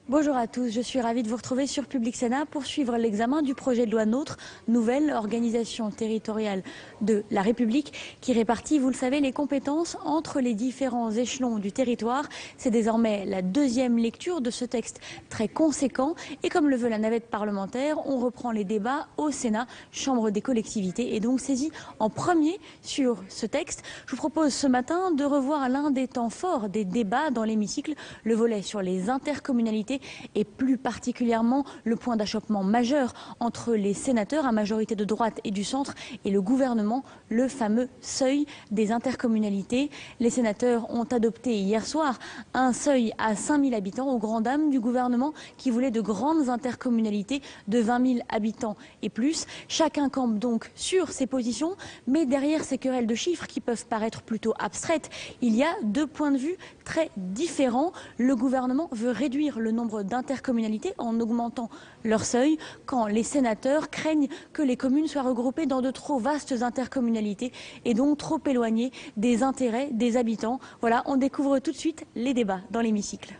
Bonjour à tous, je suis ravie de vous retrouver sur Public Sénat pour suivre l'examen du projet de loi NOTRe, nouvelle organisation territoriale de la République, qui répartit, vous le savez, les compétences entre les différents échelons du territoire. C'est désormais la deuxième lecture de ce texte très conséquent et comme le veut la navette parlementaire, on reprend les débats au Sénat, Chambre des collectivités, et donc saisi en premier sur ce texte. Je vous propose ce matin de revoir l'un des temps forts des débats dans l'hémicycle, le volet sur les intercommunalités et plus particulièrement le point d'achoppement majeur entre les sénateurs à majorité de droite et du centre et le gouvernement, le fameux seuil des intercommunalités. Les sénateurs ont adopté hier soir un seuil à 5000 habitants aux grandes dames du gouvernement qui voulait de grandes intercommunalités de 20 000 habitants et plus. Chacun campe donc sur ses positions, mais derrière ces querelles de chiffres qui peuvent paraître plutôt abstraites, il y a deux points de vue très différents. Le gouvernement veut réduire le nombre d'intercommunalités en augmentant leur seuil, quand les sénateurs craignent que les communes soient regroupées dans de trop vastes intercommunalités et donc trop éloignées des intérêts des habitants. Voilà, on découvre tout de suite les débats dans l'hémicycle.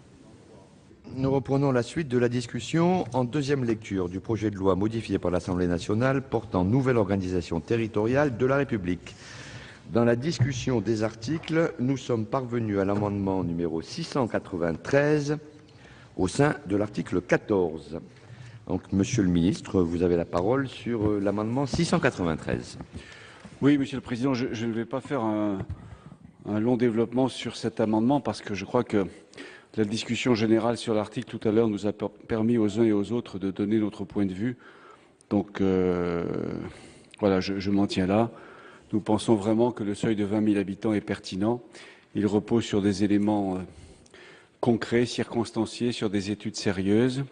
Nous reprenons la suite de la discussion en deuxième lecture du projet de loi modifié par l'Assemblée nationale portant nouvelle organisation territoriale de la République. Dans la discussion des articles, nous sommes parvenus à l'amendement numéro 693 au sein de l'article 14. Donc, Monsieur le Ministre, vous avez la parole sur l'amendement 693. Oui, Monsieur le Président, je ne vais pas faire un long développement sur cet amendement parce que je crois que la discussion générale sur l'article tout à l'heure nous a permis aux uns et aux autres de donner notre point de vue. Donc, voilà, je m'en tiens là. Nous pensons vraiment que le seuil de 20 000 habitants est pertinent. Il repose sur des éléments concrets, circonstanciés, sur des études sérieuses.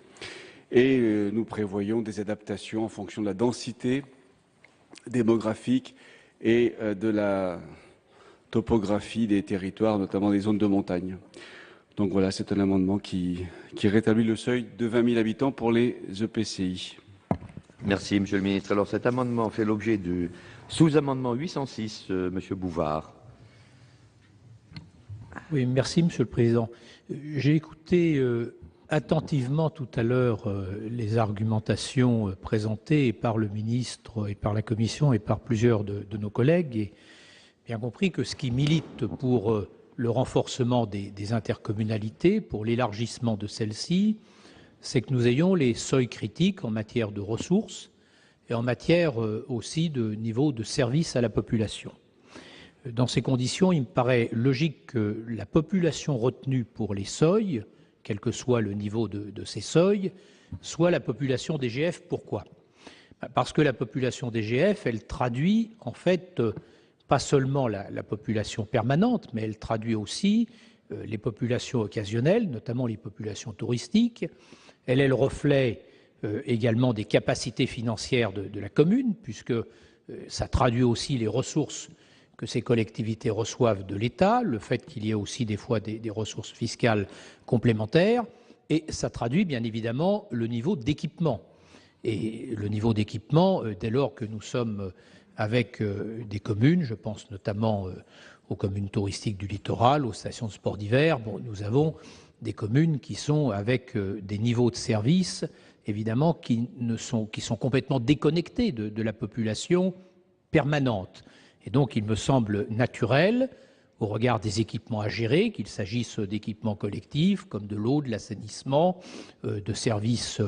Et nous prévoyons des adaptations en fonction de la densité démographique et de la topographie des territoires, notamment des zones de montagne. Donc voilà, c'est un amendement qui rétablit le seuil de 20 000 habitants pour les EPCI. Merci, Monsieur le Ministre. Alors, cet amendement fait l'objet du sous-amendement 806, Monsieur Bouvard. Oui, merci, Monsieur le Président. J'ai écouté attentivement tout à l'heure les argumentations présentées par le ministre et par la Commission et par plusieurs de nos collègues, et bien compris que ce qui milite pour le renforcement des intercommunalités, pour l'élargissement de celles-ci, c'est que nous ayons les seuils critiques en matière de ressources et en matière aussi de niveau de service à la population. Dans ces conditions, il me paraît logique que la population retenue pour les seuils, quel que soit le niveau de ces seuils, soit la population DGF. Pourquoi ? Parce que la population DGF, elle traduit en fait pas seulement la population permanente, mais elle traduit aussi les populations occasionnelles, notamment les populations touristiques. Elle est le reflet également des capacités financières de la commune, puisque ça traduit aussi les ressources que ces collectivités reçoivent de l'État, le fait qu'il y ait aussi des fois des ressources fiscales complémentaires, et ça traduit bien évidemment le niveau d'équipement. Et le niveau d'équipement, dès lors que nous sommes avec des communes, je pense notamment aux communes touristiques du littoral, aux stations de sport d'hiver, bon, nous avons des communes qui sont avec des niveaux de service, évidemment, qui sont complètement déconnectés de la population permanente. Et donc, il me semble naturel, au regard des équipements à gérer, qu'il s'agisse d'équipements collectifs, comme de l'eau, de l'assainissement, de services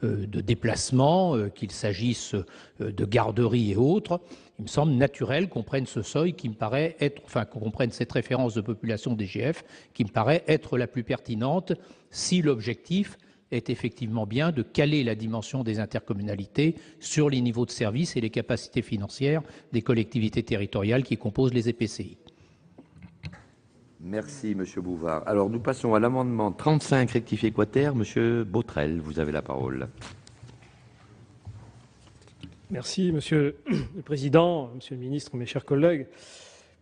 de déplacement, qu'il s'agisse de garderies et autres, il me semble naturel qu'on prenne ce seuil qui me paraît être, enfin, qu'on prenne cette référence de population DGF qui me paraît être la plus pertinente si l'objectif est effectivement bien de caler la dimension des intercommunalités sur les niveaux de service et les capacités financières des collectivités territoriales qui composent les EPCI. Merci, Monsieur Bouvard. Alors, nous passons à l'amendement 35 rectifié quater. Monsieur Botrel, vous avez la parole. Merci, Monsieur le Président, Monsieur le Ministre, mes chers collègues.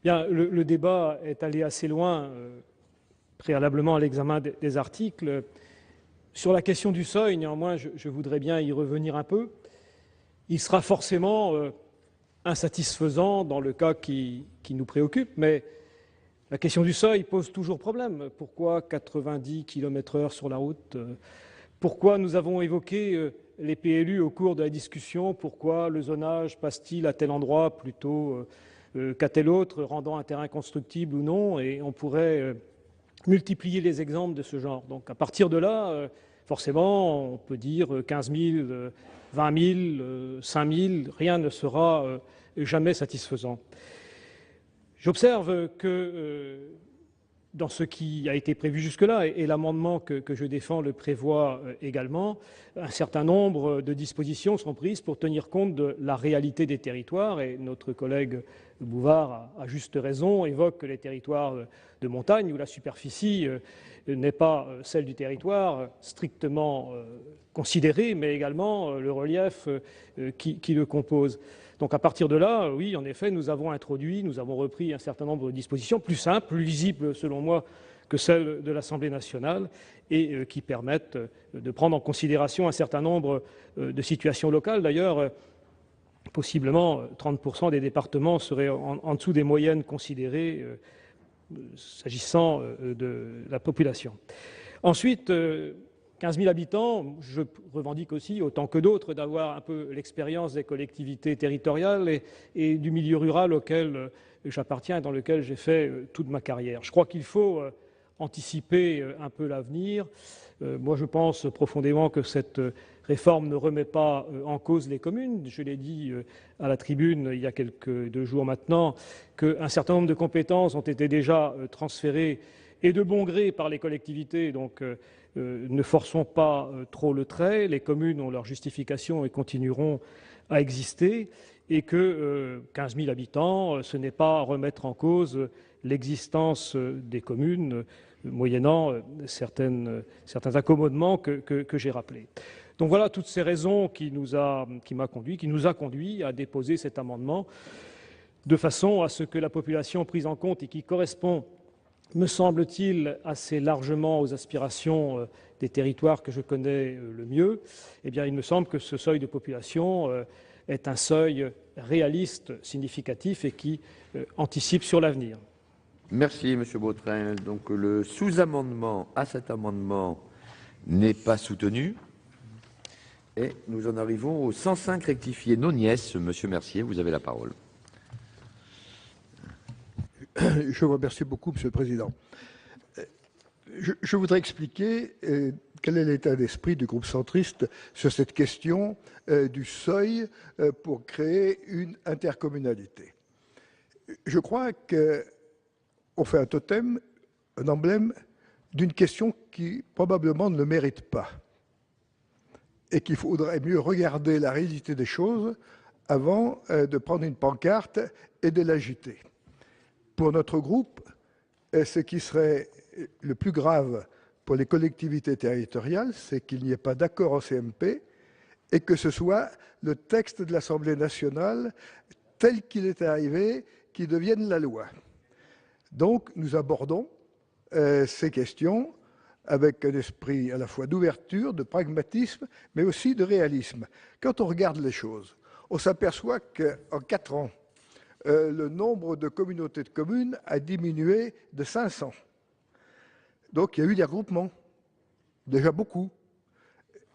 Bien, le débat est allé assez loin préalablement à l'examen des articles. Sur la question du seuil, néanmoins, je voudrais bien y revenir un peu. Il sera forcément insatisfaisant dans le cas qui nous préoccupe, mais la question du seuil pose toujours problème. Pourquoi 90 km/h sur la route Pourquoi nous avons évoqué les PLU au cours de la discussion? Pourquoi le zonage passe-t-il à tel endroit plutôt qu'à tel autre, rendant un terrain constructible ou non? Et on pourrait multiplier les exemples de ce genre. Donc à partir de là, forcément, on peut dire 15 000, 20 000, 5 000, rien ne sera jamais satisfaisant. J'observe que dans ce qui a été prévu jusque-là, et l'amendement que je défends le prévoit également, un certain nombre de dispositions sont prises pour tenir compte de la réalité des territoires, et notre collègue Bouvard, à juste raison, évoque les territoires de montagne où la superficie n'est pas celle du territoire strictement considérée, mais également le relief qui le compose. Donc à partir de là, oui, en effet, nous avons repris un certain nombre de dispositions plus simples, plus lisibles selon moi que celles de l'Assemblée nationale et qui permettent de prendre en considération un certain nombre de situations locales. D'ailleurs, possiblement 30% des départements seraient en dessous des moyennes considérées s'agissant de la population. Ensuite, 15 000 habitants, je revendique aussi, autant que d'autres, d'avoir un peu l'expérience des collectivités territoriales et du milieu rural auquel j'appartiens et dans lequel j'ai fait toute ma carrière. Je crois qu'il faut anticiper un peu l'avenir. Moi, je pense profondément que cette réforme ne remet pas en cause les communes. Je l'ai dit à la tribune il y a deux jours maintenant, qu'un certain nombre de compétences ont été déjà transférées et de bon gré par les collectivités, donc ne forçons pas trop le trait. Les communes ont leur justification et continueront à exister, et que 15 000 habitants, ce n'est pas remettre en cause l'existence des communes, moyennant certains accommodements que j'ai rappelés. Donc voilà toutes ces raisons qui nous a conduit à déposer cet amendement, de façon à ce que la population prise en compte et qui correspond, me semble-t-il, assez largement aux aspirations des territoires que je connais le mieux, eh bien, il me semble que ce seuil de population est un seuil réaliste, significatif et qui anticipe sur l'avenir. Merci, Monsieur Botrel. Donc le sous-amendement à cet amendement n'est pas soutenu. Et nous en arrivons au 105 rectifié non-nièce. Monsieur Mercier, vous avez la parole. Je vous remercie beaucoup, Monsieur le Président. Je voudrais expliquer quel est l'état d'esprit du groupe centriste sur cette question du seuil pour créer une intercommunalité. Je crois qu'on fait un totem, un emblème d'une question qui probablement ne le mérite pas et qu'il faudrait mieux regarder la réalité des choses avant de prendre une pancarte et de l'agiter. Pour notre groupe, ce qui serait le plus grave pour les collectivités territoriales, c'est qu'il n'y ait pas d'accord en CMP et que ce soit le texte de l'Assemblée nationale tel qu'il est arrivé qui devienne la loi. Donc nous abordons ces questions avec un esprit à la fois d'ouverture, de pragmatisme, mais aussi de réalisme. Quand on regarde les choses, on s'aperçoit qu'en 4 ans, le nombre de communautés de communes a diminué de 500. Donc il y a eu des regroupements, déjà beaucoup,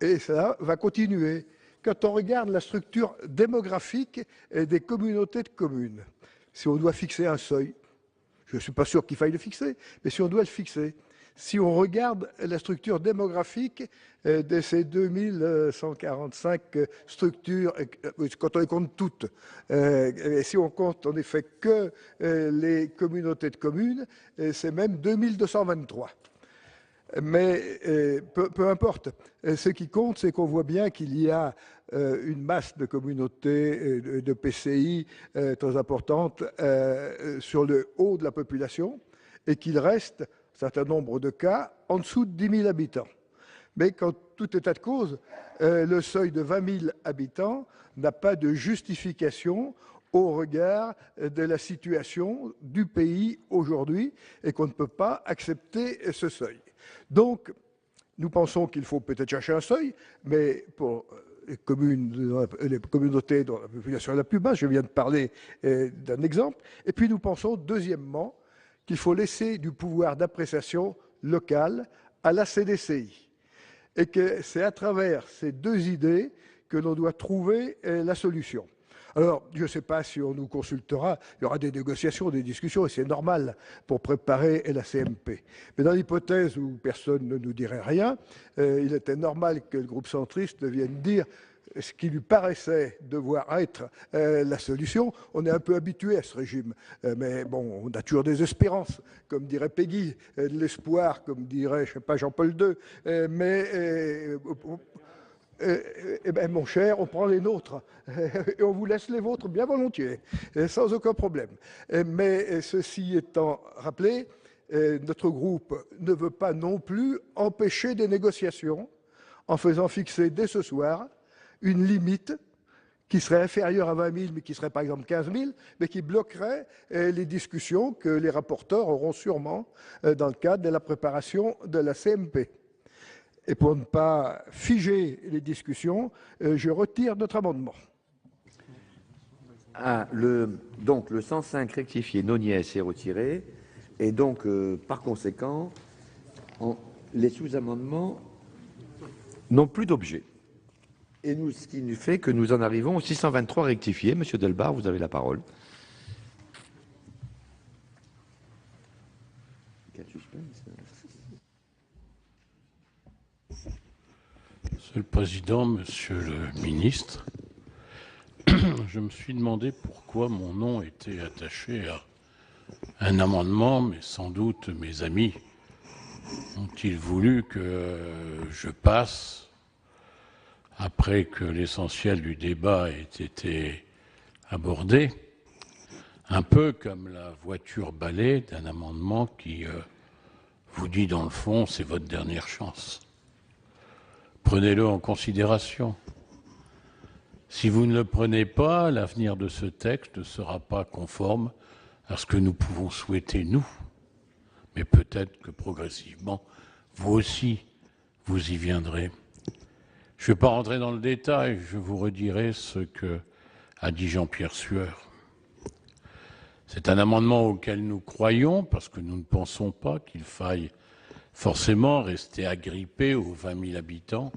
et ça va continuer. Quand on regarde la structure démographique des communautés de communes, si on doit fixer un seuil, je ne suis pas sûr qu'il faille le fixer, mais si on doit le fixer, si on regarde la structure démographique de ces 2145 structures, quand on les compte toutes, et si on compte en effet que les communautés de communes, c'est même 2223. Mais peu importe. Ce qui compte, c'est qu'on voit bien qu'il y a une masse de communautés, de PCI très importante sur le haut de la population et qu'il reste un certain nombre de cas en dessous de 10 000 habitants. Mais quand tout état de cause, le seuil de 20 000 habitants n'a pas de justification au regard de la situation du pays aujourd'hui et qu'on ne peut pas accepter ce seuil. Donc, nous pensons qu'il faut peut-être chercher un seuil, mais pour les communautés dont la population est la plus basse, je viens de parler d'un exemple. Et puis nous pensons, deuxièmement, qu'il faut laisser du pouvoir d'appréciation locale à la CDCI. et que c'est à travers ces deux idées que l'on doit trouver la solution. Alors, je ne sais pas si on nous consultera, il y aura des négociations, des discussions, et c'est normal pour préparer la CMP. Mais dans l'hypothèse où personne ne nous dirait rien, il était normal que le groupe centriste vienne dire ce qui lui paraissait devoir être la solution. On est un peu habitué à ce régime, mais bon, on a toujours des espérances, comme dirait Peggy, de l'espoir, comme dirait, je sais pas, Jean-Paul II, eh bien, mon cher, on prend les nôtres et on vous laisse les vôtres bien volontiers, sans aucun problème. Mais ceci étant rappelé, notre groupe ne veut pas non plus empêcher des négociations en faisant fixer dès ce soir une limite qui serait inférieure à 20 000, mais qui serait par exemple 15 000, mais qui bloquerait les discussions que les rapporteurs auront sûrement dans le cadre de la préparation de la CMP. Et pour ne pas figer les discussions, je retire notre amendement. Donc le 105 rectifié Noniès est retiré, et donc par conséquent, les sous-amendements n'ont plus d'objet. Et ce qui nous fait que nous en arrivons au 623 rectifié. Monsieur Delbar, vous avez la parole. Quel suspense. Monsieur le Président, Monsieur le Ministre, je me suis demandé pourquoi mon nom était attaché à un amendement, mais sans doute mes amis ont-ils voulu que je passe, après que l'essentiel du débat ait été abordé, un peu comme la voiture balai d'un amendement qui vous dit dans le fond, c'est votre dernière chance. Prenez-le en considération. Si vous ne le prenez pas, l'avenir de ce texte ne sera pas conforme à ce que nous pouvons souhaiter, nous. Mais peut-être que progressivement, vous aussi, vous y viendrez. Je ne vais pas rentrer dans le détail, je vous redirai ce que a dit Jean-Pierre Sueur. C'est un amendement auquel nous croyons, parce que nous ne pensons pas qu'il faille forcément rester agrippé aux 20 000 habitants.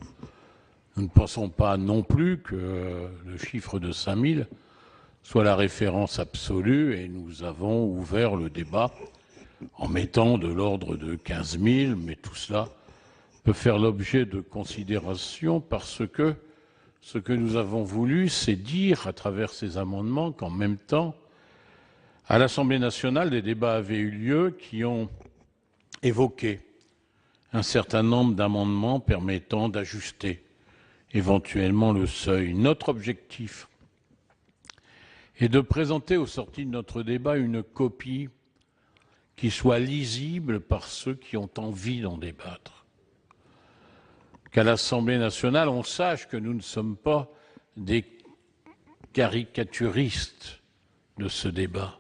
Nous ne pensons pas non plus que le chiffre de 5 000 soit la référence absolue, et nous avons ouvert le débat en mettant de l'ordre de 15 000, mais tout cela peut faire l'objet de considérations, parce que ce que nous avons voulu, c'est dire à travers ces amendements qu'en même temps, à l'Assemblée nationale, des débats avaient eu lieu qui ont évoqué un certain nombre d'amendements permettant d'ajuster éventuellement le seuil. Notre objectif est de présenter au sorti de notre débat une copie qui soit lisible par ceux qui ont envie d'en débattre. Qu'à l'Assemblée nationale, on sache que nous ne sommes pas des caricaturistes de ce débat.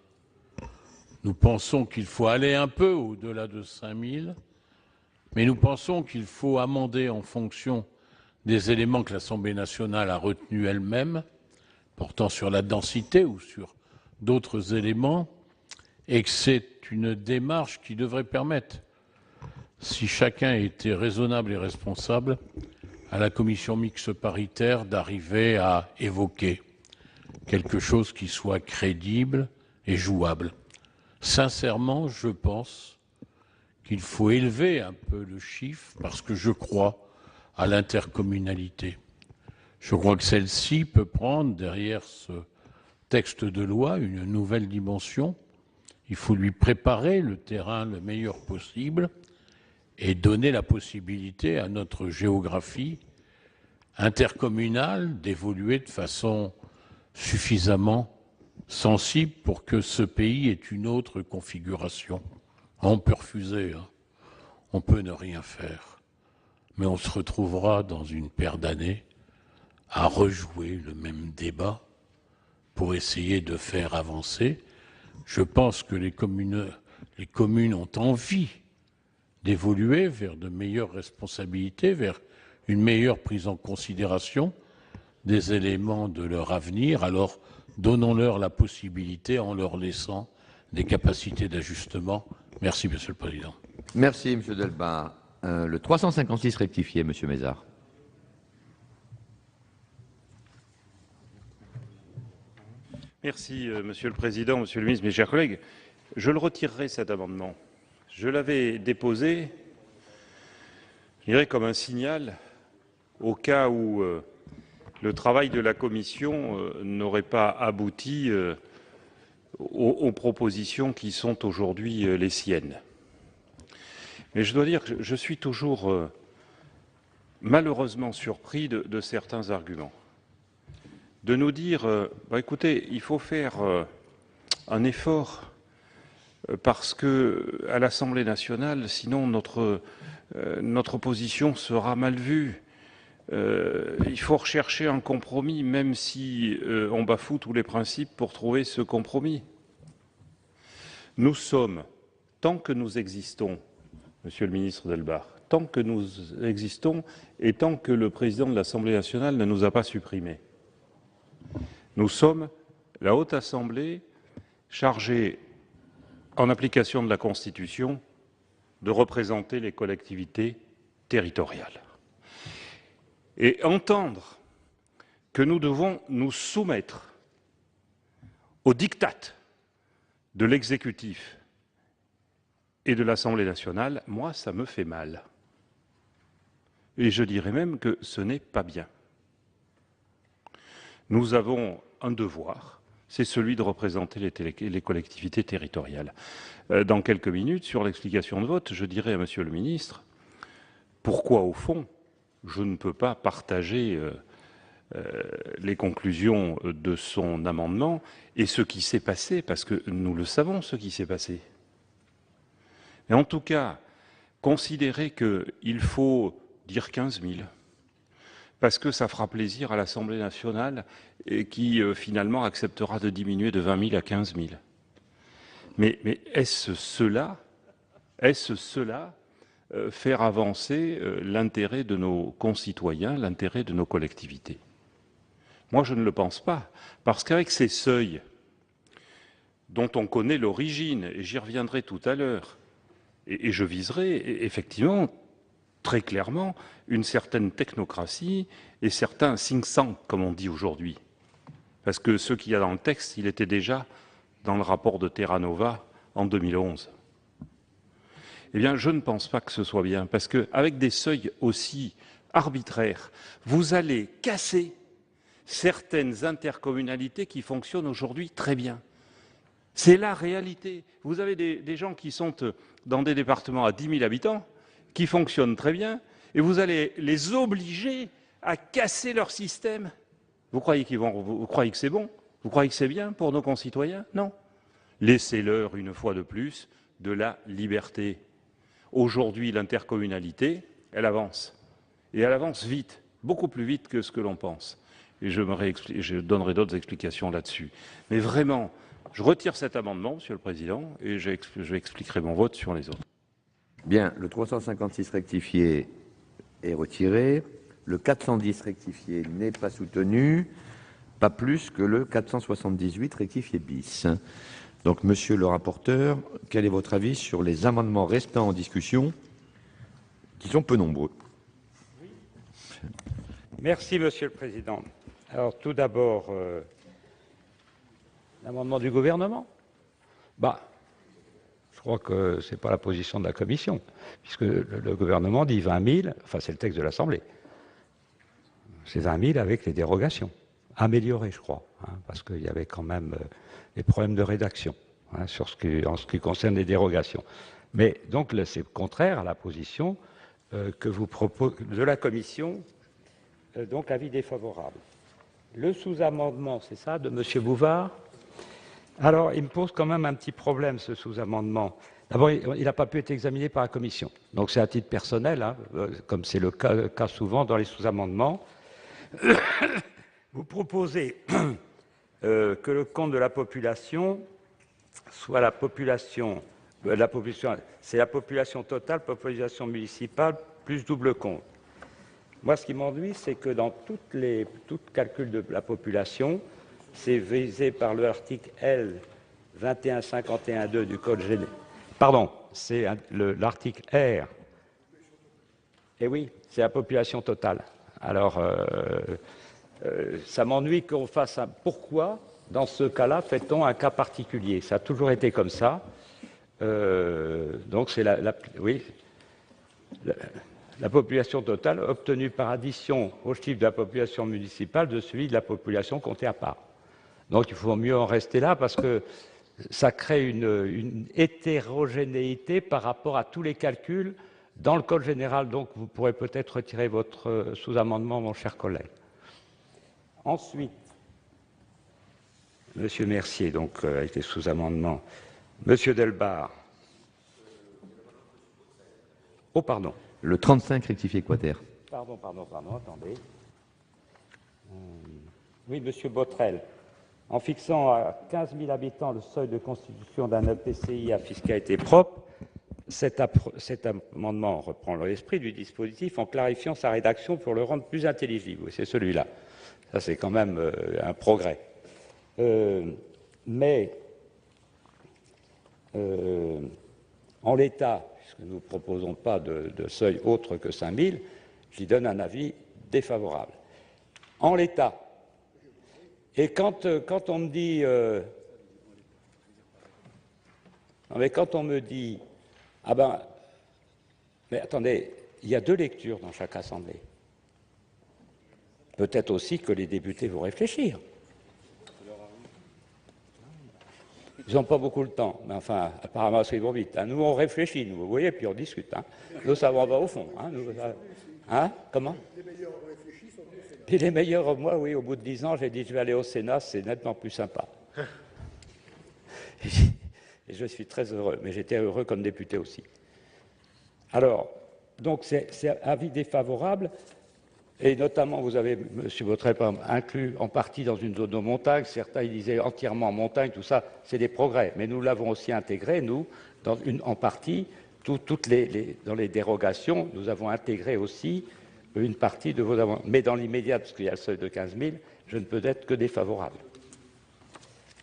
Nous pensons qu'il faut aller un peu au-delà de 5 000, mais nous pensons qu'il faut amender en fonction des éléments que l'Assemblée nationale a retenus elle-même, portant sur la densité ou sur d'autres éléments, et que c'est une démarche qui devrait permettre, si chacun était raisonnable et responsable, à la commission mixte paritaire d'arriver à évoquer quelque chose qui soit crédible et jouable. Sincèrement, je pense qu'il faut élever un peu le chiffre, parce que je crois à l'intercommunalité. Je crois que celle-ci peut prendre, derrière ce texte de loi, une nouvelle dimension. Il faut lui préparer le terrain le meilleur possible et donner la possibilité à notre géographie intercommunale d'évoluer de façon suffisamment sensible pour que ce pays ait une autre configuration. On peut refuser, on peut ne rien faire, mais on se retrouvera dans une paire d'années à rejouer le même débat pour essayer de faire avancer. Je pense que les communes ont envie d'évoluer vers de meilleures responsabilités, vers une meilleure prise en considération des éléments de leur avenir. Alors, donnons-leur la possibilité en leur laissant des capacités d'ajustement. Merci, Monsieur le Président. Merci, Monsieur Delbar. Le 356 rectifié, Monsieur Mézard. Merci, Monsieur le Président, Monsieur le Ministre, mes chers collègues. Je le retirerai, cet amendement. Je l'avais déposé, je dirais, comme un signal au cas où le travail de la Commission n'aurait pas abouti aux propositions qui sont aujourd'hui les siennes. Mais je dois dire que je suis toujours malheureusement surpris de certains arguments. De nous dire, écoutez, il faut faire un effort parce que à l'Assemblée nationale, sinon notre position sera mal vue. Il faut rechercher un compromis, même si on bafoue tous les principes pour trouver ce compromis. Nous sommes, tant que nous existons, Monsieur le ministre Delbar, tant que nous existons et tant que le président de l'Assemblée nationale ne nous a pas supprimés, nous sommes la Haute Assemblée chargée, en application de la Constitution, de représenter les collectivités territoriales. Et entendre que nous devons nous soumettre au diktat de l'exécutif et de l'Assemblée nationale, moi, ça me fait mal. Et je dirais même que ce n'est pas bien. Nous avons un devoir, c'est celui de représenter les collectivités territoriales. Dans quelques minutes, sur l'explication de vote, je dirai à Monsieur le ministre pourquoi, au fond, je ne peux pas partager les conclusions de son amendement et ce qui s'est passé, parce que nous le savons, ce qui s'est passé. Mais en tout cas, considérer qu'il faut dire 15 000, parce que ça fera plaisir à l'Assemblée nationale et qui, finalement, acceptera de diminuer de 20 000 à 15 000. Mais est-ce cela faire avancer l'intérêt de nos concitoyens, l'intérêt de nos collectivités? Moi, je ne le pense pas, parce qu'avec ces seuils dont on connaît l'origine, et j'y reviendrai tout à l'heure, et je viserai effectivement très clairement une certaine technocratie et certains think tanks, comme on dit aujourd'hui. Parce que ce qu'il y a dans le texte, il était déjà dans le rapport de Terra Nova en 2011. Eh bien, je ne pense pas que ce soit bien, parce qu'avec des seuils aussi arbitraires, vous allez casser certaines intercommunalités qui fonctionnent aujourd'hui très bien. C'est la réalité. Vous avez des gens qui sont dans des départements à 10 000 habitants, qui fonctionnent très bien, et vous allez les obliger à casser leur système. Vous croyez que c'est bon? Vous croyez que c'est bien pour nos concitoyens? Non. Laissez-leur, une fois de plus, de la liberté. Aujourd'hui, l'intercommunalité, elle avance. Et elle avance vite, beaucoup plus vite que ce que l'on pense. Et je donnerai d'autres explications là-dessus. Mais vraiment, je retire cet amendement, Monsieur le Président, et je expliquerai mon vote sur les autres. Bien, le 356 rectifié est retiré. Le 410 rectifié n'est pas soutenu, pas plus que le 478 rectifié bis. Donc, Monsieur le rapporteur, quel est votre avis sur les amendements restants en discussion, qui sont peu nombreux? Merci, Monsieur le Président. Alors, tout d'abord, l'amendement du gouvernement. Je crois que ce n'est pas la position de la Commission, puisque le gouvernement dit 20 000, enfin c'est le texte de l'Assemblée. C'est 20 000 avec les dérogations, améliorées, je crois, parce qu'il y avait quand même des problèmes de rédaction en ce qui concerne les dérogations. Mais donc c'est contraire à la position que vous proposez de la Commission, donc avis défavorable. Le sous-amendement, c'est ça, de M. Bouvard? Alors, il me pose quand même un petit problème, ce sous-amendement. D'abord, il n'a pas pu être examiné par la Commission. Donc, c'est à titre personnel, comme c'est le cas souvent dans les sous-amendements. Vous proposez que le compte de la population soit la population c'est la population totale, population municipale, plus double compte. Moi, ce qui m'ennuie, c'est que dans tout calcul de la population, c'est visé par l'article L. 2151-2 du Code général. Pardon, c'est l'article R. Et oui, c'est la population totale. Alors, ça m'ennuie qu'on fasse un pourquoi, dans ce cas-là, fait-on un cas particulier? Ça a toujours été comme ça. Donc, c'est la population totale obtenue par addition au chiffre de la population municipale de celui de la population comptée à part. Donc, il faut mieux en rester là parce que ça crée une hétérogénéité par rapport à tous les calculs dans le Code général. Donc, vous pourrez peut-être retirer votre sous-amendement, mon cher collègue. Ensuite, Monsieur Mercier, donc, a été sous-amendement. Monsieur Delbar. Oh, pardon. Le 35 rectifié quater. Pardon, attendez. Oui, Monsieur Botrel. En fixant à 15 000 habitants le seuil de constitution d'un EPCI à fiscalité propre, cet amendement reprend l'esprit du dispositif en clarifiant sa rédaction pour le rendre plus intelligible. C'est celui-là. Ça, c'est quand même un progrès. Mais en l'état, puisque nous ne proposons pas de seuil autre que 5 000, j'y donne un avis défavorable. En l'état, et quand on me dit... non, mais quand on me dit... Ah ben... Mais attendez, il y a 2 lectures dans chaque assemblée. Peut-être aussi que les députés vont réfléchir. Ils n'ont pas beaucoup de temps, mais enfin, apparemment, ils vont vite. Hein. Nous, on réfléchit, nous, vous voyez, puis on discute. Hein. Nous, ça va au fond. Hein, hein. Comment? Les meilleurs réfléchissent au Sénat. Puis les meilleurs, moi, oui, au bout de 10 ans, j'ai dit, je vais aller au Sénat, c'est nettement plus sympa. Et je suis très heureux, mais j'étais heureux comme député aussi. Alors, donc, c'est avis défavorable. Et notamment, vous avez, M. Botrel, inclus en partie dans une zone de montagne. Certains ils disaient entièrement en montagne, tout ça, c'est des progrès. Mais nous l'avons aussi intégré, nous, en partie, dans les dérogations, nous avons intégré aussi une partie de vos amendements. Mais dans l'immédiat, parce qu'il y a le seuil de 15 000, je ne peux être que défavorable.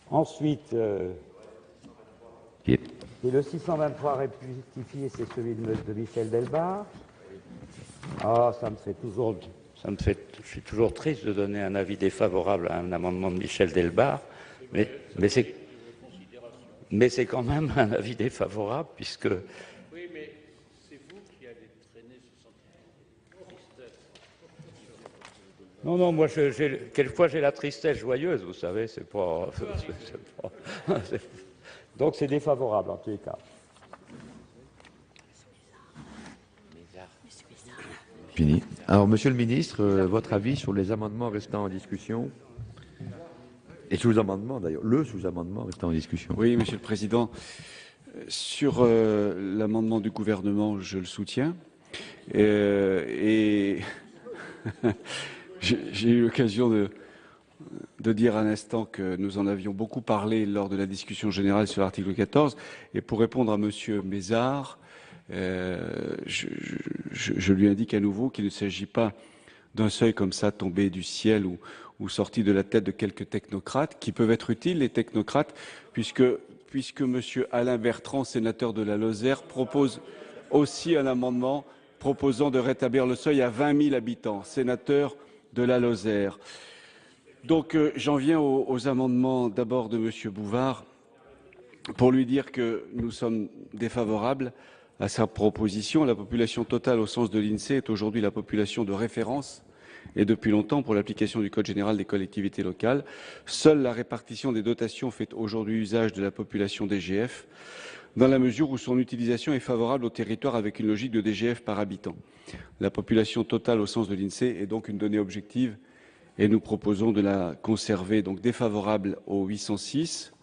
Ensuite, et le 623 rectifié, c'est celui de Michel Delbar. Ah, je suis toujours triste de donner un avis défavorable à un amendement de Michel Delbar, mais c'est quand même un avis défavorable, puisque... Oui, mais c'est vous qui allez traîner ce sentiment de tristesse. Non, moi, quelquefois, j'ai la tristesse joyeuse, vous savez, c'est pas... Donc, c'est défavorable, en tous les cas. Fini. Alors, Monsieur le Ministre, votre avis sur les amendements restant en discussion et sous-amendement, d'ailleurs, le sous-amendement restant en discussion. Oui, Monsieur le Président. Sur l'amendement du gouvernement, je le soutiens. Et j'ai eu l'occasion de dire un instant que nous en avions beaucoup parlé lors de la discussion générale sur l'article 14. Et pour répondre à Monsieur Mézard, je lui indique à nouveau qu'il ne s'agit pas d'un seuil comme ça tombé du ciel ou sorti de la tête de quelques technocrates qui peuvent être utiles, les technocrates, puisque M. Alain Bertrand, sénateur de la Lozère, propose aussi un amendement proposant de rétablir le seuil à 20 000 habitants, sénateur de la Lozère. Donc j'en viens aux amendements d'abord de M. Bouvard pour lui dire que nous sommes défavorables à sa proposition. La population totale au sens de l'INSEE est aujourd'hui la population de référence et depuis longtemps pour l'application du Code général des collectivités locales. Seule la répartition des dotations fait aujourd'hui usage de la population DGF dans la mesure où son utilisation est favorable au territoire avec une logique de DGF par habitant. La population totale au sens de l'INSEE est donc une donnée objective et nous proposons de la conserver, donc défavorable au 806.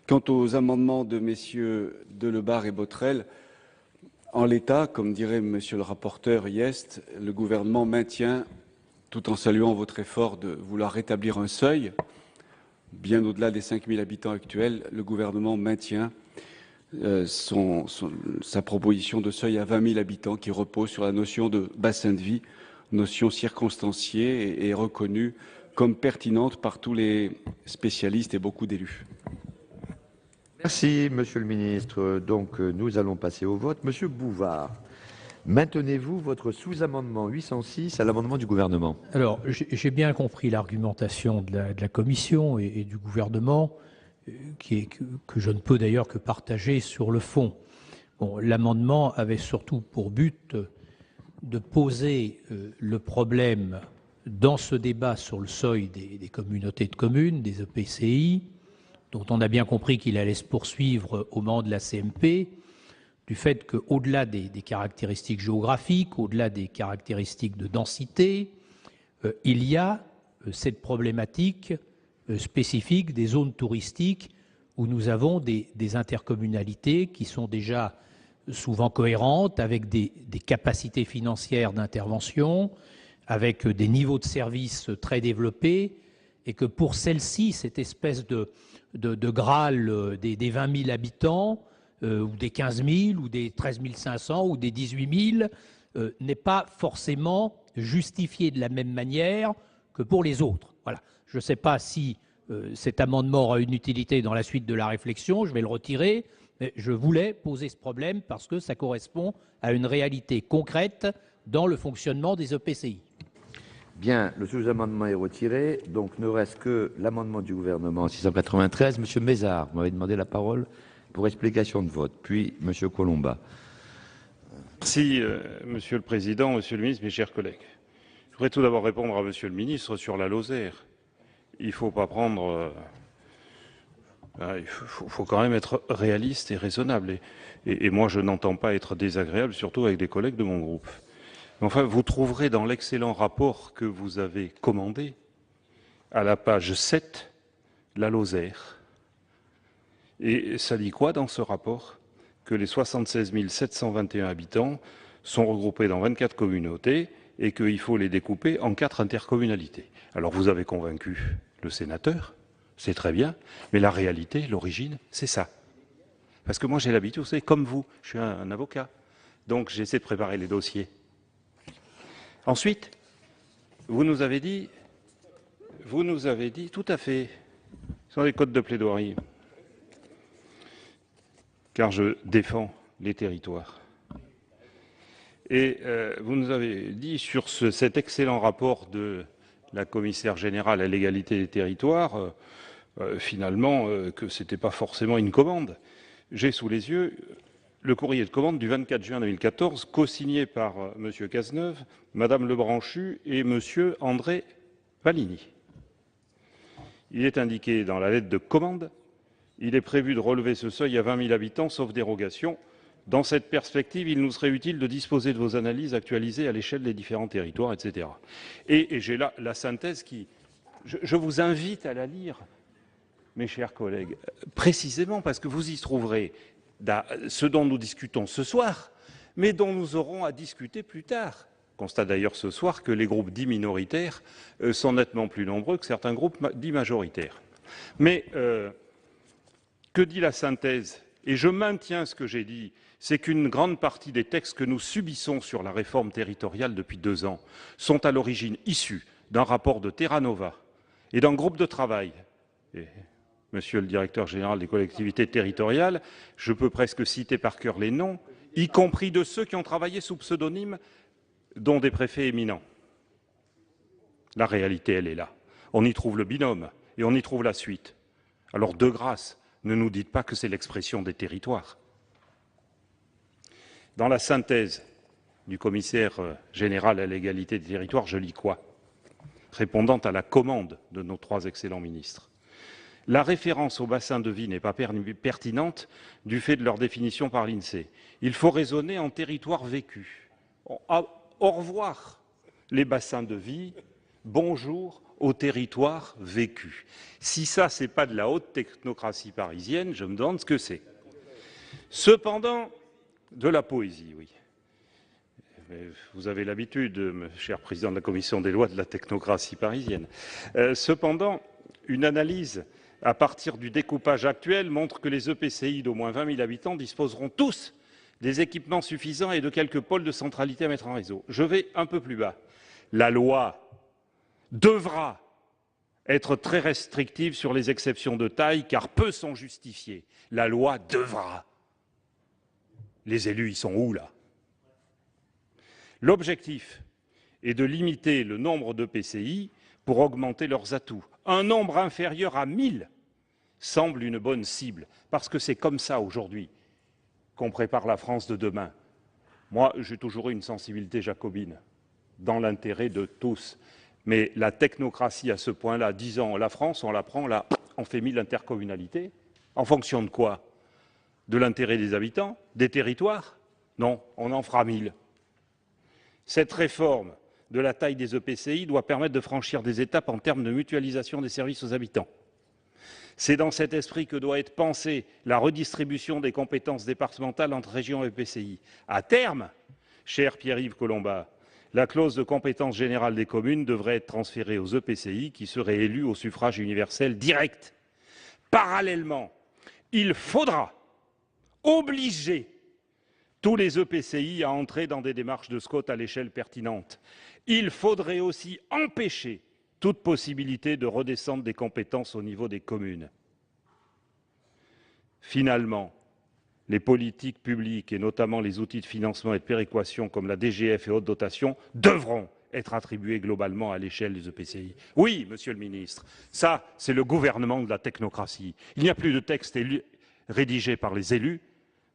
Quant aux amendements de messieurs Delebarre et Botrel, en l'état, comme dirait monsieur le rapporteur Hyest, le gouvernement maintient, tout en saluant votre effort de vouloir rétablir un seuil, bien au-delà des 5 000 habitants actuels, le gouvernement maintient sa proposition de seuil à 20 000 habitants qui repose sur la notion de bassin de vie, notion circonstanciée et reconnue comme pertinente par tous les spécialistes et beaucoup d'élus. Merci, Monsieur le Ministre. Donc, nous allons passer au vote. Monsieur Bouvard, Maintenez-vous votre sous-amendement 806 à l'amendement du gouvernement? Alors, j'ai bien compris l'argumentation de la Commission et du gouvernement, que je ne peux d'ailleurs que partager sur le fond. Bon, l'amendement avait surtout pour but de poser le problème dans ce débat sur le seuil des communautés de communes, des EPCI, dont on a bien compris qu'il allait se poursuivre au moment de la CMP, du fait qu'au-delà des caractéristiques géographiques, au-delà des caractéristiques de densité, il y a cette problématique spécifique des zones touristiques où nous avons des intercommunalités qui sont déjà souvent cohérentes, avec des capacités financières d'intervention, avec des niveaux de services très développés, et que pour celles-ci, cette espèce de Graal des 20 000 habitants, ou des 15 000, ou des 13 500, ou des 18 000, n'est pas forcément justifié de la même manière que pour les autres. Voilà. Je ne sais pas si cet amendement aura une utilité dans la suite de la réflexion, je vais le retirer, mais je voulais poser ce problème parce que ça correspond à une réalité concrète dans le fonctionnement des EPCI. Bien, le sous-amendement est retiré, donc ne reste que l'amendement du gouvernement 693. Monsieur Mézard, vous m'avez demandé la parole pour explication de vote, puis Monsieur Colomba. Merci, Monsieur le Président, Monsieur le Ministre, mes chers collègues. Je voudrais tout d'abord répondre à Monsieur le Ministre sur la Lozère. Il ne faut pas prendre... il faut quand même être réaliste et raisonnable. Et moi, je n'entends pas être désagréable, surtout avec des collègues de mon groupe. Enfin, vous trouverez dans l'excellent rapport que vous avez commandé, à la page 7, la Lozère. Et ça dit quoi dans ce rapport? Que les 76 721 habitants sont regroupés dans 24 communautés et qu'il faut les découper en 4 intercommunalités. Alors vous avez convaincu le sénateur, c'est très bien, mais la réalité, l'origine, c'est ça. Parce que moi j'ai l'habitude, vous savez, comme vous, je suis un avocat, donc j'essaie de préparer les dossiers. Ensuite, vous nous avez dit, tout à fait, sur les codes de plaidoirie, car je défends les territoires. Et vous nous avez dit sur cet excellent rapport de la commissaire générale à l'égalité des territoires, finalement, que ce n'était pas forcément une commande. J'ai sous les yeux le courrier de commande du 24 juin 2014, co-signé par M. Cazeneuve, Mme Lebranchu et M. André Valigny. Il est indiqué dans la lettre de commande: il est prévu de relever ce seuil à 20 000 habitants, sauf dérogation. Dans cette perspective, il nous serait utile de disposer de vos analyses actualisées à l'échelle des différents territoires, etc. Et j'ai là la synthèse qui... Je vous invite à la lire, mes chers collègues, précisément parce que vous y trouverez ce dont nous discutons ce soir, mais dont nous aurons à discuter plus tard. On constate d'ailleurs ce soir que les groupes dits minoritaires sont nettement plus nombreux que certains groupes dits majoritaires. Mais que dit la synthèse? Et je maintiens ce que j'ai dit, c'est qu'une grande partie des textes que nous subissons sur la réforme territoriale depuis 2 ans sont à l'origine issus d'un rapport de Terra Nova et d'un groupe de travail. Et, Monsieur le directeur général des collectivités territoriales, je peux presque citer par cœur les noms, y compris de ceux qui ont travaillé sous pseudonyme, dont des préfets éminents. La réalité, elle est là. On y trouve le binôme et on y trouve la suite. Alors, de grâce, ne nous dites pas que c'est l'expression des territoires. Dans la synthèse du commissaire général à l'égalité des territoires, je lis quoi? Répondant à la commande de nos 3 excellents ministres. La référence au bassin de vie n'est pas pertinente du fait de leur définition par l'INSEE. Il faut raisonner en territoire vécu. Au revoir les bassins de vie, bonjour au territoire vécu. Si ça, c'est pas de la haute technocratie parisienne, je me demande ce que c'est. Cependant, de la poésie, oui. Vous avez l'habitude, cher président de la commission des lois, de la technocratie parisienne. Cependant, une analyse à partir du découpage actuel montre que les EPCI d'au moins 20 000 habitants disposeront tous des équipements suffisants et de quelques pôles de centralité à mettre en réseau. Je vais un peu plus bas. La loi devra être très restrictive sur les exceptions de taille, car peu sont justifiées. La loi devra. Les élus, ils sont où, là? L'objectif est de limiter le nombre d'EPCI pour augmenter leurs atouts. Un nombre inférieur à 1000 semble une bonne cible, parce que c'est comme ça aujourd'hui qu'on prépare la France de demain. Moi, j'ai toujours eu une sensibilité jacobine, dans l'intérêt de tous. Mais la technocratie à ce point-là, disant la France, on la prend, là, on fait 1000 intercommunalités, en fonction de quoi? De l'intérêt des habitants? Des territoires? Non, on en fera 1000. Cette réforme de la taille des EPCI doit permettre de franchir des étapes en termes de mutualisation des services aux habitants. C'est dans cet esprit que doit être pensée la redistribution des compétences départementales entre régions et EPCI. À terme, cher Pierre-Yves Collombat, la clause de compétence générale des communes devrait être transférée aux EPCI qui seraient élus au suffrage universel direct. Parallèlement, il faudra obliger tous les EPCI à entrer dans des démarches de SCOT à l'échelle pertinente. Il faudrait aussi empêcher toute possibilité de redescendre des compétences au niveau des communes. Finalement, les politiques publiques, et notamment les outils de financement et de péréquation comme la DGF et haute dotation, devront être attribués globalement à l'échelle des EPCI. Oui, monsieur le ministre, ça, c'est le gouvernement de la technocratie. Il n'y a plus de texte rédigé par les élus,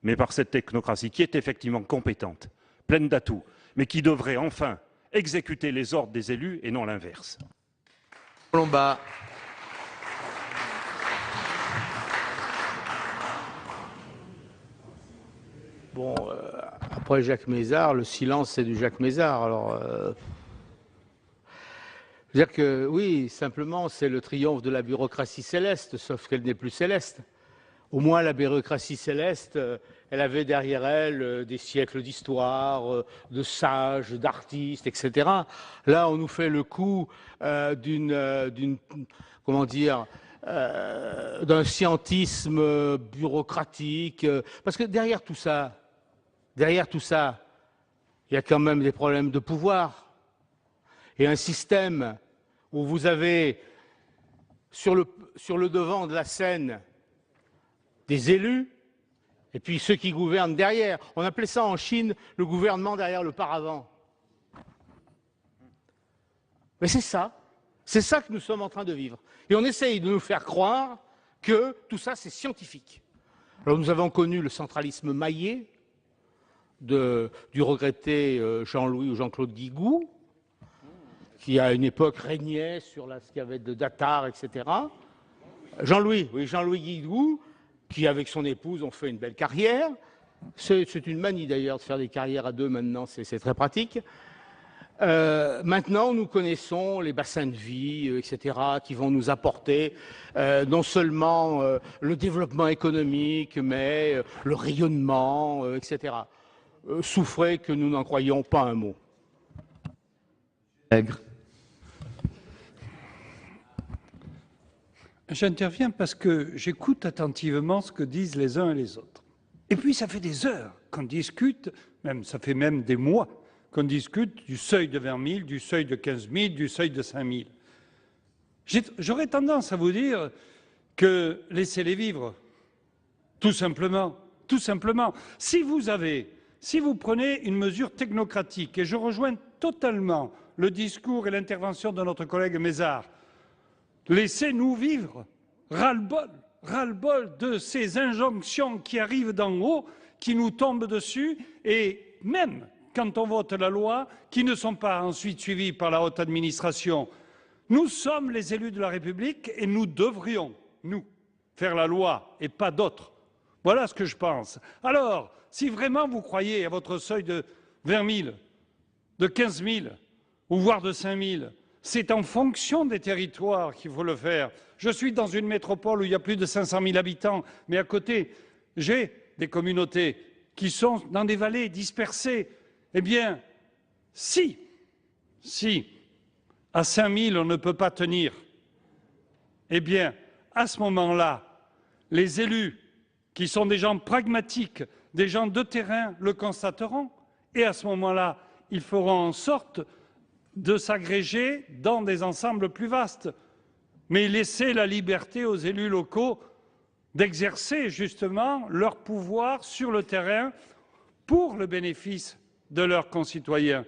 mais par cette technocratie qui est effectivement compétente, pleine d'atouts, mais qui devrait enfin exécuter les ordres des élus et non l'inverse. Collombat. Bon, après Jacques Mézard, le silence, c'est du Jacques Mézard. Alors, je veux dire que, oui, simplement, c'est le triomphe de la bureaucratie céleste, sauf qu'elle n'est plus céleste. Au moins, la bureaucratie céleste, elle avait derrière elle des siècles d'histoire, de sages, d'artistes, etc. Là, on nous fait le coup comment dire, d'un scientisme bureaucratique, parce que derrière tout ça, il y a quand même des problèmes de pouvoir et un système où vous avez sur le devant de la scène des élus et puis ceux qui gouvernent derrière. On appelait ça en Chine le gouvernement derrière le paravent. Mais c'est ça que nous sommes en train de vivre. Et on essaye de nous faire croire que tout ça, c'est scientifique. Alors nous avons connu le centralisme maillé du regretté Jean-Louis ou Jean-Claude Guigou, qui à une époque régnait sur ce qu'il y avait de Datar, etc. Jean-Louis Guigou, qui avec son épouse ont fait une belle carrière. C'est une manie d'ailleurs de faire des carrières à deux maintenant, c'est très pratique. Maintenant, nous connaissons les bassins de vie, etc., qui vont nous apporter non seulement le développement économique, mais le rayonnement, etc. Souffrez que nous n'en croyions pas un mot. J'interviens parce que j'écoute attentivement ce que disent les uns et les autres. Et puis, ça fait des heures qu'on discute, ça fait même des mois, qu'on discute du seuil de 20 000, du seuil de 15 000, du seuil de 5 000. J'aurais tendance à vous dire que laissez-les vivre, tout simplement. Tout simplement. Si vous prenez une mesure technocratique, et je rejoins totalement le discours et l'intervention de notre collègue Mézard, laissez-nous vivre, ras-le-bol de ces injonctions qui arrivent d'en haut, qui nous tombent dessus, et même quand on vote la loi, qui ne sont pas ensuite suivies par la haute administration. Nous sommes les élus de la République et nous devrions, nous, faire la loi et pas d'autres. Voilà ce que je pense. Alors, si vraiment vous croyez à votre seuil de 20 000, de 15 000, ou voire de 5 000, c'est en fonction des territoires qu'il faut le faire. Je suis dans une métropole où il y a plus de 500 000 habitants, mais à côté, j'ai des communautés qui sont dans des vallées dispersées. Eh bien, si à 5 000 on ne peut pas tenir, eh bien, à ce moment-là, les élus, qui sont des gens pragmatiques, des gens de terrain, le constateront, et à ce moment-là, ils feront en sorte de s'agréger dans des ensembles plus vastes. Mais laisser la liberté aux élus locaux d'exercer justement leur pouvoir sur le terrain pour le bénéfice de leurs concitoyens.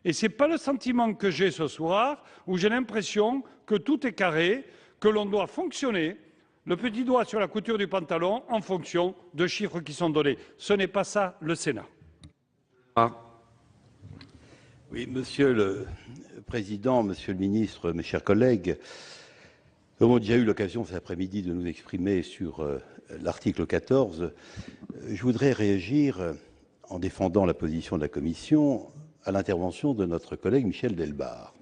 Et ce n'est pas le sentiment que j'ai ce soir, où j'ai l'impression que tout est carré, que l'on doit fonctionner, le petit doigt sur la couture du pantalon, en fonction de chiffres qui sont donnés. Ce n'est pas ça le Sénat. Oui, Monsieur le Président, Monsieur le Ministre, mes chers collègues, nous avons déjà eu l'occasion cet après-midi de nous exprimer sur l'article 14. Je voudrais réagir en défendant la position de la Commission à l'intervention de notre collègue Michel Delbarre,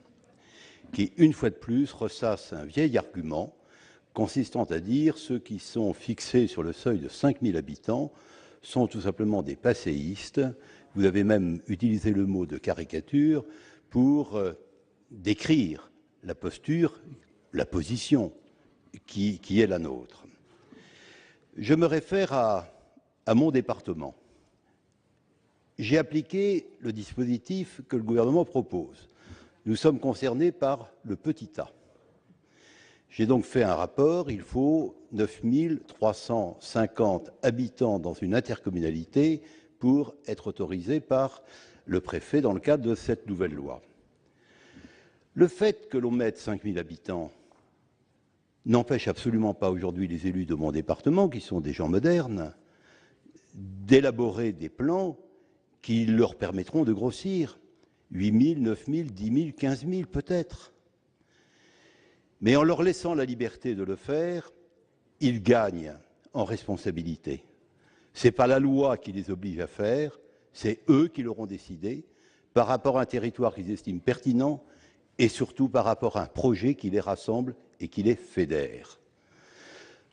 qui, une fois de plus, ressasse un vieil argument consistant à dire ceux qui sont fixés sur le seuil de 5 000 habitants sont tout simplement des passéistes. Vous avez même utilisé le mot de caricature pour décrire la posture, la position qui est la nôtre. Je me réfère à mon département. J'ai appliqué le dispositif que le gouvernement propose. Nous sommes concernés par le petit A. J'ai donc fait un rapport. Il faut 9 350 habitants dans une intercommunalité pour être autorisé par le préfet dans le cadre de cette nouvelle loi. Le fait que l'on mette 5 000 habitants n'empêche absolument pas aujourd'hui les élus de mon département, qui sont des gens modernes, d'élaborer des plans qui leur permettront de grossir. 8 000, 9 000, 10 000, 15 000 peut-être. Mais en leur laissant la liberté de le faire, ils gagnent en responsabilité. Ce n'est pas la loi qui les oblige à faire, c'est eux qui l'auront décidé, par rapport à un territoire qu'ils estiment pertinent et surtout par rapport à un projet qui les rassemble et qui les fédère.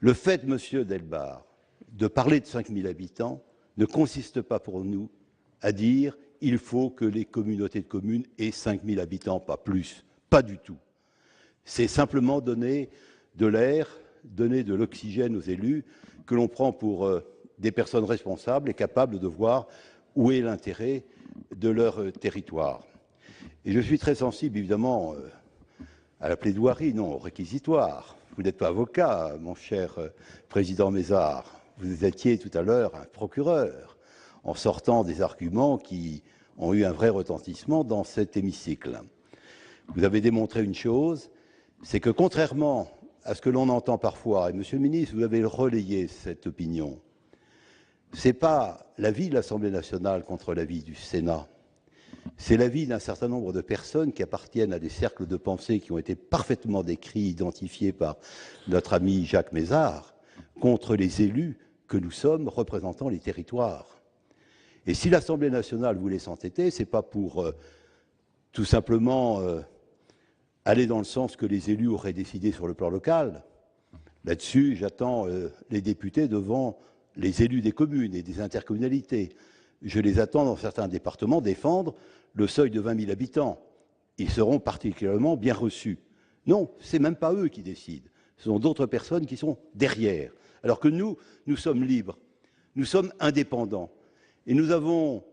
Le fait, Monsieur Delbarre, de parler de 5 000 habitants ne consiste pas pour nous à dire il faut que les communautés de communes aient 5 000 habitants, pas plus. Pas du tout. C'est simplement donner de l'air, donner de l'oxygène aux élus que l'on prend pour des personnes responsables et capables de voir où est l'intérêt de leur territoire. Et je suis très sensible, évidemment, à la plaidoirie, non, au réquisitoire. Vous n'êtes pas avocat, mon cher président Mézard. Vous étiez tout à l'heure un procureur, en sortant des arguments qui ont eu un vrai retentissement dans cet hémicycle. Vous avez démontré une chose, c'est que contrairement à ce que l'on entend parfois, et Monsieur le ministre, vous avez relayé cette opinion, ce n'est pas l'avis de l'Assemblée nationale contre l'avis du Sénat, c'est l'avis d'un certain nombre de personnes qui appartiennent à des cercles de pensée qui ont été parfaitement décrits, identifiés par notre ami Jacques Mézard, contre les élus que nous sommes représentant les territoires. Et si l'Assemblée nationale voulait s'entêter, ce n'est pas pour tout simplement aller dans le sens que les élus auraient décidé sur le plan local. Là-dessus, j'attends les députés devant les élus des communes et des intercommunalités. Je les attends dans certains départements défendre le seuil de 20 000 habitants. Ils seront particulièrement bien reçus. Non, ce n'est même pas eux qui décident. Ce sont d'autres personnes qui sont derrière. Alors que nous, nous sommes libres, nous sommes indépendants. Et nous avons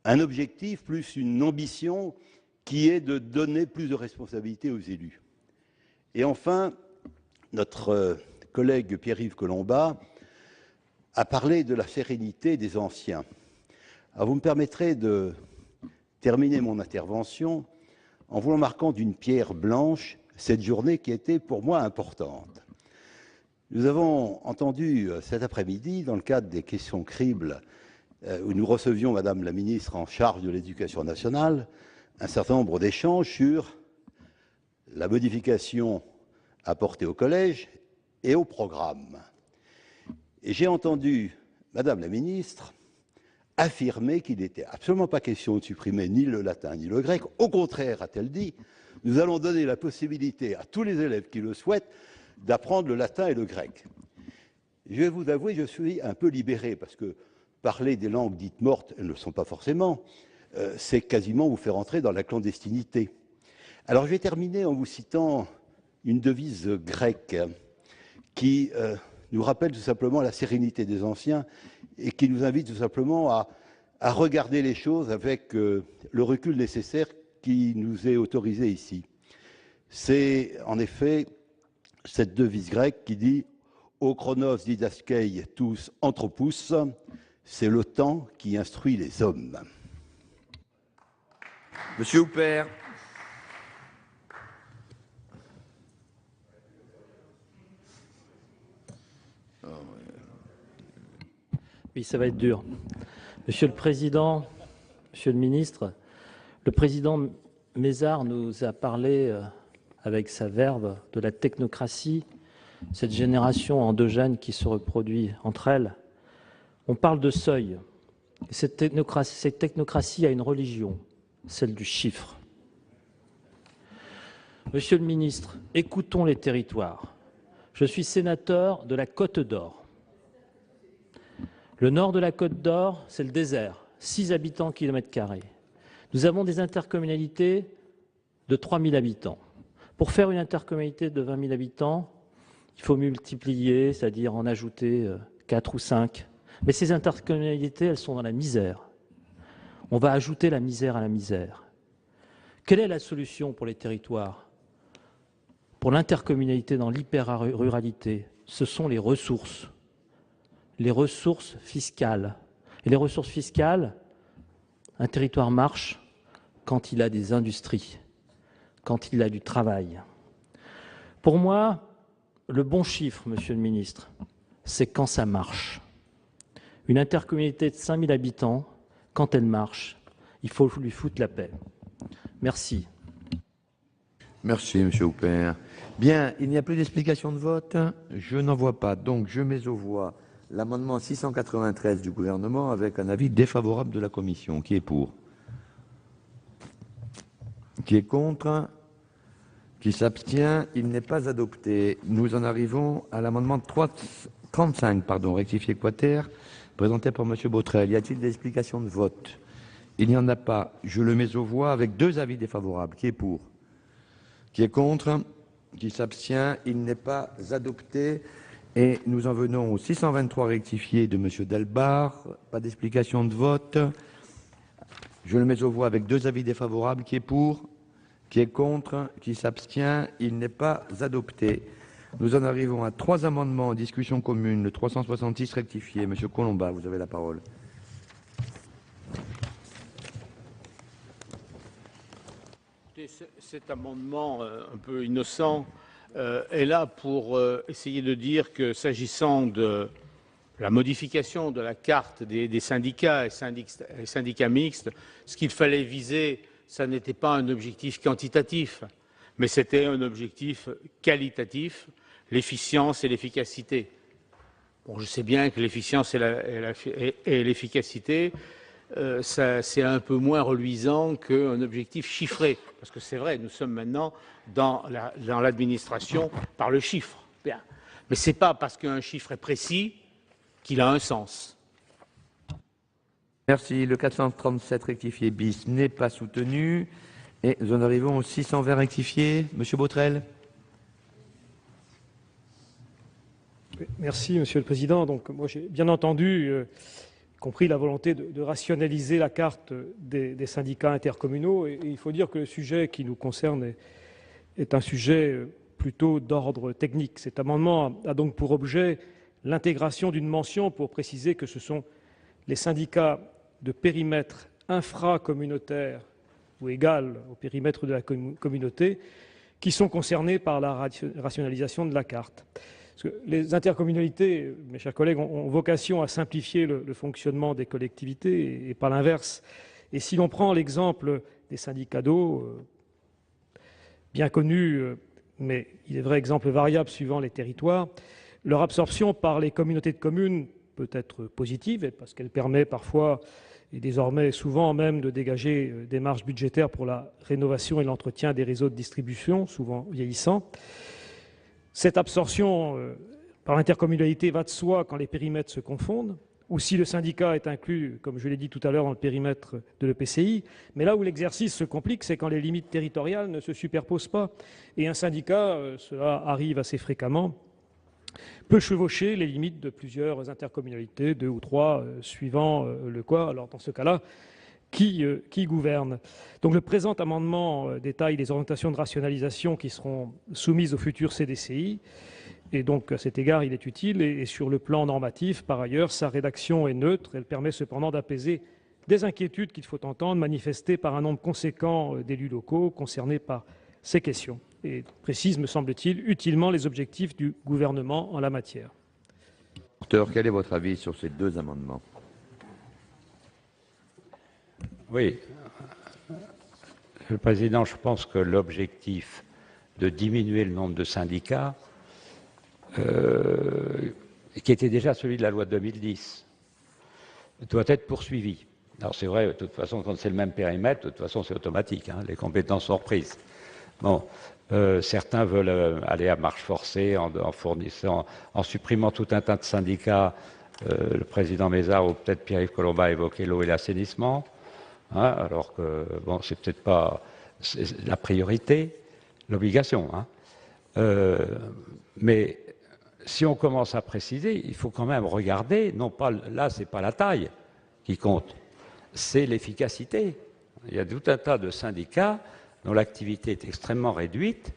un objectif plus une ambition qui est de donner plus de responsabilités aux élus. Et enfin, notre collègue Pierre-Yves Collombat a parlé de la sérénité des anciens. Alors vous me permettrez de terminer mon intervention en vous marquant d'une pierre blanche cette journée qui était pour moi importante. Nous avons entendu cet après-midi, dans le cadre des questions cribles, où nous recevions Madame la ministre en charge de l'Éducation nationale, un certain nombre d'échanges sur la modification apportée au collège et au programme. Et j'ai entendu Madame la ministre affirmer qu'il n'était absolument pas question de supprimer ni le latin ni le grec. Au contraire, a-t-elle dit, nous allons donner la possibilité à tous les élèves qui le souhaitent d'apprendre le latin et le grec. Je vais vous avouer, je suis un peu libéré, parce que parler des langues dites mortes, elles ne le sont pas forcément, c'est quasiment vous faire entrer dans la clandestinité. Alors je vais terminer en vous citant une devise grecque qui nous rappelle tout simplement la sérénité des anciens et qui nous invite tout simplement à regarder les choses avec le recul nécessaire qui nous est autorisé ici. C'est en effet cette devise grecque qui dit « O chronos didaskei tous anthropous », c'est le temps qui instruit les hommes. Monsieur Houpert. Oui, ça va être dur. Monsieur le Président, Monsieur le Ministre, le Président Mézard nous a parlé avec sa verve de la technocratie, cette génération endogène qui se reproduit entre elles. On parle de seuil. Cette technocratie a une religion, celle du chiffre. Monsieur le Ministre, écoutons les territoires. Je suis sénateur de la Côte d'Or. Le nord de la Côte d'Or, c'est le désert, 6 habitants kilomètre carrés. Nous avons des intercommunalités de 3 000 habitants. Pour faire une intercommunalité de 20 000 habitants, il faut multiplier, c'est-à-dire en ajouter 4 ou 5. Mais ces intercommunalités, elles sont dans la misère. On va ajouter la misère à la misère. Quelle est la solution pour les territoires? Pour l'intercommunalité dans l'hyper-ruralité, ce sont les ressources fiscales. Et les ressources fiscales, un territoire marche quand il a des industries, quand il a du travail. Pour moi, le bon chiffre, Monsieur le Ministre, c'est quand ça marche. Une intercommunalité de 5 000 habitants, quand elle marche, il faut lui foutre la paix. Merci. Merci, Monsieur Houpert. Bien, il n'y a plus d'explication de vote. Je n'en vois pas. Donc, je mets aux voix l'amendement 693 du gouvernement avec un avis défavorable de la commission. Qui est pour? Qui est contre? Qui s'abstient? Il n'est pas adopté. Nous en arrivons à l'amendement 35, rectifié quater, présenté par M. Botrel. Y a-t-il des explications de vote? Il n'y en a pas. Je le mets aux voix avec 2 avis défavorables. Qui est pour? Qui est contre? Qui s'abstient? Il n'est pas adopté. Et nous en venons au 623 rectifié de M. Delbar. Pas d'explication de vote. Je le mets aux voix avec 2 avis défavorables. Qui est pour? Qui est contre? Qui s'abstient? Il n'est pas adopté. Nous en arrivons à 3 amendements en discussion commune. Le 366 rectifié. M. Colomba, vous avez la parole. Cet amendement un peu innocent est là pour essayer de dire que s'agissant de la modification de la carte des syndicats et syndicats mixtes, ce qu'il fallait viser, ça n'était pas un objectif quantitatif, mais c'était un objectif qualitatif, l'efficience et l'efficacité. Bon, je sais bien que l'efficience et l'efficacité, c'est un peu moins reluisant qu'un objectif chiffré, parce que c'est vrai, nous sommes maintenant dans l'administration par le chiffre. Bien. Mais ce n'est pas parce qu'un chiffre est précis qu'il a un sens. Merci. Le 437 rectifié bis n'est pas soutenu. Et nous en arrivons au 620 rectifié. Monsieur Botrel. Merci, Monsieur le Président. Donc, moi, j'ai bien entendu, compris la volonté de rationaliser la carte des syndicats intercommunaux. Et il faut dire que le sujet qui nous concerne est un sujet plutôt d'ordre technique. Cet amendement a donc pour objet l'intégration d'une mention pour préciser que ce sont les syndicats de périmètre infracommunautaire ou égal au périmètre de la communauté qui sont concernés par la rationalisation de la carte. Parce que les intercommunalités, mes chers collègues, ont vocation à simplifier le fonctionnement des collectivités et pas l'inverse. Et si l'on prend l'exemple des syndicats d'eau, bien connus, mais il est vrai exemple variable suivant les territoires, leur absorption par les communautés de communes peut être positive parce qu'elle permet parfois et désormais souvent même de dégager des marges budgétaires pour la rénovation et l'entretien des réseaux de distribution, souvent vieillissants. Cette absorption par l'intercommunalité va de soi quand les périmètres se confondent, ou si le syndicat est inclus, comme je l'ai dit tout à l'heure, dans le périmètre de l'EPCI. Mais là où l'exercice se complique, c'est quand les limites territoriales ne se superposent pas. Et un syndicat, cela arrive assez fréquemment, peut chevaucher les limites de plusieurs intercommunalités, 2 ou 3, suivant le quoi. Alors dans ce cas-là, qui gouverne? Donc le présent amendement détaille les orientations de rationalisation qui seront soumises au futur CDCI. Et donc, à cet égard, il est utile. Et sur le plan normatif, par ailleurs, sa rédaction est neutre. Elle permet cependant d'apaiser des inquiétudes qu'il faut entendre, manifestées par un nombre conséquent d'élus locaux concernés par ces questions, et précise, me semble-t-il, utilement les objectifs du gouvernement en la matière. Quel est votre avis sur ces deux amendements? Oui. Monsieur le Président, je pense que l'objectif de diminuer le nombre de syndicats, qui était déjà celui de la loi de 2010, doit être poursuivi. Alors c'est vrai, de toute façon, quand c'est le même périmètre, de toute façon c'est automatique, hein, les compétences sont reprises. Bon, certains veulent aller à marche forcée en fournissant, en supprimant tout un tas de syndicats. Le président Mézard ou peut-être Pierre-Yves Collombat a évoqué l'eau et l'assainissement, hein, alors que bon, c'est peut-être pas la priorité, l'obligation. Hein. Mais si on commence à préciser, il faut quand même regarder, non pas là, c'est pas la taille qui compte, c'est l'efficacité. Il y a tout un tas de syndicats dont l'activité est extrêmement réduite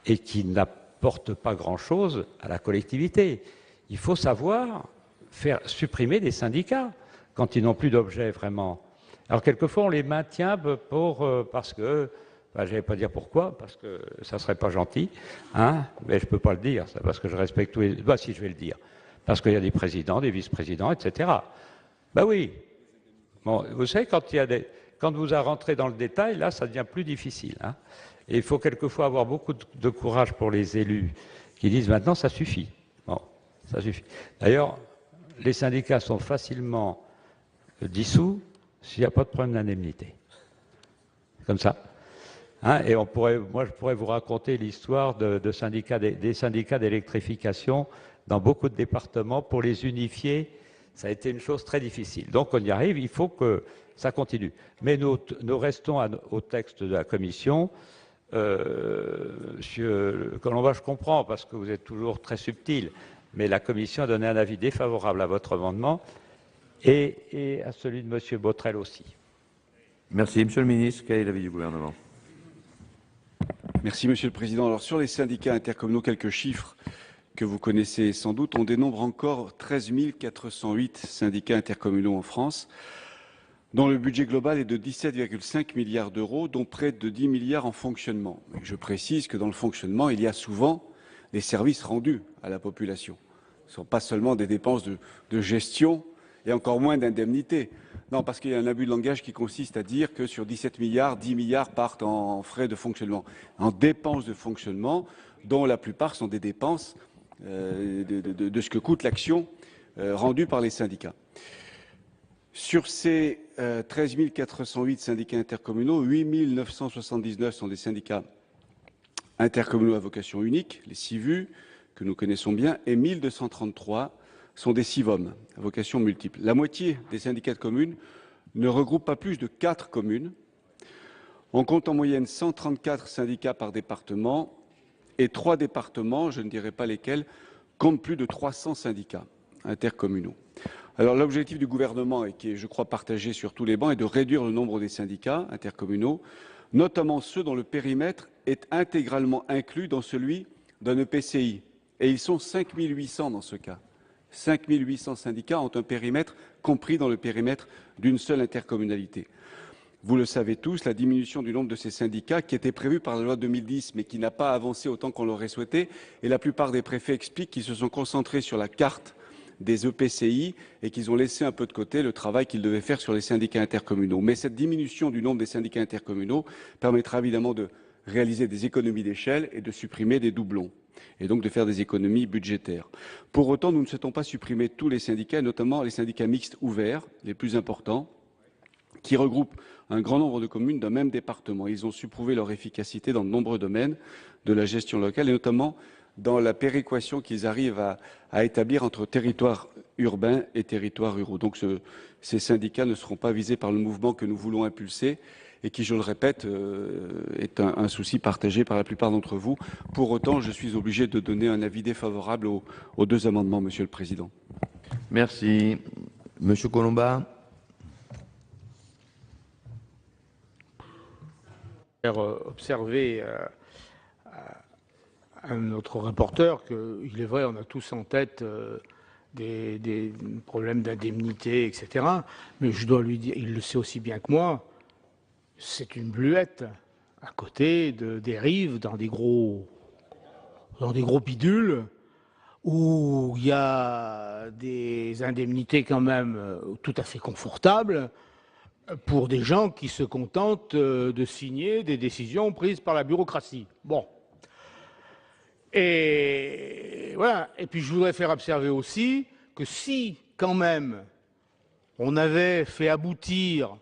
et qui n'apportent pas grand-chose à la collectivité. Il faut savoir faire supprimer des syndicats quand ils n'ont plus d'objet vraiment. Alors quelquefois on les maintient parce que, je ne vais pas dire pourquoi, parce que ça ne serait pas gentil, hein, mais je ne peux pas le dire, c'est parce que je respecte tous les... Bah si, je vais le dire. Parce qu'il y a des présidents, des vice-présidents, etc. Ben oui. Bon, vous savez, quand vous rentrez dans le détail, là, ça devient plus difficile. Hein. Et il faut quelquefois avoir beaucoup de courage pour les élus qui disent maintenant, ça suffit. Bon, ça suffit. D'ailleurs, les syndicats sont facilement dissous s'il n'y a pas de problème d'indemnité. Comme ça. Hein, et moi, je pourrais vous raconter l'histoire des syndicats d'électrification dans beaucoup de départements. Pour les unifier, ça a été une chose très difficile. Donc, on y arrive, il faut que ça continue. Mais nous restons au texte de la Commission. Monsieur Collombat, je comprends, parce que vous êtes toujours très subtil, mais la Commission a donné un avis défavorable à votre amendement et à celui de Monsieur Botrel aussi. Merci. Monsieur le ministre, quel est l'avis du gouvernement? Merci, Monsieur le Président. Alors, sur les syndicats intercommunaux, quelques chiffres que vous connaissez sans doute. On dénombre encore 13 408 syndicats intercommunaux en France, dont le budget global est de 17,5 milliards d'euros, dont près de 10 milliards en fonctionnement. Mais je précise que dans le fonctionnement, il y a souvent des services rendus à la population. Ce ne sont pas seulement des dépenses de gestion et encore moins d'indemnités. Non, parce qu'il y a un abus de langage qui consiste à dire que sur 17 milliards, 10 milliards partent en frais de fonctionnement, en dépenses de fonctionnement, dont la plupart sont des dépenses de ce que coûte l'action rendue par les syndicats. Sur ces 13 408 syndicats intercommunaux, 8 979 sont des syndicats intercommunaux à vocation unique, les SIVU, que nous connaissons bien, et 1 233 sont des SIVOM, à vocation multiple. La moitié des syndicats de communes ne regroupent pas plus de 4 communes. On compte en moyenne 134 syndicats par département et 3 départements, je ne dirai pas lesquels, comptent plus de 300 syndicats intercommunaux. Alors l'objectif du gouvernement, et qui est, je crois, partagé sur tous les bancs, est de réduire le nombre des syndicats intercommunaux, notamment ceux dont le périmètre est intégralement inclus dans celui d'un EPCI. Et ils sont 5 800 dans ce cas. 5 800 syndicats ont un périmètre compris dans le périmètre d'une seule intercommunalité. Vous le savez tous, la diminution du nombre de ces syndicats, qui était prévue par la loi 2010, mais qui n'a pas avancé autant qu'on l'aurait souhaité, et la plupart des préfets expliquent qu'ils se sont concentrés sur la carte des EPCI et qu'ils ont laissé un peu de côté le travail qu'ils devaient faire sur les syndicats intercommunaux. Mais cette diminution du nombre des syndicats intercommunaux permettra évidemment de réaliser des économies d'échelle et de supprimer des doublons, et donc de faire des économies budgétaires. Pour autant, nous ne souhaitons pas supprimer tous les syndicats, notamment les syndicats mixtes ouverts, les plus importants, qui regroupent un grand nombre de communes d'un même département. Ils ont su prouver leur efficacité dans de nombreux domaines de la gestion locale, et notamment dans la péréquation qu'ils arrivent à établir entre territoires urbains et territoires ruraux. Donc ces syndicats ne seront pas visés par le mouvement que nous voulons impulser et qui, je le répète, est un souci partagé par la plupart d'entre vous. Pour autant, je suis obligé de donner un avis défavorable aux deux amendements, Monsieur le Président. Merci. Monsieur Collombat. Observer à notre rapporteur qu'il est vrai, on a tous en tête des problèmes d'indemnité, etc. Mais je dois lui dire, il le sait aussi bien que moi, c'est une bluette à côté des rives, dans des gros bidules, où il y a des indemnités quand même tout à fait confortables pour des gens qui se contentent de signer des décisions prises par la bureaucratie. Bon. Et voilà. Et puis je voudrais faire observer aussi que si, quand même, on avait fait aboutir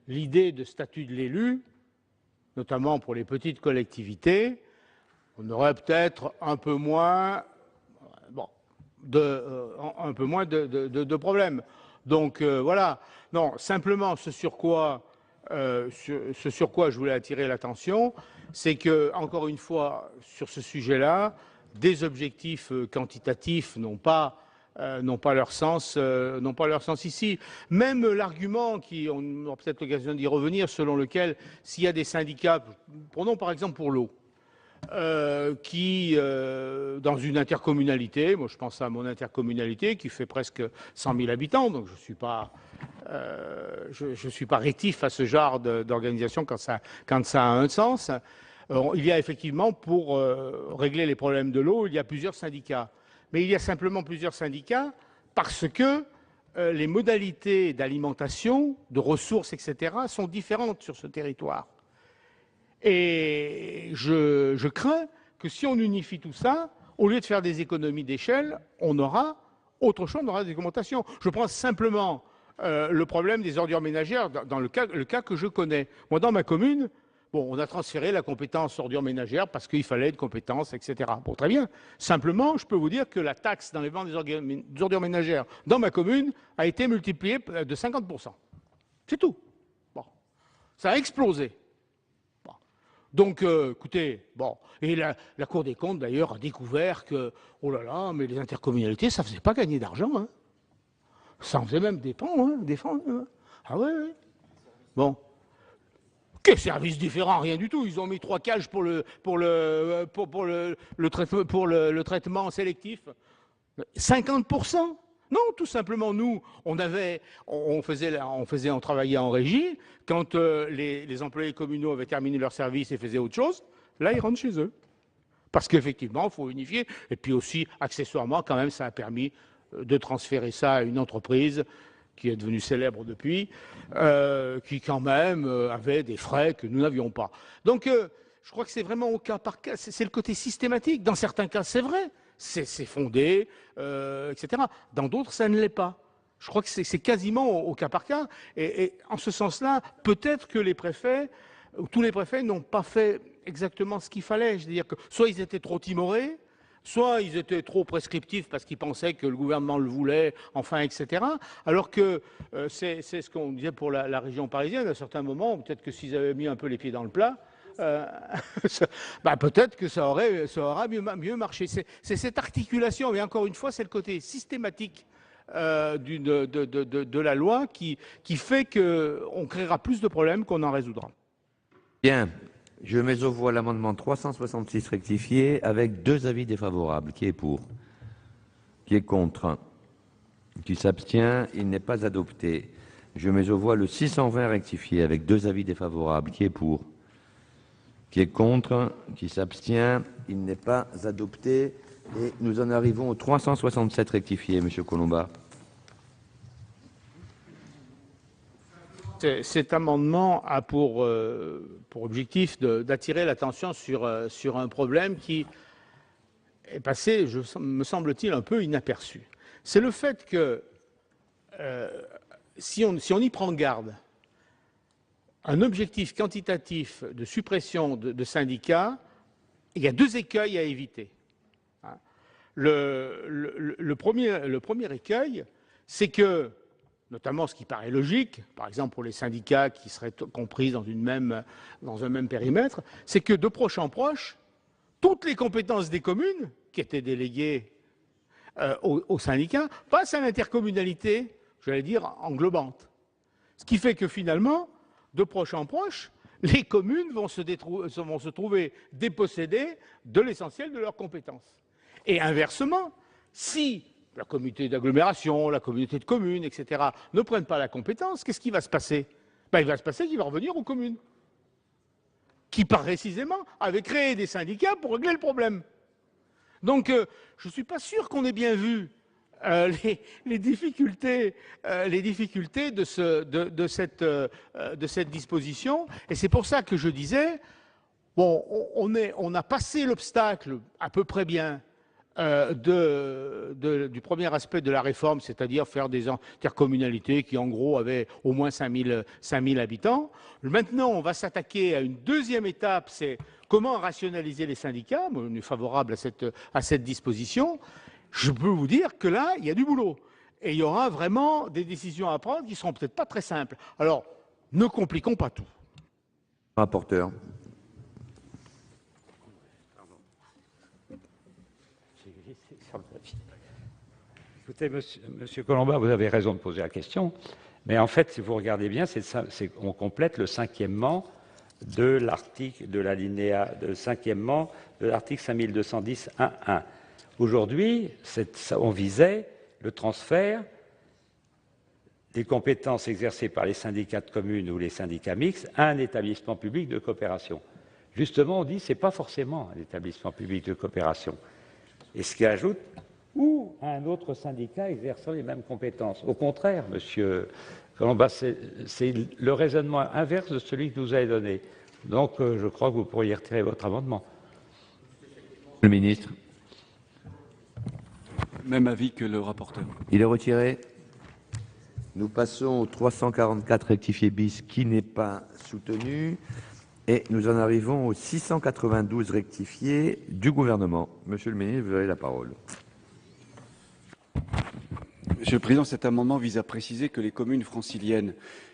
l'idée de statut de l'élu, notamment pour les petites collectivités, on aurait peut-être un peu moins, de problèmes. Donc voilà. Non, simplement ce sur quoi je voulais attirer l'attention, c'est que, encore une fois, sur ce sujet-là, des objectifs quantitatifs n'ont pas leur sens ici. Même l'argument, on aura peut-être l'occasion d'y revenir, selon lequel s'il y a des syndicats, prenons par exemple pour l'eau, qui, dans une intercommunalité, moi je pense à mon intercommunalité qui fait presque 100 000 habitants, donc je suis pas rétif à ce genre d'organisation quand ça a un sens. Il y a effectivement, pour régler les problèmes de l'eau, il y a plusieurs syndicats. Mais il y a simplement plusieurs syndicats parce que les modalités d'alimentation, de ressources, etc., sont différentes sur ce territoire. Et je crains que si on unifie tout ça, au lieu de faire des économies d'échelle, on aura autre chose, on aura des augmentations. Je prends simplement le problème des ordures ménagères dans le cas que je connais. Moi, dans ma commune, on a transféré la compétence ordures ménagères parce qu'il fallait une compétence, etc. Bon, très bien. Simplement, je peux vous dire que la taxe d'enlèvement des ordures ménagères dans ma commune a été multipliée de 50%. C'est tout. Bon. Ça a explosé. Bon. Donc, écoutez, et la Cour des comptes, d'ailleurs, a découvert que, oh là là, mais les intercommunalités, ça ne faisait pas gagner d'argent, hein. Ça en faisait même des fonds, Ah ouais, ouais. Bon. Quel service différent? Rien du tout. Ils ont mis 3 cages pour le traitement sélectif. 50%? Non, tout simplement, nous, on travaillait en régie. Quand les employés communaux avaient terminé leur service et faisaient autre chose, là, ils rentrent chez eux. Parce qu'effectivement, il faut unifier. Et puis aussi, accessoirement, quand même, ça a permis de transférer ça à une entreprise qui est devenue célèbre depuis, qui quand même avait des frais que nous n'avions pas. Donc, je crois que c'est vraiment au cas par cas, c'est le côté systématique. Dans certains cas, c'est vrai, c'est fondé, etc. Dans d'autres, ça ne l'est pas. Je crois que c'est quasiment au cas par cas. Et en ce sens-là, peut-être que les préfets, ou tous les préfets, n'ont pas fait exactement ce qu'il fallait. C'est-à-dire que soit ils étaient trop timorés, soit ils étaient trop prescriptifs parce qu'ils pensaient que le gouvernement le voulait, enfin, etc. Alors que c'est ce qu'on disait pour la région parisienne, à certains moments, peut-être que s'ils avaient mis un peu les pieds dans le plat, peut-être que ça aura mieux marché. C'est cette articulation, mais encore une fois, c'est le côté systématique de la loi qui fait qu'on créera plus de problèmes qu'on en résoudra. Bien. Je mets aux voix l'amendement 366 rectifié avec 2 avis défavorables. Qui est pour? Qui est contre? Qui s'abstient? Il n'est pas adopté. Je mets aux voix le 620 rectifié avec 2 avis défavorables. Qui est pour? Qui est contre? Qui s'abstient? Il n'est pas adopté. Et nous en arrivons au 367 rectifié, Monsieur Colomba. Cet amendement a pour objectif d'attirer l'attention sur un problème qui est passé, me semble-t-il, un peu inaperçu. C'est le fait que, si on y prend garde, un objectif quantitatif de suppression de syndicats, il y a 2 écueils à éviter. Le premier écueil, c'est que, notamment ce qui paraît logique, par exemple pour les syndicats qui seraient compris dans un même périmètre, c'est que de proche en proche, toutes les compétences des communes qui étaient déléguées aux syndicats passent à l'intercommunalité, j'allais dire, englobante. Ce qui fait que finalement, de proche en proche, les communes vont se trouver dépossédées de l'essentiel de leurs compétences. Et inversement, si la communauté d'agglomération, la communauté de communes, etc., ne prennent pas la compétence, qu'est-ce qui va se passer? Ben, il va se passer qu'il va revenir aux communes, qui précisément avaient créé des syndicats pour régler le problème. Donc, je ne suis pas sûr qu'on ait bien vu les difficultés de cette disposition. Et c'est pour ça que je disais, bon, on a passé l'obstacle à peu près bien du premier aspect de la réforme, c'est-à-dire faire des intercommunalités qui, en gros, avaient au moins 5000 habitants. Maintenant, on va s'attaquer à une deuxième étape, c'est comment rationaliser les syndicats. Moi, on est favorable à cette disposition. Je peux vous dire que là, il y a du boulot. Et il y aura vraiment des décisions à prendre qui ne seront peut-être pas très simples. Alors, ne compliquons pas tout. Rapporteur. Écoutez, monsieur Colomba, vous avez raison de poser la question, mais en fait, si vous regardez bien, on complète le cinquièmement de l'article de l'alinéa de cinquièmement de l'article 5210.1.1. Aujourd'hui, on visait le transfert des compétences exercées par les syndicats de communes ou les syndicats mixtes à un établissement public de coopération. Justement, on dit que ce n'est pas forcément un établissement public de coopération. Et ce qui ajoute ou à un autre syndicat exerçant les mêmes compétences. Au contraire, monsieur Colomba, c'est le raisonnement inverse de celui que vous avez donné. Donc, je crois que vous pourriez retirer votre amendement. Le ministre. Même avis que le rapporteur. Il est retiré. Nous passons au 344 rectifié bis qui n'est pas soutenu. Et nous en arrivons au 692 rectifié du gouvernement. Monsieur le ministre, vous avez la parole. Monsieur le Président, cet amendement vise à préciser que les communes franciliennes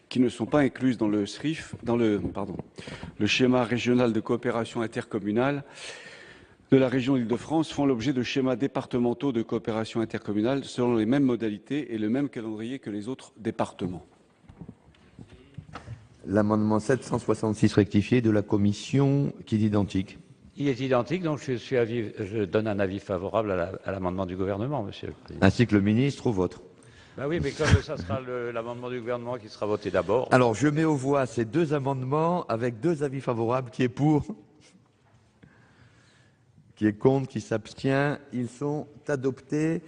qui ne sont pas incluses dans le SRIF, le schéma régional de coopération intercommunale de la région Île-de-France font l'objet de schémas départementaux de coopération intercommunale selon les mêmes modalités et le même calendrier que les autres départements. L'amendement 766 rectifié de la commission qui est identique. Il est identique, donc je donne un avis favorable à l'amendement du gouvernement, monsieur le Président. Ainsi que le ministre au vôtre. Ben oui, mais comme ça sera l'amendement du gouvernement qui sera voté d'abord. Alors, je mets aux voix ces deux amendements avec deux avis favorables. Qui est pour? Qui est contre? Qui s'abstient? Ils sont adoptés.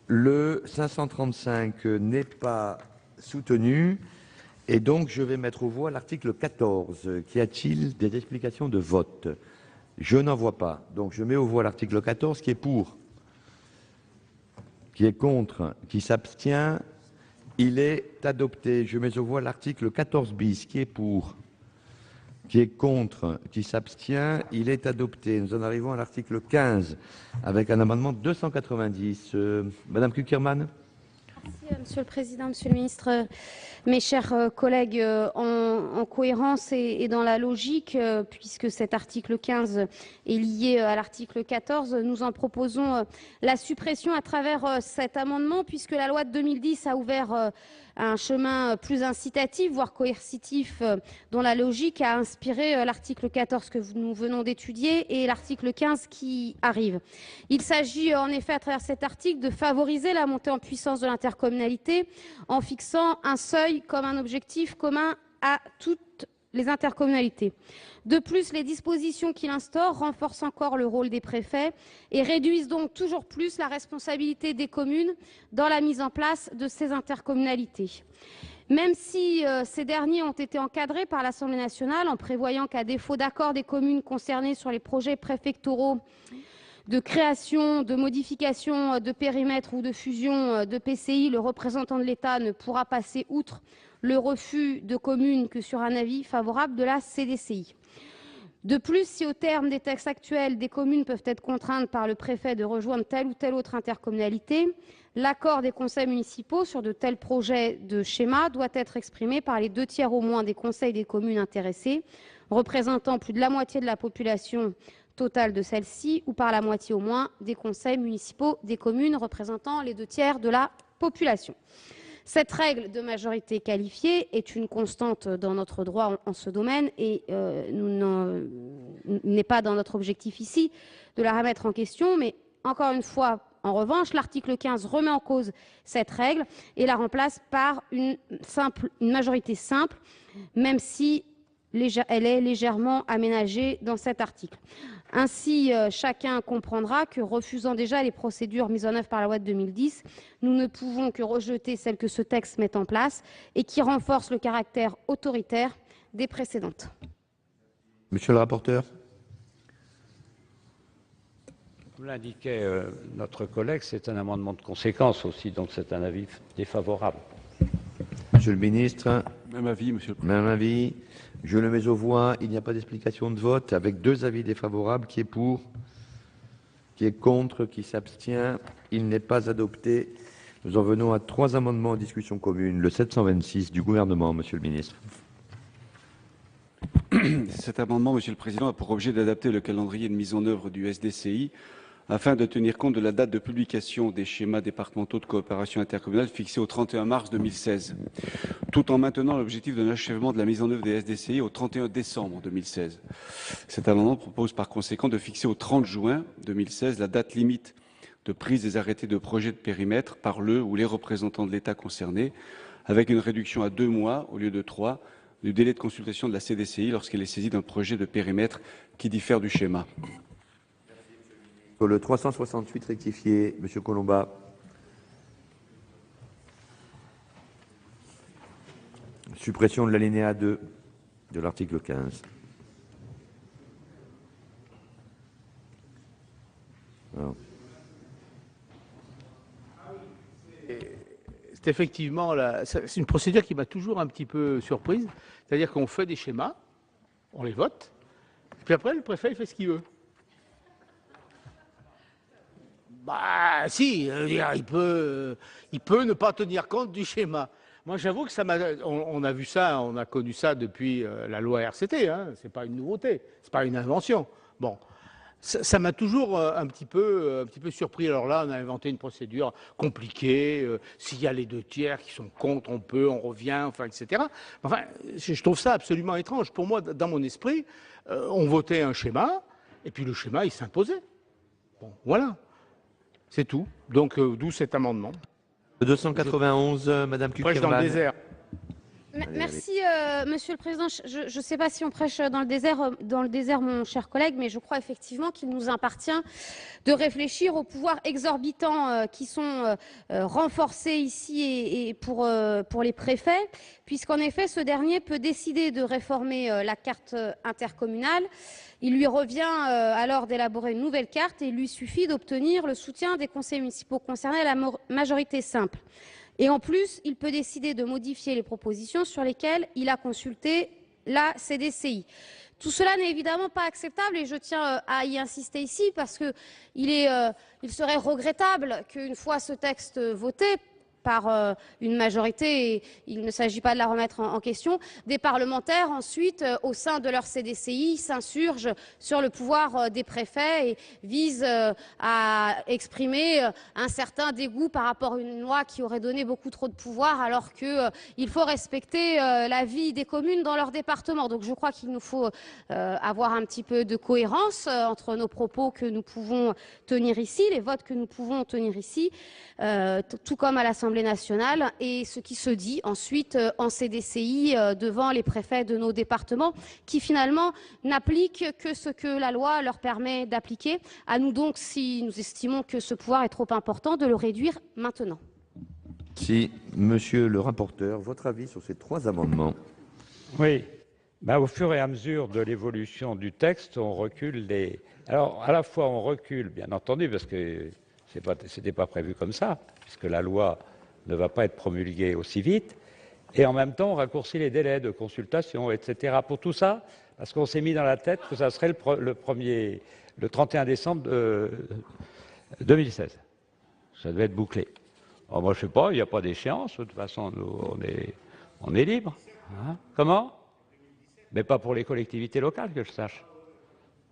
Le 535 n'est pas soutenu. Et donc, je vais mettre aux voix l'article 14. Qu'y a-t-il des explications de vote? Je n'en vois pas. Donc, je mets aux voix l'article 14. Qui est pour? Qui est contre? Qui s'abstient? Il est adopté. Je mets aux voix l'article 14 bis. Qui est pour? Qui est contre? Qui s'abstient? Il est adopté. Nous en arrivons à l'article 15 avec un amendement 290. Madame Kuckerman. Merci, Monsieur le Président, Monsieur le Ministre. Mes chers collègues, en cohérence et dans la logique, puisque cet article 15 est lié à l'article 14, nous en proposons la suppression à travers cet amendement, puisque la loi de 2010 a ouvert un chemin plus incitatif, voire coercitif, dont la logique a inspiré l'article 14 que nous venons d'étudier et l'article 15 qui arrive. Il s'agit en effet, à travers cet article, de favoriser la montée en puissance de l'intercommunalité en fixant un seuil comme un objectif commun à toutes les intercommunalités. De plus, les dispositions qu'il instaure renforcent encore le rôle des préfets et réduisent donc toujours plus la responsabilité des communes dans la mise en place de ces intercommunalités. Même si ces derniers ont été encadrés par l'Assemblée nationale en prévoyant qu'à défaut d'accord des communes concernées sur les projets préfectoraux de création, de modification de périmètre ou de fusion de PCI, le représentant de l'État ne pourra passer outre le refus de communes que sur un avis favorable de la CDCI. De plus, si au terme des textes actuels, des communes peuvent être contraintes par le préfet de rejoindre telle ou telle autre intercommunalité, l'accord des conseils municipaux sur de tels projets de schéma doit être exprimé par les 2/3 au moins des conseils des communes intéressées, représentant plus de la moitié de la population totale de celle-ci, ou par la moitié au moins des conseils municipaux des communes représentant les 2/3 de la population. Cette règle de majorité qualifiée est une constante dans notre droit en ce domaine et n'est pas dans notre objectif ici de la remettre en question, mais encore une fois, En revanche, l'article 15 remet en cause cette règle et la remplace par une majorité simple, même si elle est légèrement aménagée dans cet article. Ainsi, chacun comprendra que, refusant déjà les procédures mises en œuvre par la loi de 2010, nous ne pouvons que rejeter celles que ce texte met en place et qui renforcent le caractère autoritaire des précédentes. Monsieur le rapporteur. Comme l'indiquait notre collègue, c'est un amendement de conséquence aussi, donc c'est un avis défavorable. Monsieur le ministre. Même avis, monsieur le président. Même avis. Je le mets aux voix. Il n'y a pas d'explication de vote avec 2 avis défavorables. Qui est pour? Qui est contre? Qui s'abstient? Il n'est pas adopté. Nous en venons à 3 amendements en discussion commune. Le 726 du gouvernement, monsieur le ministre. Cet amendement, monsieur le président, a pour objet d'adapter le calendrier de mise en œuvre du SDCI afin de tenir compte de la date de publication des schémas départementaux de coopération intercommunale fixée au 31 mars 2016, tout en maintenant l'objectif d'un achèvement de la mise en œuvre des SDCI au 31 décembre 2016. Cet amendement propose par conséquent de fixer au 30 juin 2016 la date limite de prise des arrêtés de projet de périmètre par le ou les représentants de l'État concernés, avec une réduction à 2 mois au lieu de 3 du délai de consultation de la CDCI lorsqu'elle est saisie d'un projet de périmètre qui diffère du schéma. Sur le 368 rectifié, monsieur Colomba. Suppression de l'alinéa 2 de l'article 15. Alors. C'est effectivement c'est une procédure qui m'a toujours un petit peu surprise. C'est-à-dire qu'on fait des schémas, on les vote, puis après le préfet il fait ce qu'il veut. Bah si, il peut ne pas tenir compte du schéma. Moi j'avoue que ça m'a, on a vu ça, on a connu ça depuis la loi RCT, hein, c'est pas une nouveauté, c'est pas une invention. Bon, ça m'a toujours un petit peu surpris. Alors là, on a inventé une procédure compliquée. S'il y a les 2 tiers qui sont contre, on revient, enfin, etc. Enfin, je trouve ça absolument étrange. Pour moi, dans mon esprit, on votait un schéma, et puis le schéma, il s'imposait. Bon, voilà. C'est tout. Donc, d'où cet amendement. Le 291, Madame Kucherman. Prêche dans le désert. Merci, Monsieur le Président. Je ne sais pas si on prêche dans le désert, mon cher collègue, mais je crois effectivement qu'il nous appartient de réfléchir aux pouvoirs exorbitants qui sont renforcés ici et pour les préfets, puisqu'en effet, ce dernier peut décider de réformer la carte intercommunale. Il lui revient alors d'élaborer une nouvelle carte et il lui suffit d'obtenir le soutien des conseils municipaux concernés à la majorité simple. Et en plus, il peut décider de modifier les propositions sur lesquelles il a consulté la CDCI. Tout cela n'est évidemment pas acceptable et je tiens à y insister ici parce qu'il serait regrettable qu'une fois ce texte voté par une majorité, et il ne s'agit pas de la remettre en question, des parlementaires ensuite, au sein de leur CDCI, s'insurgent sur le pouvoir des préfets et visent à exprimer un certain dégoût par rapport à une loi qui aurait donné beaucoup trop de pouvoir, alors qu'il faut respecter la vie des communes dans leur département. Donc je crois qu'il nous faut avoir un petit peu de cohérence entre nos propos que nous pouvons tenir ici, les votes que nous pouvons tenir ici, tout comme à l'Assemblée nationale, et ce qui se dit ensuite en CDCI devant les préfets de nos départements qui finalement n'appliquent que ce que la loi leur permet d'appliquer. À nous donc, si nous estimons que ce pouvoir est trop important, de le réduire maintenant. Si, monsieur le rapporteur, votre avis sur ces 3 amendements. Oui. Au fur et à mesure de l'évolution du texte, on recule les... Alors, à la fois, on recule, bien entendu, parce que ce n'était pas prévu comme ça, puisque la loi ne va pas être promulguée aussi vite, et en même temps, on raccourcit les délais de consultation, etc. Pour tout ça, parce qu'on s'est mis dans la tête que ça serait le 31 décembre 2016. Ça devait être bouclé. Alors moi, je ne sais pas, il n'y a pas d'échéance, de toute façon, nous, on est libre. Hein. Comment? Mais pas pour les collectivités locales, que je sache.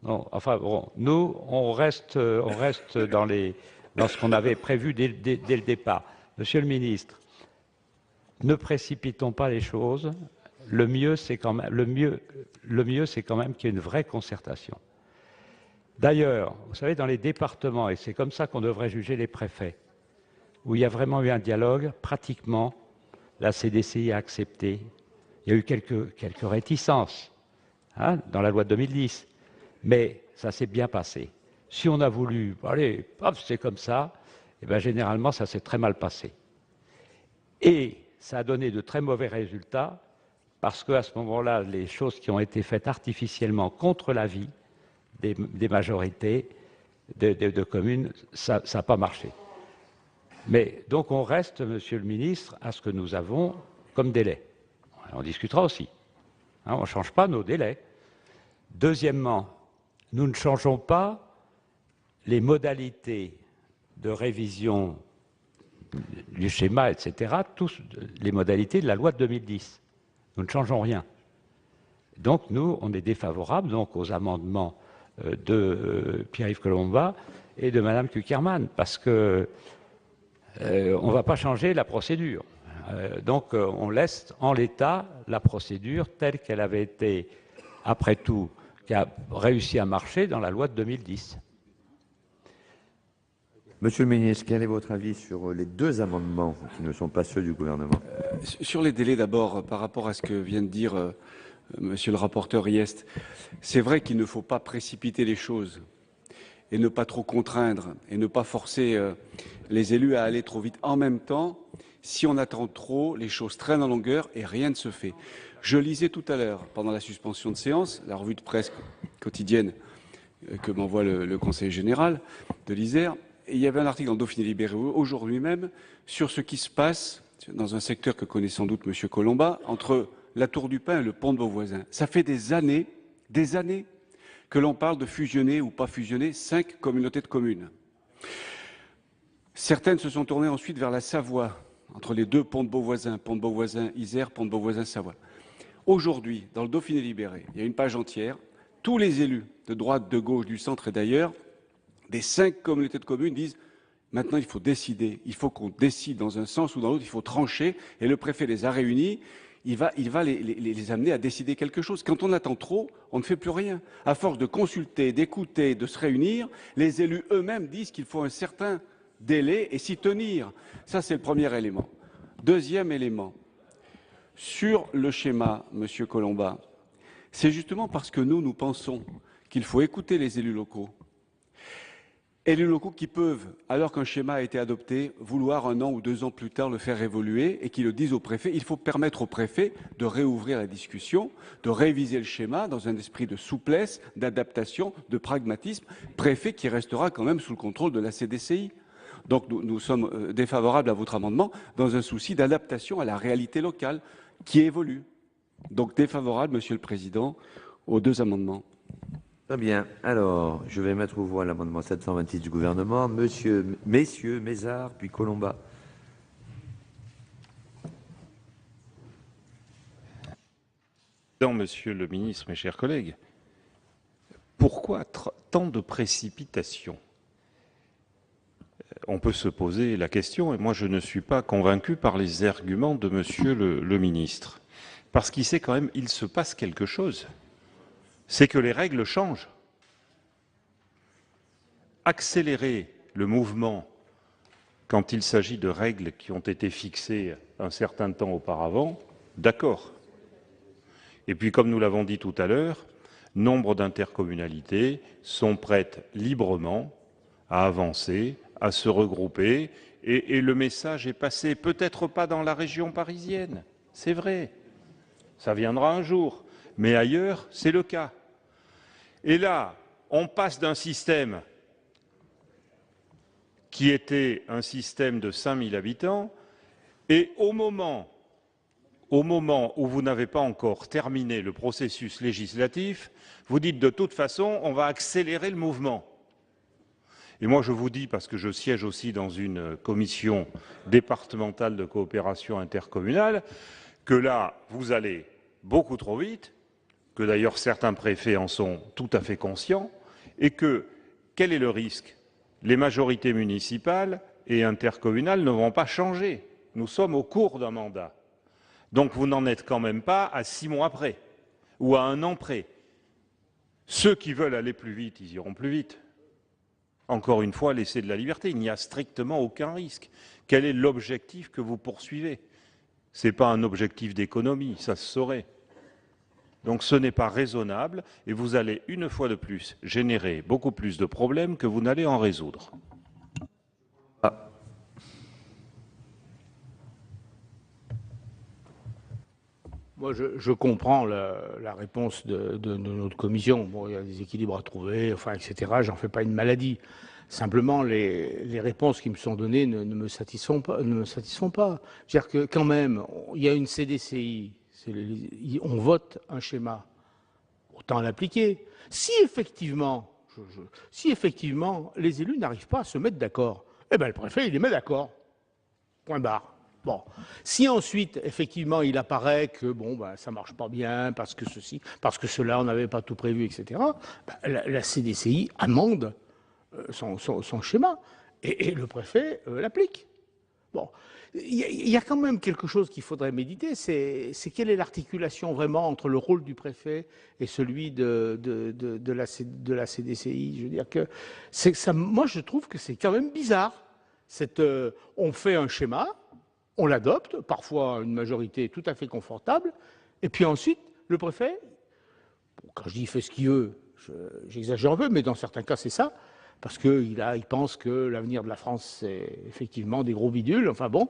Non, enfin, bon, nous, on reste dans ce qu'on avait prévu dès le départ. Monsieur le ministre, ne précipitons pas les choses. Le mieux, c'est quand même qu'il y ait une vraie concertation. D'ailleurs, vous savez, dans les départements, et c'est comme ça qu'on devrait juger les préfets, où il y a vraiment eu un dialogue, pratiquement, la CDCI a accepté. Il y a eu quelques réticences dans la loi de 2010, mais ça s'est bien passé. Si on a voulu, allez, hop, c'est comme ça, et bien généralement, ça s'est très mal passé. Et ça a donné de très mauvais résultats, parce qu'à ce moment-là, les choses qui ont été faites artificiellement contre l'avis des majorités de communes, ça n'a pas marché. Mais donc on reste, Monsieur le Ministre, à ce que nous avons comme délai. On discutera aussi. On ne change pas nos délais. Deuxièmement, nous ne changeons pas les modalités de révision du schéma, etc., tous les modalités de la loi de 2010. Nous ne changeons rien. Donc nous, on est défavorables donc, aux amendements de Pierre-Yves Collombat et de Madame Cukierman, parce que on ne va pas changer la procédure. Donc on laisse en l'état la procédure telle qu'elle avait été, après tout, qui a réussi à marcher dans la loi de 2010. Monsieur le ministre, quel est votre avis sur les deux amendements qui ne sont pas ceux du gouvernement? Sur les délais d'abord, par rapport à ce que vient de dire monsieur le rapporteur Riest, c'est vrai qu'il ne faut pas précipiter les choses et ne pas trop contraindre et ne pas forcer les élus à aller trop vite. En même temps, si on attend trop, les choses traînent en longueur et rien ne se fait. Je lisais tout à l'heure, pendant la suspension de séance, la revue de presse quotidienne que m'envoie le conseiller général de l'Isère, et il y avait un article dans Dauphiné Libéré aujourd'hui même sur ce qui se passe dans un secteur que connaît sans doute monsieur Collombat, entre la Tour du Pin et le pont de Beauvoisin. Ça fait des années que l'on parle de fusionner ou pas fusionner 5 communautés de communes. Certaines se sont tournées ensuite vers la Savoie, entre les deux ponts de Beauvoisin Isère, pont de Beauvoisin Savoie. Aujourd'hui, dans le Dauphiné Libéré, il y a une page entière, tous les élus de droite, de gauche, du centre et d'ailleurs, des 5 communautés de communes disent maintenant il faut décider, il faut qu'on décide dans un sens ou dans l'autre, il faut trancher, et le préfet les a réunis. Il va les amener à décider quelque chose. Quand on attend trop, on ne fait plus rien. À force de consulter, d'écouter, de se réunir, les élus eux-mêmes disent qu'il faut un certain délai et s'y tenir. Ça, c'est le premier élément. Deuxième élément, sur le schéma, monsieur Collombat, c'est justement parce que nous pensons qu'il faut écouter les élus locaux. Élus locaux qui peuvent, alors qu'un schéma a été adopté, vouloir 1 an ou 2 ans plus tard le faire évoluer et qui le disent au préfet. Il faut permettre au préfet de réouvrir la discussion, de réviser le schéma dans un esprit de souplesse, d'adaptation, de pragmatisme. Préfet qui restera quand même sous le contrôle de la CDCI. Donc nous sommes défavorables à votre amendement dans un souci d'adaptation à la réalité locale qui évolue. Donc défavorable, Monsieur le Président, aux 2 amendements. Très bien. Alors, je vais mettre aux voix l'amendement 726 du gouvernement. Messieurs Mézard, puis Collombat. Monsieur le ministre, mes chers collègues, pourquoi tant de précipitation? On peut se poser la question, et moi je ne suis pas convaincu par les arguments de monsieur le ministre, parce qu'il sait quand même, il se passe quelque chose. C'est que les règles changent. Accélérer le mouvement quand il s'agit de règles qui ont été fixées un certain temps auparavant, d'accord. Et puis, comme nous l'avons dit tout à l'heure, nombre d'intercommunalités sont prêtes librement à avancer, à se regrouper, et le message est passé, peut-être pas dans la région parisienne, c'est vrai, ça viendra un jour. Mais ailleurs, c'est le cas. Et là, on passe d'un système qui était un système de 5000 habitants, et au moment où vous n'avez pas encore terminé le processus législatif, vous dites de toute façon, on va accélérer le mouvement. Et moi, je vous dis, parce que je siège aussi dans une commission départementale de coopération intercommunale, que là, vous allez beaucoup trop vite, que d'ailleurs certains préfets en sont tout à fait conscients, et que, quel est le risque? Les majorités municipales et intercommunales ne vont pas changer. Nous sommes au cours d'un mandat. Donc vous n'en êtes quand même pas à 6 mois près, ou à 1 an près. Ceux qui veulent aller plus vite, ils iront plus vite. Encore une fois, laissez de la liberté. Il n'y a strictement aucun risque. Quel est l'objectif que vous poursuivez? Ce n'est pas un objectif d'économie, ça se saurait. Donc ce n'est pas raisonnable et vous allez une fois de plus générer beaucoup plus de problèmes que vous n'allez en résoudre. Moi, je comprends la réponse de notre commission. Bon, il y a des équilibres à trouver, enfin, etc. J'en fais pas une maladie. Simplement, les réponses qui me sont données ne me satisfont pas. C'est-à-dire que quand même, il y a une CDCI, on vote un schéma, autant l'appliquer. Si effectivement, les élus n'arrivent pas à se mettre d'accord, eh ben le préfet il les met d'accord. Point barre. Bon, si ensuite, effectivement, il apparaît que bon, ben, ça marche pas bien, parce que ceci, parce que cela, on n'avait pas tout prévu, etc., ben, la CDCI amende son schéma, et le préfet l'applique. Bon, il y a quand même quelque chose qu'il faudrait méditer, c'est quelle est l'articulation vraiment entre le rôle du préfet et celui de la CDCI. Je veux dire que ça, moi, je trouve que c'est quand même bizarre. On fait un schéma, on l'adopte, parfois à une majorité tout à fait confortable, et puis ensuite, le préfet, quand je dis il fait ce qu'il veut, j'exagère un peu, mais dans certains cas c'est ça, parce qu'il pense que l'avenir de la France c'est effectivement des gros bidules, enfin bon,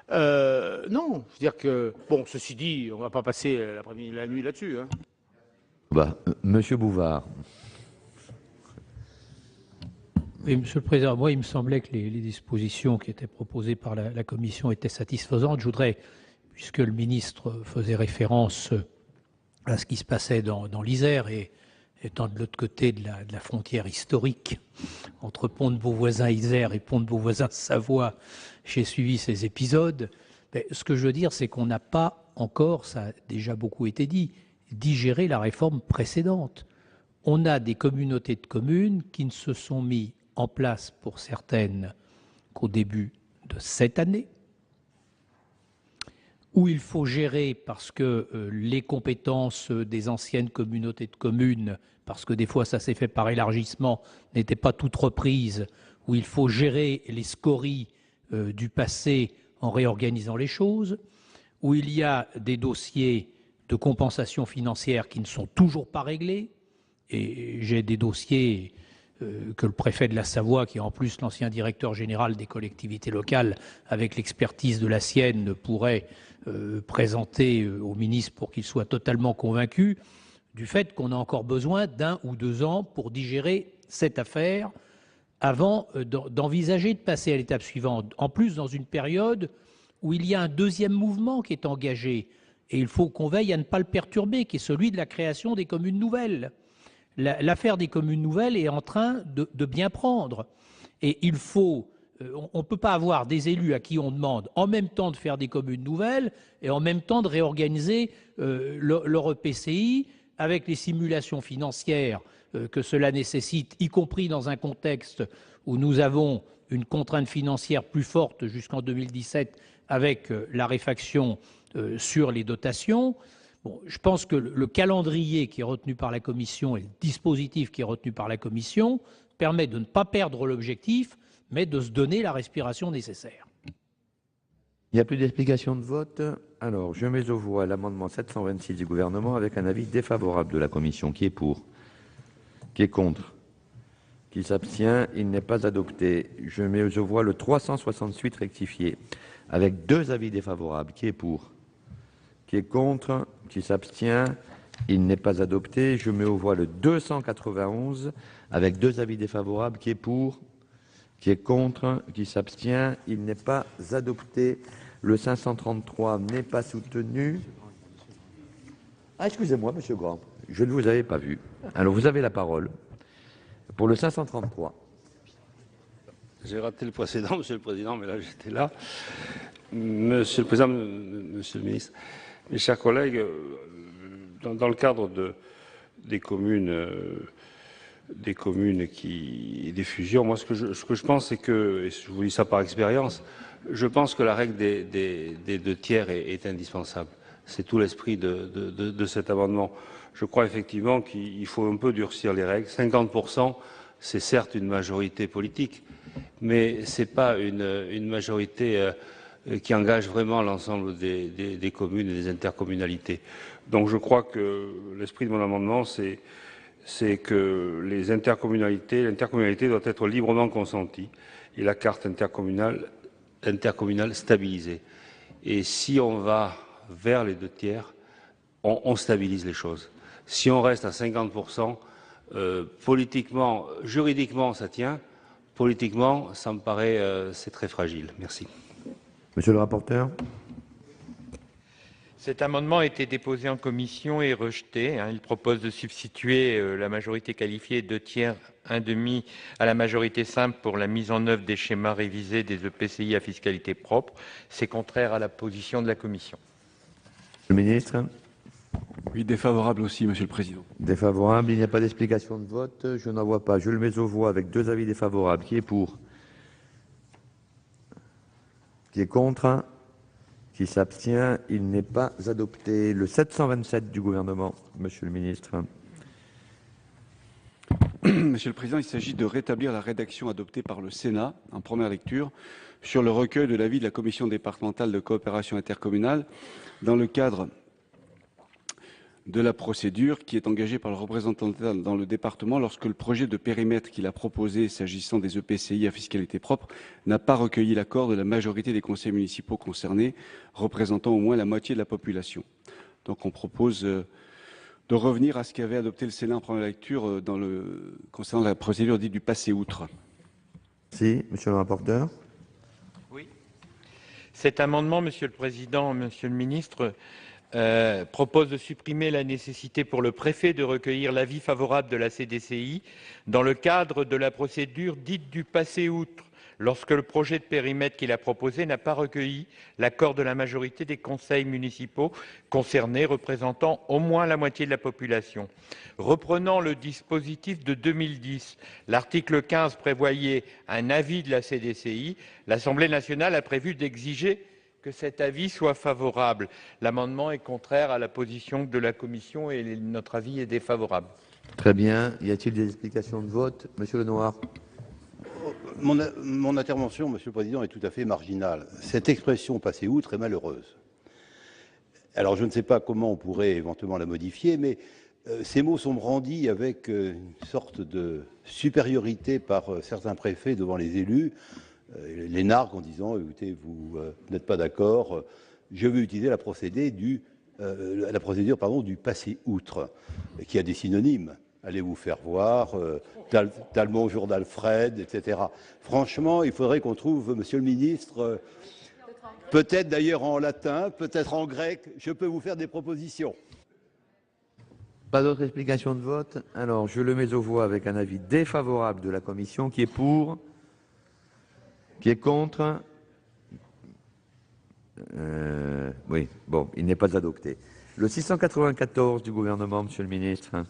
non, je veux dire que, bon, ceci dit, on ne va pas passer la nuit là-dessus. Hein. Monsieur Bouvard. Oui, Monsieur le Président, moi, il me semblait que les dispositions qui étaient proposées par la Commission étaient satisfaisantes. Je voudrais, puisque le ministre faisait référence à ce qui se passait dans l'Isère et étant de l'autre côté de la frontière historique entre Pont-de-Beauvoisin-Isère et Pont-de-Beauvoisin-Savoie, j'ai suivi ces épisodes. Mais ce que je veux dire, c'est qu'on n'a pas encore, ça a déjà beaucoup été dit, digéré la réforme précédente. On a des communautés de communes qui ne se sont mis en place pour certaines qu'au début de cette année, où il faut gérer parce que les compétences des anciennes communautés de communes, parce que des fois ça s'est fait par élargissement, n'étaient pas toutes reprises, où il faut gérer les scories du passé en réorganisant les choses, où il y a des dossiers de compensation financière qui ne sont toujours pas réglés, et j'ai des dossiers que le préfet de la Savoie, qui est en plus l'ancien directeur général des collectivités locales, avec l'expertise de la sienne, pourrait présenter au ministre pour qu'il soit totalement convaincu du fait qu'on a encore besoin d'1 ou 2 ans pour digérer cette affaire avant d'envisager de passer à l'étape suivante. En plus, dans une période où il y a un deuxième mouvement qui est engagé, et il faut qu'on veille à ne pas le perturber, qui est celui de la création des communes nouvelles. L'affaire des communes nouvelles est en train de bien prendre. Et il faut, on ne peut pas avoir des élus à qui on demande en même temps de faire des communes nouvelles et en même temps de réorganiser leur EPCI avec les simulations financières que cela nécessite, y compris dans un contexte où nous avons une contrainte financière plus forte jusqu'en 2017 avec la réfaction sur les dotations. Bon, je pense que le calendrier qui est retenu par la Commission et le dispositif qui est retenu par la Commission permet de ne pas perdre l'objectif, mais de se donner la respiration nécessaire. Il n'y a plus d'explication de vote. Alors, je mets aux voix l'amendement 726 du gouvernement avec un avis défavorable de la Commission. Qui est pour? Qui est contre? Qui s'abstient? Il n'est pas adopté. Je mets aux voix le 368 rectifié avec 2 avis défavorables. Qui est pour? Qui est contre? Qui s'abstient? Il n'est pas adopté. Je mets aux voix le 291 avec 2 avis défavorables. Qui est pour? Qui est contre? Qui s'abstient? Il n'est pas adopté. Le 533 n'est pas soutenu. Ah, excusez-moi, Monsieur Grand, je ne vous avais pas vu. Alors, vous avez la parole pour le 533. J'ai raté le précédent, Monsieur le Président, mais là, j'étais là. Monsieur le Président, Monsieur le Ministre, mes chers collègues, dans le cadre des communes des fusions, moi, ce que je pense, c'est que, et je vous dis ça par expérience, je pense que la règle des 2 tiers est indispensable. C'est tout l'esprit de cet amendement. Je crois effectivement qu'il faut un peu durcir les règles. 50%, c'est certes une majorité politique, mais ce n'est pas une majorité qui engage vraiment l'ensemble des communes et des intercommunalités. Donc je crois que l'esprit de mon amendement, c'est que l'intercommunalité doit être librement consentie et la carte intercommunale stabilisée. Et si on va vers les 2 tiers, on stabilise les choses. Si on reste à 50%, politiquement, juridiquement, ça tient. Politiquement, ça me paraît, c'est très fragile. Merci. Monsieur le rapporteur. Cet amendement a été déposé en commission et rejeté. Il propose de substituer la majorité qualifiée 2 tiers, 1,5 à la majorité simple pour la mise en œuvre des schémas révisés des EPCI à fiscalité propre. C'est contraire à la position de la commission. Le ministre. Oui, défavorable aussi, Monsieur le Président. Défavorable. Il n'y a pas d'explication de vote. Je n'en vois pas. Je le mets aux voix avec 2 avis défavorables. Qui est pour? Qui est contre? Qui s'abstient? Il n'est pas adopté. Le 727 du gouvernement, Monsieur le ministre. Monsieur le Président, il s'agit de rétablir la rédaction adoptée par le Sénat en première lecture sur le recueil de l'avis de la Commission départementale de coopération intercommunale dans le cadre de la procédure qui est engagée par le représentant de l'État dans le département lorsque le projet de périmètre qu'il a proposé s'agissant des EPCI à fiscalité propre n'a pas recueilli l'accord de la majorité des conseils municipaux concernés, représentant au moins la moitié de la population. Donc on propose de revenir à ce qu'avait adopté le Sénat en première lecture concernant la procédure dite du passé outre. Merci. Monsieur le rapporteur. Oui. Cet amendement, Monsieur le Président, Monsieur le Ministre, propose de supprimer la nécessité pour le préfet de recueillir l'avis favorable de la CDCI dans le cadre de la procédure dite du passé outre, lorsque le projet de périmètre qu'il a proposé n'a pas recueilli l'accord de la majorité des conseils municipaux concernés, représentant au moins la moitié de la population. Reprenant le dispositif de 2010, l'article 15 prévoyait un avis de la CDCI. L'Assemblée nationale a prévu d'exiger que cet avis soit favorable. L'amendement est contraire à la position de la Commission et notre avis est défavorable. Très bien. Y a-t-il des explications de vote? Monsieur Lenoir. Mon intervention, Monsieur le Président, est tout à fait marginale. Cette expression passé outre est malheureuse. Alors, je ne sais pas comment on pourrait éventuellement la modifier, mais ces mots sont brandis avec une sorte de supériorité par certains préfets devant les élus, les narguent en disant, écoutez, vous n'êtes pas d'accord, je vais utiliser la procédure du passé outre, qui a des synonymes. Allez vous faire voir, Talmont, jour d'Alfred, etc. Franchement, il faudrait qu'on trouve, Monsieur le ministre, peut-être d'ailleurs en latin, peut-être en grec, je peux vous faire des propositions. Pas d'autres explications de vote? Alors, je le mets aux voix avec un avis défavorable de la Commission. Qui est pour? Qui est contre? Oui, bon, il n'est pas adopté. Le 694 du gouvernement, Monsieur le ministre.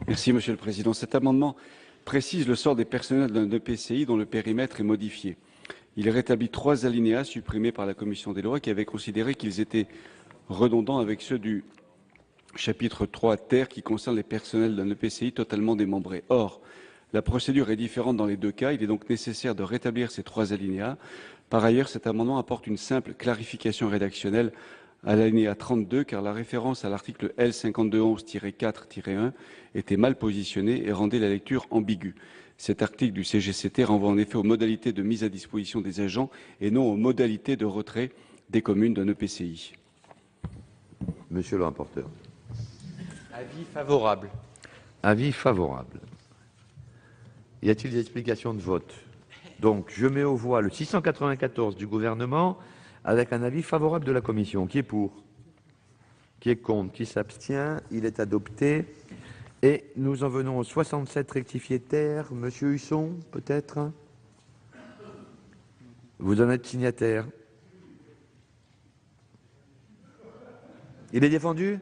Merci, Monsieur le Président. Cet amendement précise le sort des personnels d'un EPCI dont le périmètre est modifié. Il rétablit 3 alinéas supprimés par la Commission des lois qui avait considéré qu'ils étaient redondants avec ceux du chapitre 3 terre qui concerne les personnels d'un EPCI totalement démembré. Or, la procédure est différente dans les 2 cas. Il est donc nécessaire de rétablir ces 3 alinéas. Par ailleurs, cet amendement apporte une simple clarification rédactionnelle à l'alinéa 32, car la référence à l'article L5211-4-1 était mal positionnée et rendait la lecture ambiguë. Cet article du CGCT renvoie en effet aux modalités de mise à disposition des agents et non aux modalités de retrait des communes d'un EPCI. Monsieur le rapporteur. Avis favorable. Avis favorable. Y a-t-il des explications de vote? Donc, je mets aux voix le 694 du gouvernement avec un avis favorable de la Commission. Qui est pour? Qui est contre? Qui s'abstient? Il est adopté. Et nous en venons au 67 rectifié terre. Monsieur Husson, peut-être? Vous en êtes signataire. Il est défendu?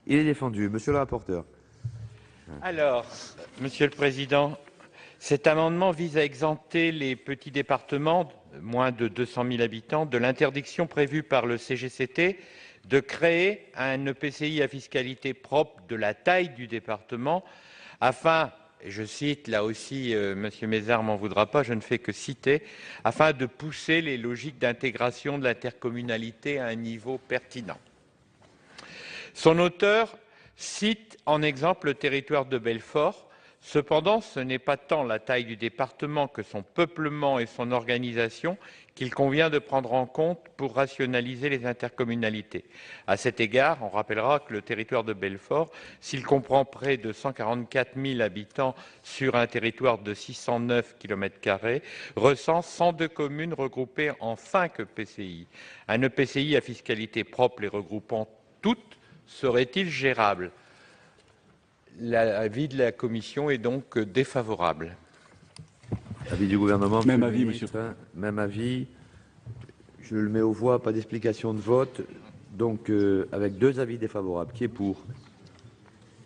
Il est défendu. Monsieur le rapporteur. Alors, Monsieur le Président, Cet amendement vise à exempter les petits départements, moins de 200 000 habitants, de l'interdiction prévue par le CGCT de créer un EPCI à fiscalité propre de la taille du département afin, et je cite, là aussi, M. Mézard m'en voudra pas, je ne fais que citer, afin de pousser les logiques d'intégration de l'intercommunalité à un niveau pertinent. Son auteur cite en exemple le territoire de Belfort. Cependant, ce n'est pas tant la taille du département que son peuplement et son organisation qu'il convient de prendre en compte pour rationaliser les intercommunalités. À cet égard, on rappellera que le territoire de Belfort, s'il comprend près de 144 000 habitants sur un territoire de 609 km², recense 102 communes regroupées en 5 EPCI. Un EPCI à fiscalité propre les regroupant toutes serait-il gérable ? L'avis de la commission est donc défavorable. Avis du gouvernement. Même avis, monsieur. Même avis. Je le mets aux voix, pas d'explication de vote. Donc, avec 2 avis défavorables. Qui est pour?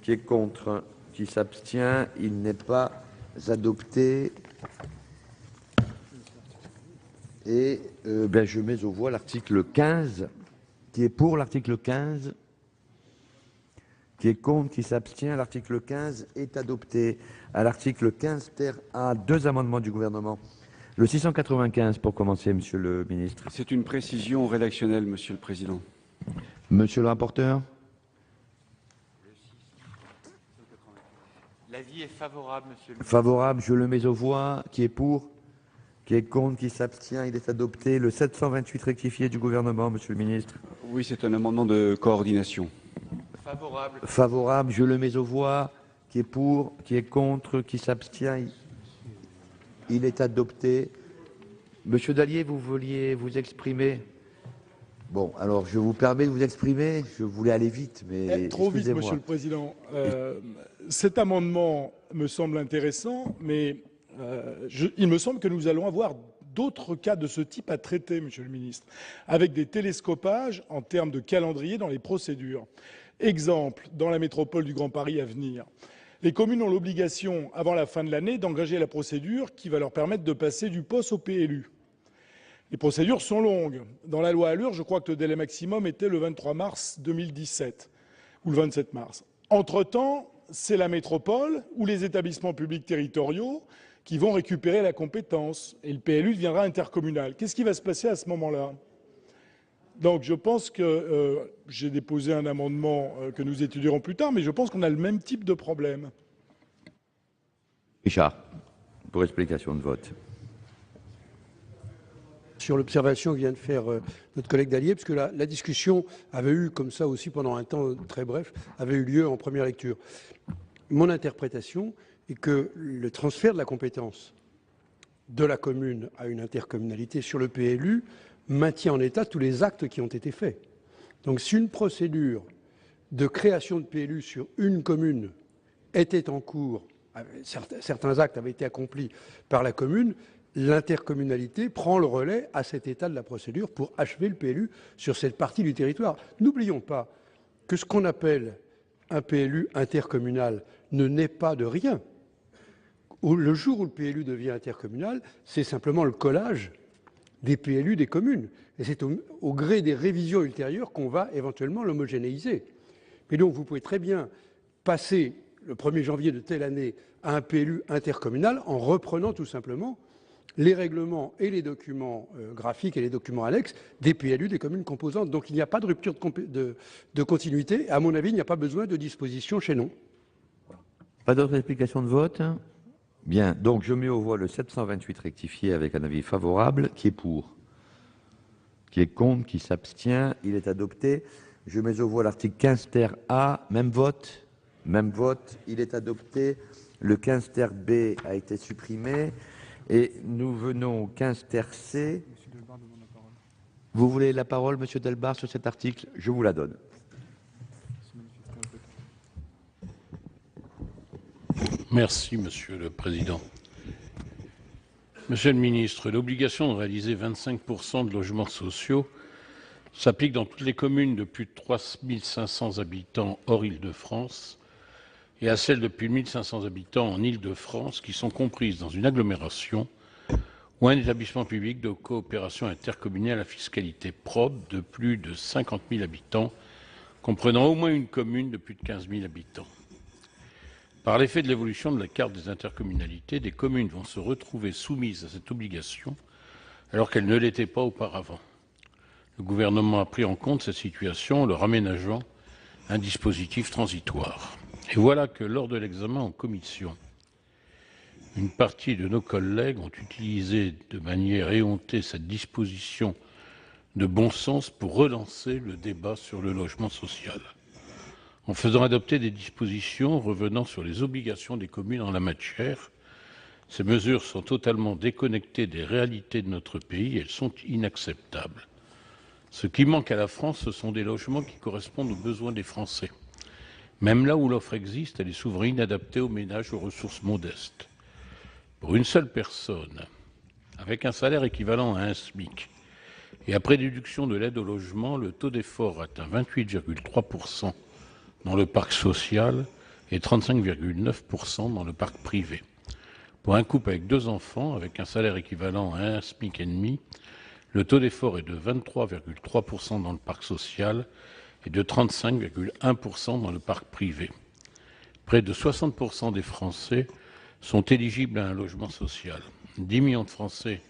Qui est contre? Qui s'abstient? Il n'est pas adopté. Et je mets aux voix l'article 15. Qui est pour l'article 15? Qui est contre, qui s'abstient? L'article 15 est adopté. À l'article 15 ter A, 2 amendements du gouvernement. Le 695 pour commencer, Monsieur le ministre. C'est une précision rédactionnelle, Monsieur le Président. Monsieur le rapporteur. L'avis est favorable, Monsieur le ministre. Favorable, je le mets aux voix. Qui est pour? Qui est contre, qui s'abstient? Il est adopté. Le 728 rectifié du gouvernement, Monsieur le ministre. Oui, c'est un amendement de coordination. Favorable. Favorable, je le mets aux voix. Qui est pour, qui est contre, qui s'abstient? Il est adopté. Monsieur Dallier, vous vouliez vous exprimer? Bon, alors je vous permets de vous exprimer. Je voulais aller vite, mais trop vite, Monsieur le Président. Cet amendement me semble intéressant, mais il me semble que nous allons avoir d'autres cas de ce type à traiter, Monsieur le Ministre, avec des télescopages en termes de calendrier dans les procédures. Exemple, dans la métropole du Grand Paris à venir, les communes ont l'obligation, avant la fin de l'année, d'engager la procédure qui va leur permettre de passer du POS au PLU. Les procédures sont longues. Dans la loi Allure, je crois que le délai maximum était le 23 mars 2017 ou le 27 mars. Entre-temps, c'est la métropole ou les établissements publics territoriaux qui vont récupérer la compétence et le PLU deviendra intercommunal. Qu'est-ce qui va se passer à ce moment-là ? Donc je pense que j'ai déposé un amendement que nous étudierons plus tard, mais je pense qu'on a le même type de problème. Richard, pour explication de vote. Sur l'observation que vient de faire notre collègue Dallier, parce que la discussion avait eu, comme ça aussi pendant un temps très bref, avait eu lieu en première lecture. Mon interprétation est que le transfert de la compétence de la commune à une intercommunalité sur le PLU maintient en état tous les actes qui ont été faits. Donc si une procédure de création de PLU sur une commune était en cours, certains actes avaient été accomplis par la commune, l'intercommunalité prend le relais à cet état de la procédure pour achever le PLU sur cette partie du territoire. N'oublions pas que ce qu'on appelle un PLU intercommunal ne naît pas de rien. Le jour où le PLU devient intercommunal, c'est simplement le collage des PLU des communes. Et c'est au gré des révisions ultérieures qu'on va éventuellement l'homogénéiser. Mais donc vous pouvez très bien passer le 1er janvier de telle année à un PLU intercommunal en reprenant tout simplement les règlements et les documents graphiques et les documents annexes des PLU des communes composantes. Donc il n'y a pas de rupture de continuité. À mon avis, il n'y a pas besoin de disposition chez nous. Pas d'autres explications de vote? Bien, donc je mets aux voix le 728 rectifié avec un avis favorable. Qui est pour? Qui est contre? Qui s'abstient? Il est adopté. Je mets aux voix l'article 15 ter A. Même vote? Même vote. Il est adopté. Le 15 ter B a été supprimé. Et nous venons au 15 ter C. Vous voulez la parole, Monsieur Delbar, sur cet article? Je vous la donne. Merci, Monsieur le Président. Monsieur le Ministre, l'obligation de réaliser 25% de logements sociaux s'applique dans toutes les communes de plus de 3 500 habitants hors Île-de-France et à celles de plus de 1500 habitants en Île-de-France qui sont comprises dans une agglomération ou un établissement public de coopération intercommunale à fiscalité propre de plus de 50 000 habitants, comprenant au moins une commune de plus de 15 000 habitants. Par l'effet de l'évolution de la carte des intercommunalités, des communes vont se retrouver soumises à cette obligation alors qu'elles ne l'étaient pas auparavant. Le gouvernement a pris en compte cette situation en leur aménageant un dispositif transitoire. Et voilà que lors de l'examen en commission, une partie de nos collègues ont utilisé de manière éhontée cette disposition de bon sens pour relancer le débat sur le logement social, en faisant adopter des dispositions revenant sur les obligations des communes en la matière. Ces mesures sont totalement déconnectées des réalités de notre pays et elles sont inacceptables. Ce qui manque à la France, ce sont des logements qui correspondent aux besoins des Français. Même là où l'offre existe, elle est souvent inadaptée aux ménages aux ressources modestes. Pour une seule personne, avec un salaire équivalent à un SMIC, et après déduction de l'aide au logement, le taux d'effort atteint 28,3% dans le parc social et 35,9% dans le parc privé. Pour un couple avec 2 enfants, avec un salaire équivalent à un SMIC et demi, le taux d'effort est de 23,3% dans le parc social et de 35,1% dans le parc privé. Près de 60% des Français sont éligibles à un logement social. 10 millions de Français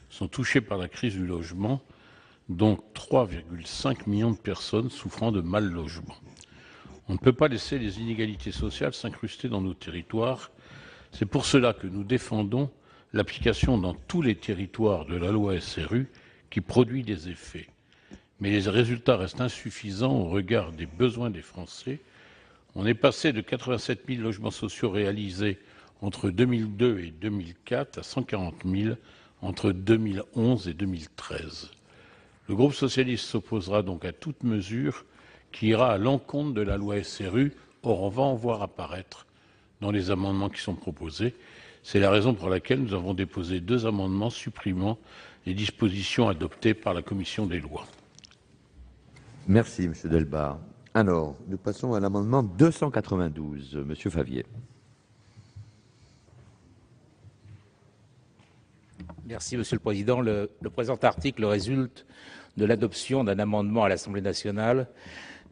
sont touchés par la crise du logement, dont 3,5 millions de personnes souffrant de mal logement. On ne peut pas laisser les inégalités sociales s'incruster dans nos territoires. C'est pour cela que nous défendons l'application dans tous les territoires de la loi SRU qui produit des effets. Mais les résultats restent insuffisants au regard des besoins des Français. On est passé de 87 000 logements sociaux réalisés entre 2002 et 2004 à 140 000 entre 2011 et 2013. Le groupe socialiste s'opposera donc à toute mesure qui ira à l'encontre de la loi SRU. Or, on va en voir apparaître dans les amendements qui sont proposés. C'est la raison pour laquelle nous avons déposé 2 amendements supprimant les dispositions adoptées par la commission des lois. Merci, M. Delbar. Alors, nous passons à l'amendement 292. M. Favier. Merci, Monsieur le Président. Le présent article résulte de l'adoption d'un amendement à l'Assemblée nationale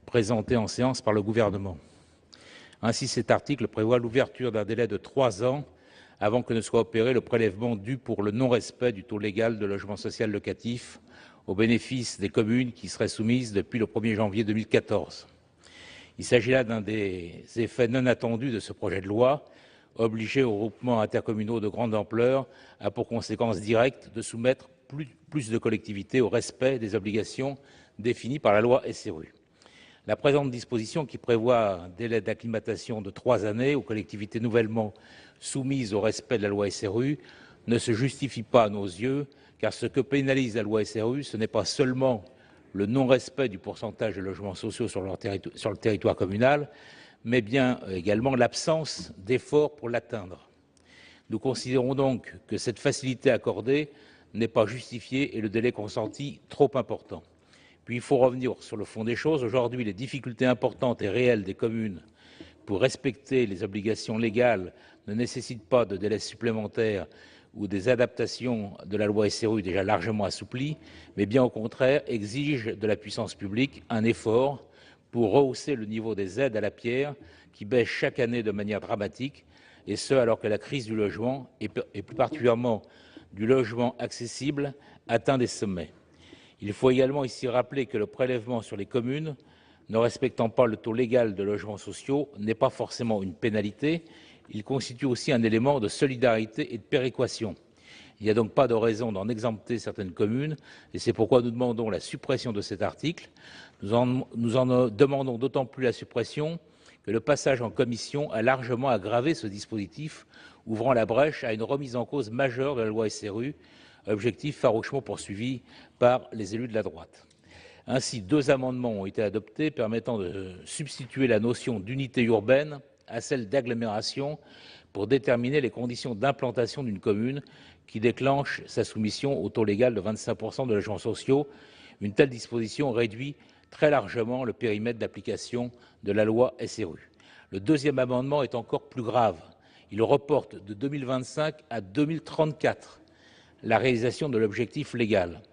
présenté en séance par le gouvernement. Ainsi, cet article prévoit l'ouverture d'un délai de 3 ans avant que ne soit opéré le prélèvement dû pour le non-respect du taux légal de logement social locatif au bénéfice des communes qui seraient soumises depuis le 1er janvier 2014. Il s'agit là d'un des effets non attendus de ce projet de loi. Obliger aux groupements intercommunaux de grande ampleur a pour conséquence directe de soumettre plus de collectivités au respect des obligations définies par la loi SRU. La présente disposition, qui prévoit un délai d'acclimatation de 3 années aux collectivités nouvellement soumises au respect de la loi SRU, ne se justifie pas à nos yeux, car ce que pénalise la loi SRU, ce n'est pas seulement le non-respect du pourcentage de logements sociaux sur le territoire communal, mais bien également l'absence d'efforts pour l'atteindre. Nous considérons donc que cette facilité accordée n'est pas justifiée et le délai consenti trop important. Puis il faut revenir sur le fond des choses. Aujourd'hui, les difficultés importantes et réelles des communes pour respecter les obligations légales ne nécessitent pas de délais supplémentaires ou des adaptations de la loi SRU déjà largement assouplies, mais bien au contraire exigent de la puissance publique un effort pour rehausser le niveau des aides à la pierre qui baissent chaque année de manière dramatique, et ce alors que la crise du logement, et plus particulièrement du logement accessible, atteint des sommets. Il faut également ici rappeler que le prélèvement sur les communes ne respectant pas le taux légal de logements sociaux n'est pas forcément une pénalité, il constitue aussi un élément de solidarité et de péréquation. Il n'y a donc pas de raison d'en exempter certaines communes, et c'est pourquoi nous demandons la suppression de cet article. Nous en demandons d'autant plus la suppression que le passage en commission a largement aggravé ce dispositif, ouvrant la brèche à une remise en cause majeure de la loi SRU, objectif farouchement poursuivi par les élus de la droite. Ainsi, 2 amendements ont été adoptés permettant de substituer la notion d'unité urbaine à celle d'agglomération pour déterminer les conditions d'implantation d'une commune qui déclenche sa soumission au taux légal de 25% de logements sociaux. Une telle disposition réduit très largement le périmètre d'application de la loi SRU. Le deuxième amendement est encore plus grave. Il reporte de 2025 à 2034 la réalisation de l'objectif légal.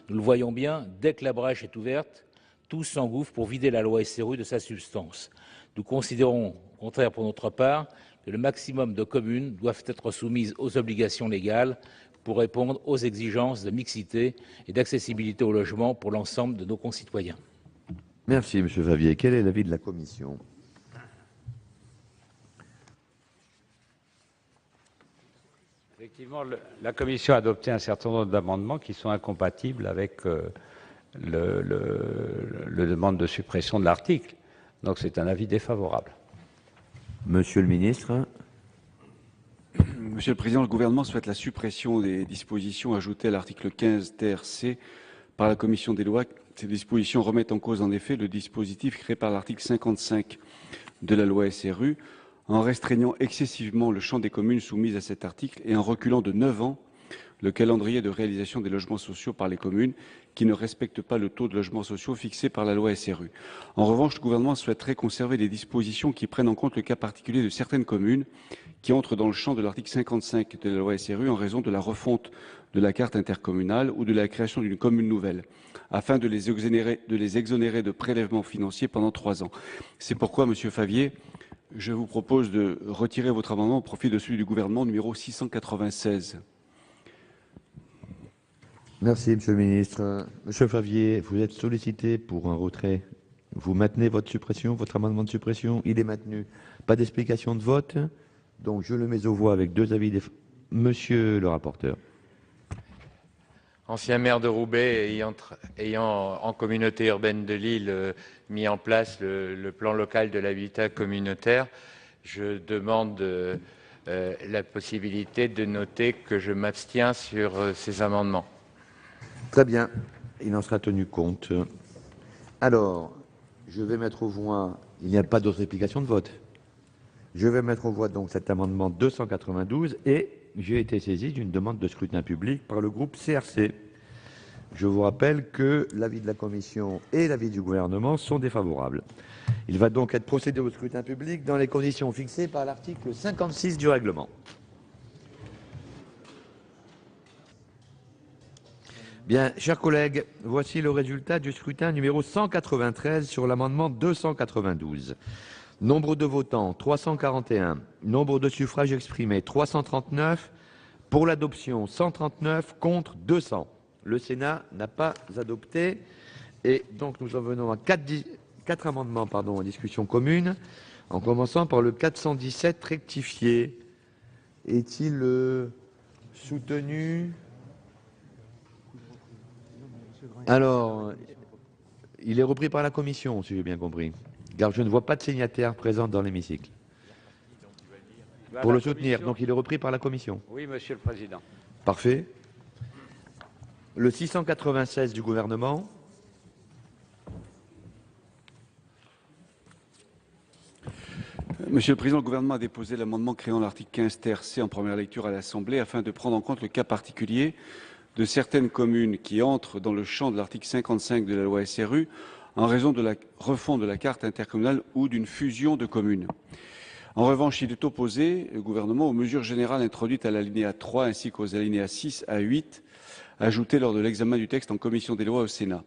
Nous le voyons bien, dès que la brèche est ouverte, tout s'engouffre pour vider la loi SRU de sa substance. Nous considérons, au contraire pour notre part, que le maximum de communes doivent être soumises aux obligations légales pour répondre aux exigences de mixité et d'accessibilité au logement pour l'ensemble de nos concitoyens. Merci, M. Favier. Quel est l'avis de la Commission ? Effectivement, la Commission a adopté un certain nombre d'amendements qui sont incompatibles avec le demande de suppression de l'article. Donc c'est un avis défavorable. Monsieur le ministre. Monsieur le Président, le gouvernement souhaite la suppression des dispositions ajoutées à l'article 15 ter C par la Commission des lois. Ces dispositions remettent en cause en effet le dispositif créé par l'article 55 de la loi SRU, en restreignant excessivement le champ des communes soumises à cet article et en reculant de 9 ans le calendrier de réalisation des logements sociaux par les communes qui ne respectent pas le taux de logements sociaux fixé par la loi SRU. En revanche, le gouvernement souhaiterait conserver des dispositions qui prennent en compte le cas particulier de certaines communes qui entrent dans le champ de l'article 55 de la loi SRU en raison de la refonte de la carte intercommunale ou de la création d'une commune nouvelle, afin de les exonérer de prélèvements financiers pendant 3 ans. C'est pourquoi, Monsieur Favier, je vous propose de retirer votre amendement au profit de celui du gouvernement numéro 696. Merci, Monsieur le ministre. Monsieur Favier, vous êtes sollicité pour un retrait. Vous maintenez votre suppression, votre amendement de suppression? Il est maintenu. Pas d'explication de vote. Donc, je le mets aux voix avec 2 avis. Monsieur le rapporteur. Ancien maire de Roubaix, ayant en communauté urbaine de Lille mis en place le plan local de l'habitat communautaire, je demande la possibilité de noter que je m'abstiens sur ces amendements. Très bien, il en sera tenu compte. Alors, je vais mettre aux voix, il n'y a pas d'autre explication de vote. Je vais mettre aux voix donc cet amendement 292 et j'ai été saisi d'une demande de scrutin public par le groupe CRC. Je vous rappelle que l'avis de la Commission et l'avis du gouvernement sont défavorables. Il va donc être procédé au scrutin public dans les conditions fixées par l'article 56 du règlement. Bien, chers collègues, voici le résultat du scrutin numéro 193 sur l'amendement 292. Nombre de votants, 341. Nombre de suffrages exprimés, 339. Pour l'adoption, 139. Contre, 200. Le Sénat n'a pas adopté. Et donc, nous en venons à 4 amendements en discussion commune, en commençant par le 417 rectifié. Est-il soutenu? Alors, il est repris par la Commission, si j'ai bien compris, car je ne vois pas de signataires présents dans l'hémicycle. Pour le soutenir, donc il est repris par la Commission. Oui, Monsieur le Président. Parfait. Le 696 du gouvernement. Monsieur le Président, le gouvernement a déposé l'amendement créant l'article 15 ter C en première lecture à l'Assemblée afin de prendre en compte le cas particulier de certaines communes qui entrent dans le champ de l'article 55 de la loi SRU en raison de la refonte de la carte intercommunale ou d'une fusion de communes. En revanche, il est opposé, le gouvernement, aux mesures générales introduites à l'alinéa 3 ainsi qu'aux alinéas 6 à 8 ajoutés lors de l'examen du texte en commission des lois au Sénat.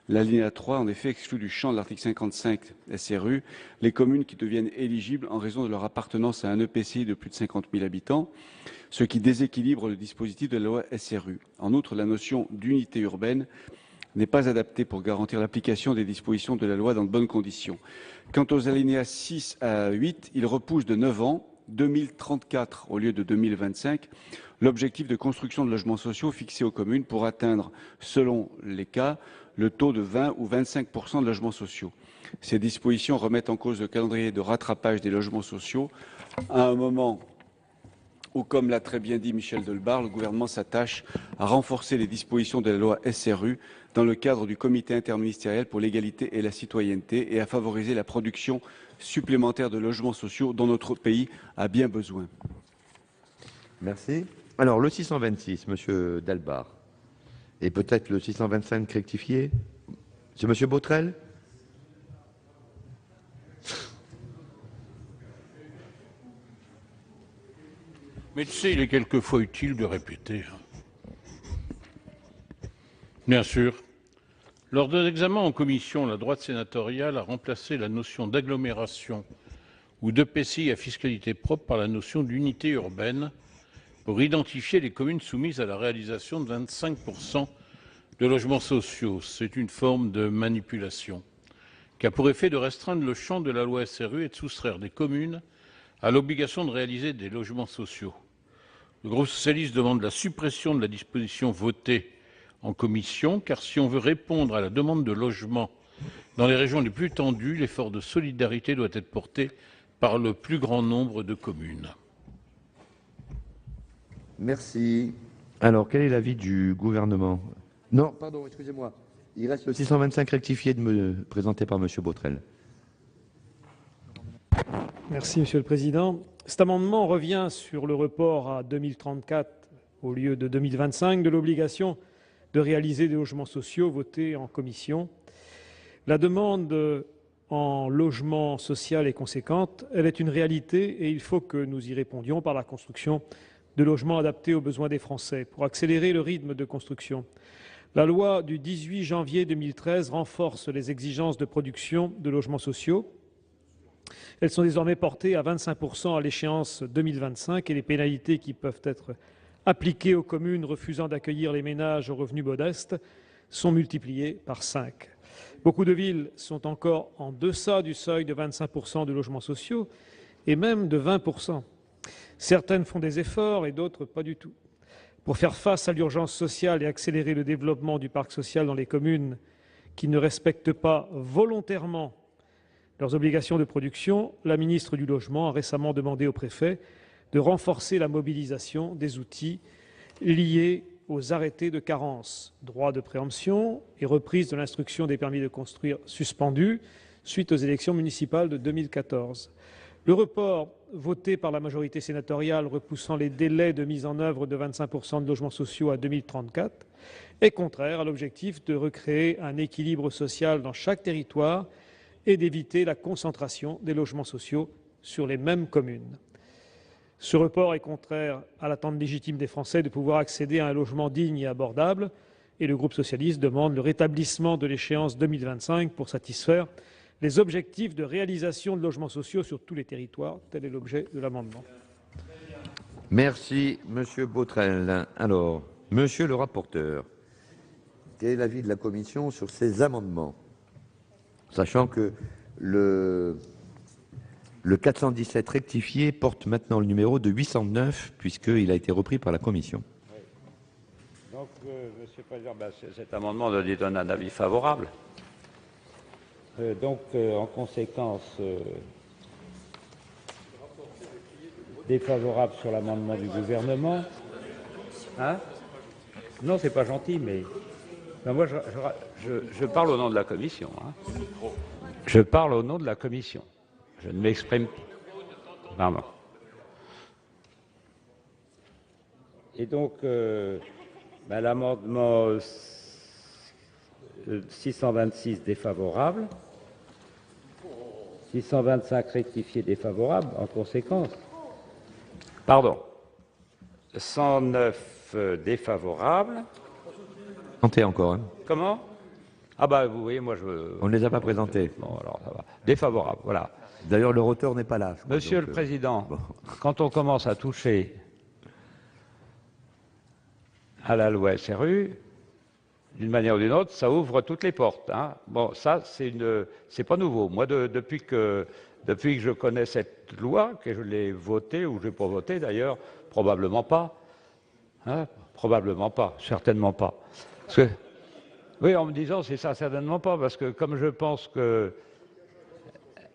L'alinéa 3, en effet, exclut du champ de l'article 55 SRU les communes qui deviennent éligibles en raison de leur appartenance à un EPCI de plus de 50 000 habitants, ce qui déséquilibre le dispositif de la loi SRU. En outre, la notion d'unité urbaine n'est pas adaptée pour garantir l'application des dispositions de la loi dans de bonnes conditions. Quant aux alinéas 6 à 8, ils repoussent de 9 ans, 2034 au lieu de 2025, l'objectif de construction de logements sociaux fixé aux communes pour atteindre, selon les cas, le taux de 20 ou 25% de logements sociaux. Ces dispositions remettent en cause le calendrier de rattrapage des logements sociaux à un moment où, comme l'a très bien dit Michel Delbarre, le gouvernement s'attache à renforcer les dispositions de la loi SRU dans le cadre du comité interministériel pour l'égalité et la citoyenneté et à favoriser la production supplémentaire de logements sociaux dont notre pays a bien besoin. Merci. Alors, le 626, Monsieur Delbarre, et peut-être le 625 rectifié. C'est Monsieur Botrel? Mais tu sais, il est quelquefois utile de répéter. Bien sûr. Lors de l'examen en commission, la droite sénatoriale a remplacé la notion d'agglomération ou d'EPCI à fiscalité propre par la notion d'unité urbaine pour identifier les communes soumises à la réalisation de 25% de logements sociaux. C'est une forme de manipulation qui a pour effet de restreindre le champ de la loi SRU et de soustraire des communes à l'obligation de réaliser des logements sociaux. Le groupe socialiste demande la suppression de la disposition votée en commission, car si on veut répondre à la demande de logement dans les régions les plus tendues, l'effort de solidarité doit être porté par le plus grand nombre de communes. Merci. Alors, quel est l'avis du gouvernement? Non, pardon, excusez-moi. Il reste le 625 rectifié présenté par M. Botrel. Merci, Monsieur le Président. Cet amendement revient sur le report à 2034 au lieu de 2025 de l'obligation de réaliser des logements sociaux votés en commission. La demande en logement social est conséquente, elle est une réalité et il faut que nous y répondions par la construction de logements adaptés aux besoins des Français pour accélérer le rythme de construction. La loi du 18 janvier 2013 renforce les exigences de production de logements sociaux. Elles sont désormais portées à 25% à l'échéance 2025 et les pénalités qui peuvent être appliquées aux communes refusant d'accueillir les ménages aux revenus modestes sont multipliées par 5. Beaucoup de villes sont encore en deçà du seuil de 25% de logements sociaux et même de 20%. Certaines font des efforts et d'autres pas du tout. Pour faire face à l'urgence sociale et accélérer le développement du parc social dans les communes qui ne respectent pas volontairement leurs obligations de production, la ministre du Logement a récemment demandé au préfet de renforcer la mobilisation des outils liés aux arrêtés de carence, droit de préemption et reprise de l'instruction des permis de construire suspendus suite aux élections municipales de 2014. Le report voté par la majorité sénatoriale repoussant les délais de mise en œuvre de 25% de logements sociaux à 2034 est contraire à l'objectif de recréer un équilibre social dans chaque territoire et d'éviter la concentration des logements sociaux sur les mêmes communes. Ce report est contraire à l'attente légitime des Français de pouvoir accéder à un logement digne et abordable, et le groupe socialiste demande le rétablissement de l'échéance 2025 pour satisfaire les objectifs de réalisation de logements sociaux sur tous les territoires. Tel est l'objet de l'amendement. Merci, Monsieur Botrel. Alors, Monsieur le rapporteur, quel est l'avis de la Commission sur ces amendements? Sachant que le 417 rectifié porte maintenant le numéro de 809, puisqu'il a été repris par la Commission. Oui. Donc, Monsieur le Président, cet amendement doit donner un avis favorable. En conséquence, défavorable sur l'amendement du gouvernement. Hein? Non, c'est pas gentil, mais moi, je parle au nom de la Commission. Hein. Je parle au nom de la Commission. Je ne m'exprime pas. Pardon. Et donc, l'amendement 626 défavorable, 625 rectifié défavorable en conséquence. Pardon. 109 défavorable. Présenté encore. Hein. Comment? Ah bah vous voyez, moi je... On ne les a pas présentés. Bon, alors ça va. Défavorable, voilà. D'ailleurs, le auteur n'est pas là. Monsieur le Président, quand on commence à toucher à la loi SRU, d'une manière ou d'une autre, ça ouvre toutes les portes. Hein. Bon, ça, c'est pas nouveau. Moi, depuis que je connais cette loi, que je l'ai votée, ou je l'ai pas votée d'ailleurs, probablement pas. Hein, probablement pas, certainement pas. Parce que, oui, en me disant, c'est ça, certainement pas, parce que comme je pense que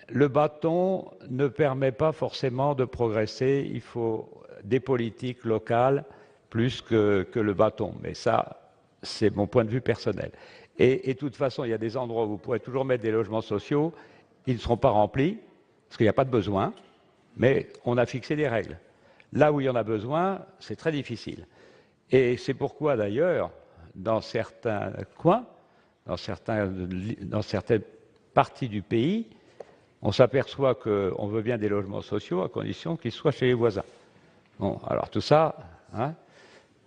le bâton ne permet pas forcément de progresser, il faut des politiques locales plus que le bâton. Mais ça, c'est mon point de vue personnel. Et de toute façon, il y a des endroits où vous pourrez toujours mettre des logements sociaux, ils ne seront pas remplis, parce qu'il n'y a pas de besoin, mais on a fixé des règles. Là où il y en a besoin, c'est très difficile. Et c'est pourquoi, d'ailleurs, dans certains coins, dans certaines parties du pays, on s'aperçoit qu'on veut bien des logements sociaux à condition qu'ils soient chez les voisins. Bon, alors tout ça, hein,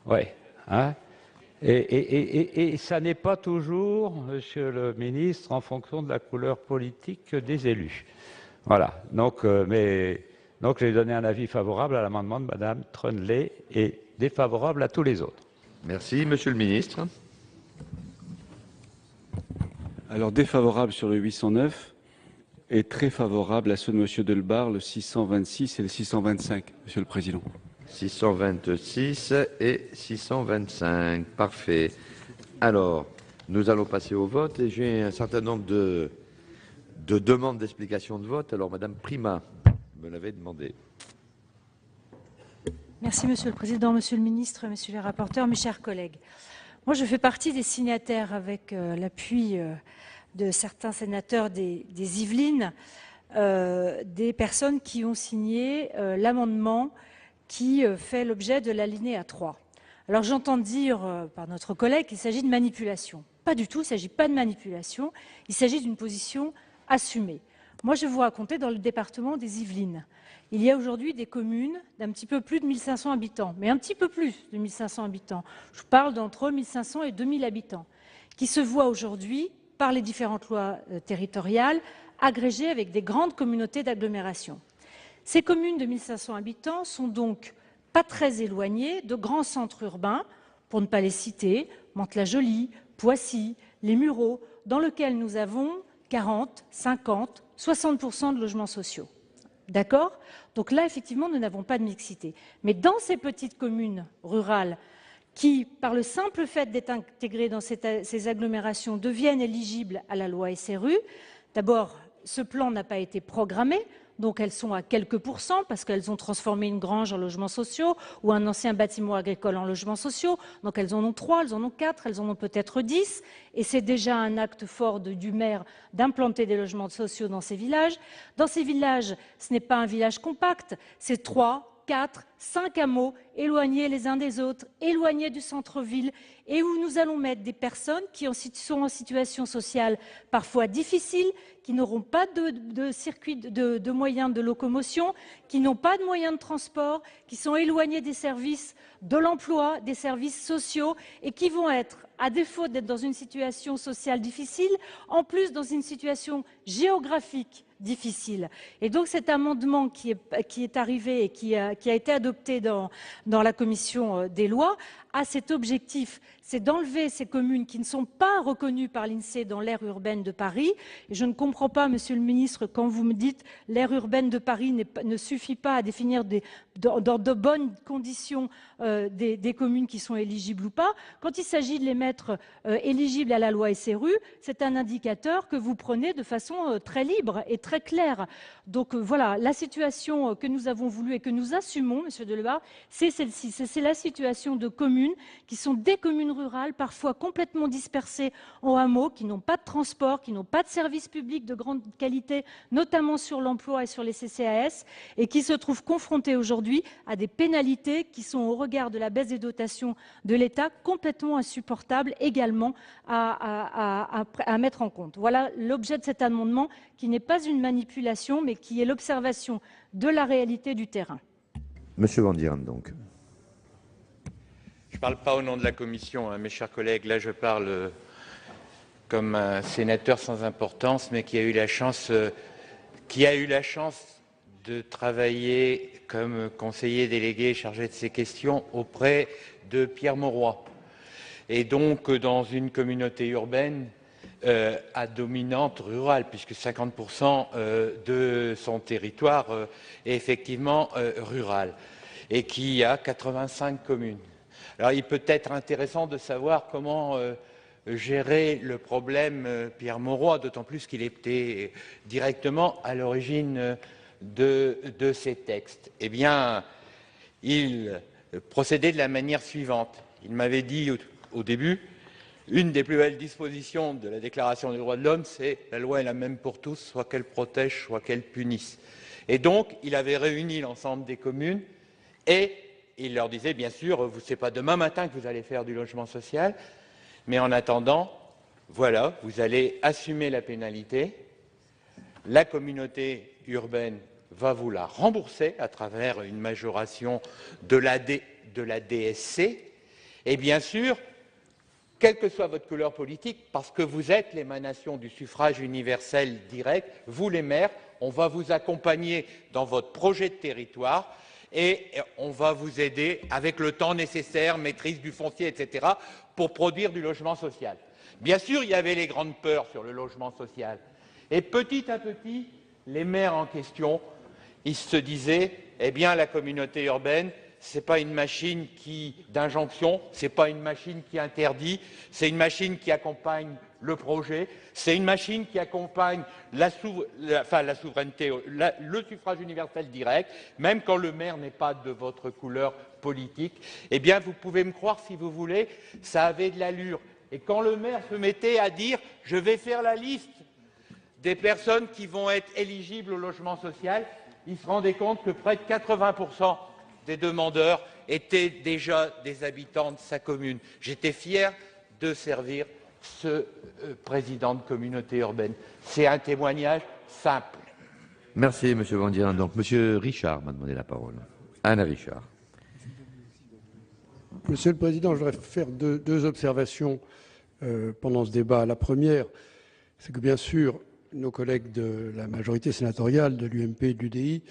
ouais, hein, et ça n'est pas toujours, monsieur le ministre, en fonction de la couleur politique des élus. Voilà, donc, donc j'ai donné un avis favorable à l'amendement de Madame Trunley et défavorable à tous les autres. Merci, monsieur le ministre. Alors défavorable sur le 809 et très favorable à ceux de monsieur Delbar, le 626 et le 625, monsieur le président. 626 et 625, parfait. Alors, nous allons passer au vote et j'ai un certain nombre de demandes d'explication de vote. Alors, Madame Prima me l'avait demandé. Merci Monsieur le Président, Monsieur le Ministre, Messieurs les rapporteurs, mes chers collègues. Moi, je fais partie des signataires avec l'appui de certains sénateurs des Yvelines, des personnes qui ont signé l'amendement qui fait l'objet de l'alinéa 3. Alors j'entends dire par notre collègue qu'il s'agit de manipulation. Pas du tout, il ne s'agit pas de manipulation, il s'agit d'une position assumée. Moi, je vais vous raconter dans le département des Yvelines. Il y a aujourd'hui des communes d'un petit peu plus de 1500 habitants, mais un petit peu plus de 1500 habitants. Je parle d'entre 1500 et 2000 habitants, qui se voient aujourd'hui, par les différentes lois territoriales, agrégées avec des grandes communautés d'agglomération. Ces communes de 1500 habitants sont donc pas très éloignées de grands centres urbains, pour ne pas les citer, Mantes-la-Jolie, Poissy, les Mureaux, dans lesquels nous avons 40, 50, 60% de logements sociaux. D'accord? Donc là, effectivement, nous n'avons pas de mixité. Mais dans ces petites communes rurales qui, par le simple fait d'être intégrées dans ces agglomérations, deviennent éligibles à la loi SRU, d'abord, ce plan n'a pas été programmé, donc elles sont à quelques pourcents parce qu'elles ont transformé une grange en logements sociaux ou un ancien bâtiment agricole en logements sociaux. Donc elles en ont 3, elles en ont 4, elles en ont peut-être 10. Et c'est déjà un acte fort du maire d'implanter des logements sociaux dans ces villages. Dans ces villages, ce n'est pas un village compact, c'est 3, 4, 5 hameaux éloignés les uns des autres, éloignés du centre-ville, et où nous allons mettre des personnes qui sont en situation sociale parfois difficile, qui n'auront pas de circuit de moyens de locomotion, qui n'ont pas de moyens de transport, qui sont éloignés des services de l'emploi, des services sociaux, et qui vont être, à défaut d'être dans une situation sociale difficile, en plus dans une situation géographique difficile. Et donc cet amendement qui est arrivé et qui a été adopté dans la commission des lois a cet objectif, c'est d'enlever ces communes qui ne sont pas reconnues par l'INSEE dans l'aire urbaine de Paris. Et je ne comprends pas, Monsieur le Ministre, quand vous me dites l'aire urbaine de Paris ne suffit pas à définir dans de bonnes conditions des communes qui sont éligibles ou pas. Quand il s'agit de les mettre éligibles à la loi SRU, c'est un indicateur que vous prenez de façon très libre et très claire. Donc voilà, la situation que nous avons voulu et que nous assumons, Monsieur Delbar, c'est celle-ci. C'est la situation de communes qui sont des communes rurales, parfois complètement dispersées en hameaux, qui n'ont pas de transport, qui n'ont pas de services publics de grande qualité, notamment sur l'emploi et sur les CCAS, et qui se trouvent confrontées aujourd'hui à des pénalités qui sont, au regard de la baisse des dotations de l'État, complètement insupportables également à mettre en compte. Voilà l'objet de cet amendement, qui n'est pas une manipulation, mais qui est l'observation de la réalité du terrain. Monsieur Van Dieren, donc. Je ne parle pas au nom de la Commission, mes chers collègues. Là, je parle comme un sénateur sans importance, mais qui a eu la chance de travailler comme conseiller délégué chargé de ces questions auprès de Pierre Mauroy. Et donc, dans une communauté urbaine à dominante rurale, puisque 50% de son territoire est effectivement rural, et qui a 85 communes. Alors, il peut être intéressant de savoir comment gérer le problème Pierre Mauroy, d'autant plus qu'il était directement à l'origine de ces textes. Eh bien, il procédait de la manière suivante. Il m'avait dit au début, une des plus belles dispositions de la Déclaration des droits de l'homme, c'est la loi est la même pour tous, soit qu'elle protège, soit qu'elle punisse. Et donc, il avait réuni l'ensemble des communes et il leur disait, bien sûr, ce n'est pas demain matin que vous allez faire du logement social, mais en attendant, voilà, vous allez assumer la pénalité, la communauté urbaine va vous la rembourser à travers une majoration de la DSC. Et bien sûr, quelle que soit votre couleur politique, parce que vous êtes l'émanation du suffrage universel direct, vous les maires, on va vous accompagner dans votre projet de territoire et on va vous aider avec le temps nécessaire, maîtrise du foncier, etc., pour produire du logement social. Bien sûr, il y avait les grandes peurs sur le logement social. Et petit à petit, les maires en question, ils se disaient, eh bien, la communauté urbaine, ce n'est pas une machine d'injonction, ce n'est pas une machine qui interdit, c'est une machine qui accompagne le projet, c'est une machine qui accompagne la souveraineté, le suffrage universel direct, même quand le maire n'est pas de votre couleur politique. Eh bien, vous pouvez me croire si vous voulez, ça avait de l'allure. Et quand le maire se mettait à dire « je vais faire la liste des personnes qui vont être éligibles au logement social », il se rendait compte que près de 80% des demandeurs étaient déjà des habitants de sa commune. J'étais fier de servir ce président de communauté urbaine. C'est un témoignage simple. Merci, M. Vandiran. Donc, M. Richard m'a demandé la parole. Anna Richard. Monsieur le Président, je voudrais faire deux observations pendant ce débat. La première, c'est que bien sûr, nos collègues de la majorité sénatoriale, de l'UMP et de l'UDI,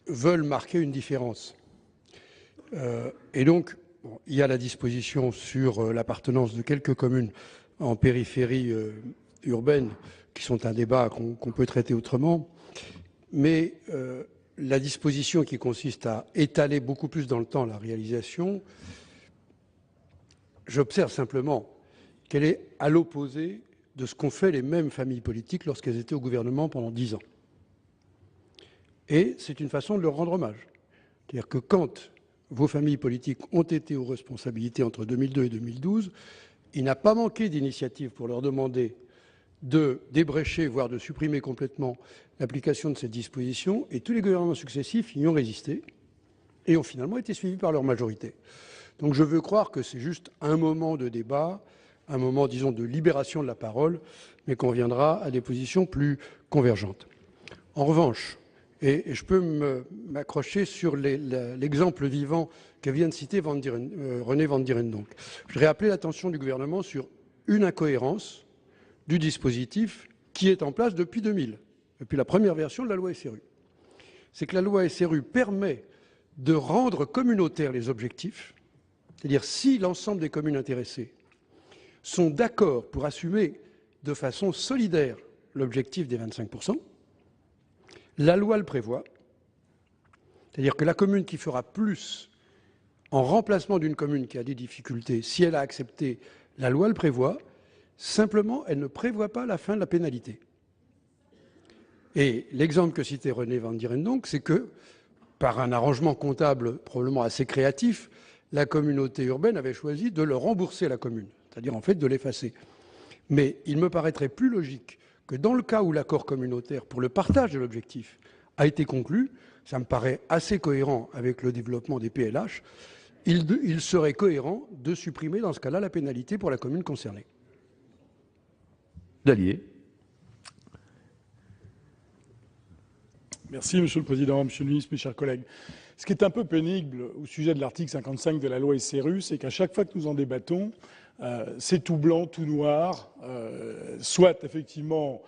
veulent marquer une différence. Et donc, il y a la disposition sur l'appartenance de quelques communes en périphérie urbaine, qui sont un débat qu'on peut traiter autrement, mais la disposition qui consiste à étaler beaucoup plus dans le temps la réalisation, j'observe simplement qu'elle est à l'opposé de ce qu'ont fait les mêmes familles politiques lorsqu'elles étaient au gouvernement pendant 10 ans. Et c'est une façon de leur rendre hommage. C'est-à-dire que quand vos familles politiques ont été aux responsabilités entre 2002 et 2012, il n'a pas manqué d'initiatives pour leur demander de débrécher, voire de supprimer complètement l'application de cette disposition, et tous les gouvernements successifs y ont résisté et ont finalement été suivis par leur majorité. Donc je veux croire que c'est juste un moment de débat, un moment, disons, de libération de la parole, mais qu'on reviendra à des positions plus convergentes. En revanche, et je peux m'accrocher sur l'exemple vivant que vient de citer René Van Dierendonck. Je voudrais appeler l'attention du gouvernement sur une incohérence du dispositif qui est en place depuis 2000, depuis la première version de la loi SRU. C'est que la loi SRU permet de rendre communautaires les objectifs, c'est-à-dire si l'ensemble des communes intéressées sont d'accord pour assumer de façon solidaire l'objectif des 25%, la loi le prévoit, c'est-à-dire que la commune qui fera plus en remplacement d'une commune qui a des difficultés, si elle a accepté, la loi le prévoit, simplement elle ne prévoit pas la fin de la pénalité. Et l'exemple que citait René Van Dierendonck, c'est que, par un arrangement comptable probablement assez créatif, la communauté urbaine avait choisi de le rembourser à la commune, c'est-à-dire en fait de l'effacer. Mais il me paraîtrait plus logique que dans le cas où l'accord communautaire pour le partage de l'objectif a été conclu, ça me paraît assez cohérent avec le développement des PLH, il serait cohérent de supprimer dans ce cas-là la pénalité pour la commune concernée. Dallier. Merci, Monsieur le Président, Monsieur le Ministre, mes chers collègues. Ce qui est un peu pénible au sujet de l'article 55 de la loi SRU, c'est qu'à chaque fois que nous en débattons, c'est tout blanc, tout noir. Soit, effectivement,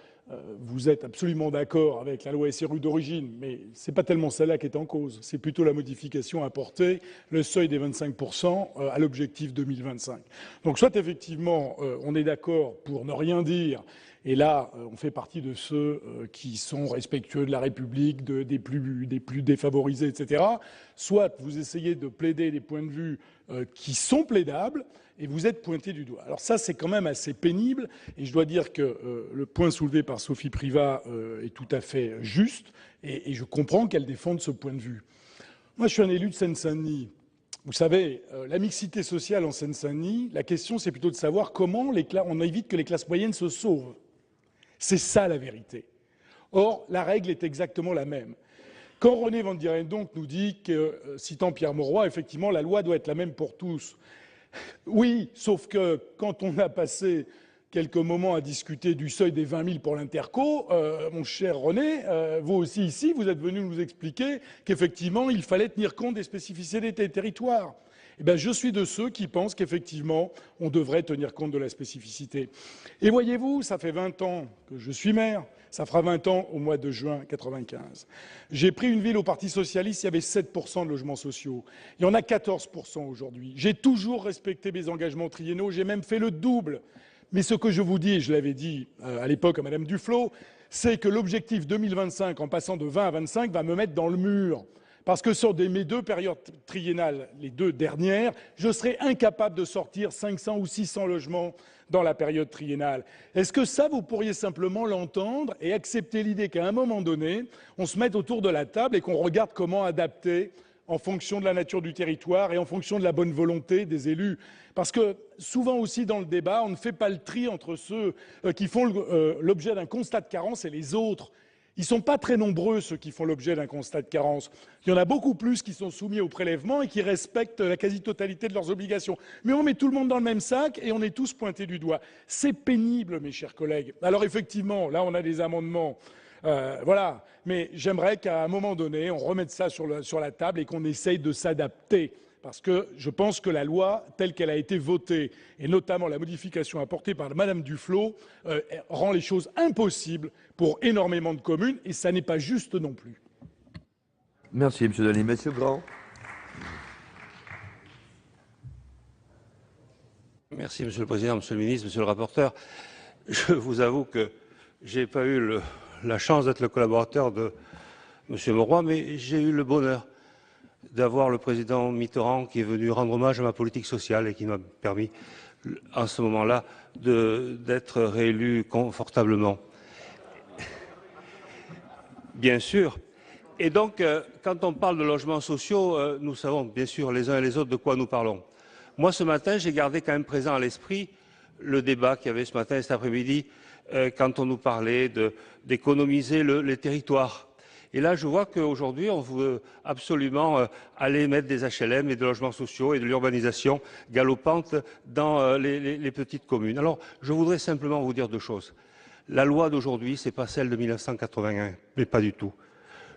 vous êtes absolument d'accord avec la loi SRU d'origine, mais ce n'est pas tellement celle-là qui est en cause. C'est plutôt la modification apportée, le seuil des 25% à l'objectif 2025. Donc, soit, effectivement, on est d'accord pour ne rien dire. Et là, on fait partie de ceux qui sont respectueux de la République, des plus défavorisés, etc. Soit vous essayez de plaider des points de vue qui sont plaidables, et vous êtes pointé du doigt. Alors ça, c'est quand même assez pénible, et je dois dire que le point soulevé par Sophie Privat est tout à fait juste, et je comprends qu'elle défende ce point de vue. Moi, je suis un élu de Seine-Saint-Denis. Vous savez, la mixité sociale en Seine-Saint-Denis, la question, c'est plutôt de savoir comment on évite que les classes moyennes se sauvent. C'est ça la vérité. Or, la règle est exactement la même. Quand René Van Dierendonck nous dit que, citant Pierre Mauroy, effectivement, la loi doit être la même pour tous. Oui, sauf que quand on a passé quelques moments à discuter du seuil des 20 000 pour l'interco, mon cher René, vous aussi ici, vous êtes venu nous expliquer qu'effectivement, il fallait tenir compte des spécificités des territoires. Eh bien, je suis de ceux qui pensent qu'effectivement, on devrait tenir compte de la spécificité. Et voyez-vous, ça fait 20 ans que je suis maire, ça fera 20 ans au mois de juin 1995. J'ai pris une ville au Parti socialiste, il y avait 7% de logements sociaux. Il y en a 14% aujourd'hui. J'ai toujours respecté mes engagements triennaux, j'ai même fait le double. Mais ce que je vous dis, et je l'avais dit à l'époque à Madame Duflot, c'est que l'objectif 2025, en passant de 20 à 25, va me mettre dans le mur. Parce que sur mes 2 périodes triennales, les 2 dernières, je serai incapable de sortir 500 ou 600 logements dans la période triennale. Est-ce que ça, vous pourriez simplement l'entendre et accepter l'idée qu'à un moment donné, on se mette autour de la table et qu'on regarde comment adapter en fonction de la nature du territoire et en fonction de la bonne volonté des élus? Parce que souvent aussi dans le débat, on ne fait pas le tri entre ceux qui font l'objet d'un constat de carence et les autres. Ils ne sont pas très nombreux, ceux qui font l'objet d'un constat de carence. Il y en a beaucoup plus qui sont soumis au prélèvement et qui respectent la quasi-totalité de leurs obligations. Mais on met tout le monde dans le même sac et on est tous pointés du doigt. C'est pénible, mes chers collègues. Alors effectivement, là, on a des amendements. Voilà. Mais j'aimerais qu'à un moment donné, on remette ça sur la table et qu'on essaye de s'adapter. Parce que je pense que la loi, telle qu'elle a été votée, et notamment la modification apportée par Madame Duflot, rend les choses impossibles pour énormément de communes, et ça n'est pas juste non plus. Merci, M. Dallier. Monsieur Grand. Merci, Monsieur le Président, Monsieur le Ministre, Monsieur le rapporteur. Je vous avoue que je n'ai pas eu la chance d'être le collaborateur de M. Mauroy, mais j'ai eu le bonheur d'avoir le président Mitterrand qui est venu rendre hommage à ma politique sociale et qui m'a permis, en ce moment-là, d'être réélu confortablement. Bien sûr. Et donc, quand on parle de logements sociaux, nous savons bien sûr les uns et les autres de quoi nous parlons. Moi, ce matin, j'ai gardé quand même présent à l'esprit le débat qu'il y avait ce matin et cet après-midi quand on nous parlait d'économiser les territoires. Et là, je vois qu'aujourd'hui, on veut absolument aller mettre des HLM et des logements sociaux et de l'urbanisation galopante dans les petites communes. Alors, je voudrais simplement vous dire 2 choses. La loi d'aujourd'hui, ce n'est pas celle de 1981, mais pas du tout.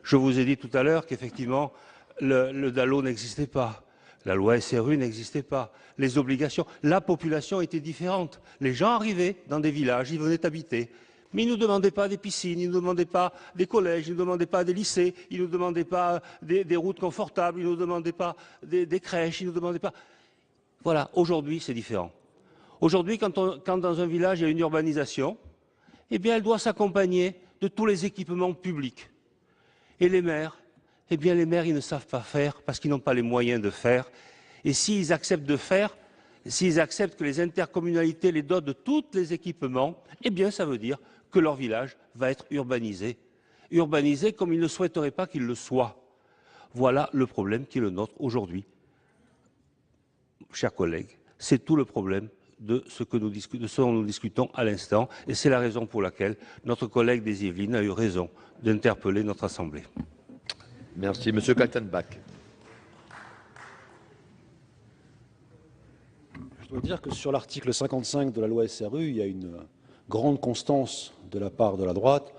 Je vous ai dit tout à l'heure qu'effectivement, le DALO n'existait pas. La loi SRU n'existait pas. Les obligations, la population était différente. Les gens arrivaient dans des villages, ils venaient habiter. Mais ils ne nous demandaient pas des piscines, ils ne nous demandaient pas des collèges, ils ne nous demandaient pas des lycées, ils ne nous demandaient pas des routes confortables, ils ne nous demandaient pas des crèches, ils ne nous demandaient pas... Voilà, aujourd'hui c'est différent. Aujourd'hui, quand dans un village il y a une urbanisation, eh bien elle doit s'accompagner de tous les équipements publics. Et les maires, eh bien les maires ils ne savent pas faire parce qu'ils n'ont pas les moyens de faire. Et s'ils acceptent de faire, s'ils acceptent que les intercommunalités les dotent de tous les équipements, eh bien ça veut dire que leur village va être urbanisé. Urbanisé comme ils ne souhaiteraient pas qu'il le soit. Voilà le problème qui est le nôtre aujourd'hui. Chers collègues, c'est tout le problème de ce dont nous discutons à l'instant, et c'est la raison pour laquelle notre collègue des Yvelines a eu raison d'interpeller notre Assemblée. Merci. Monsieur Kaltenbach. Je dois dire que sur l'article 55 de la loi SRU, il y a une grande constance de la part de la droite.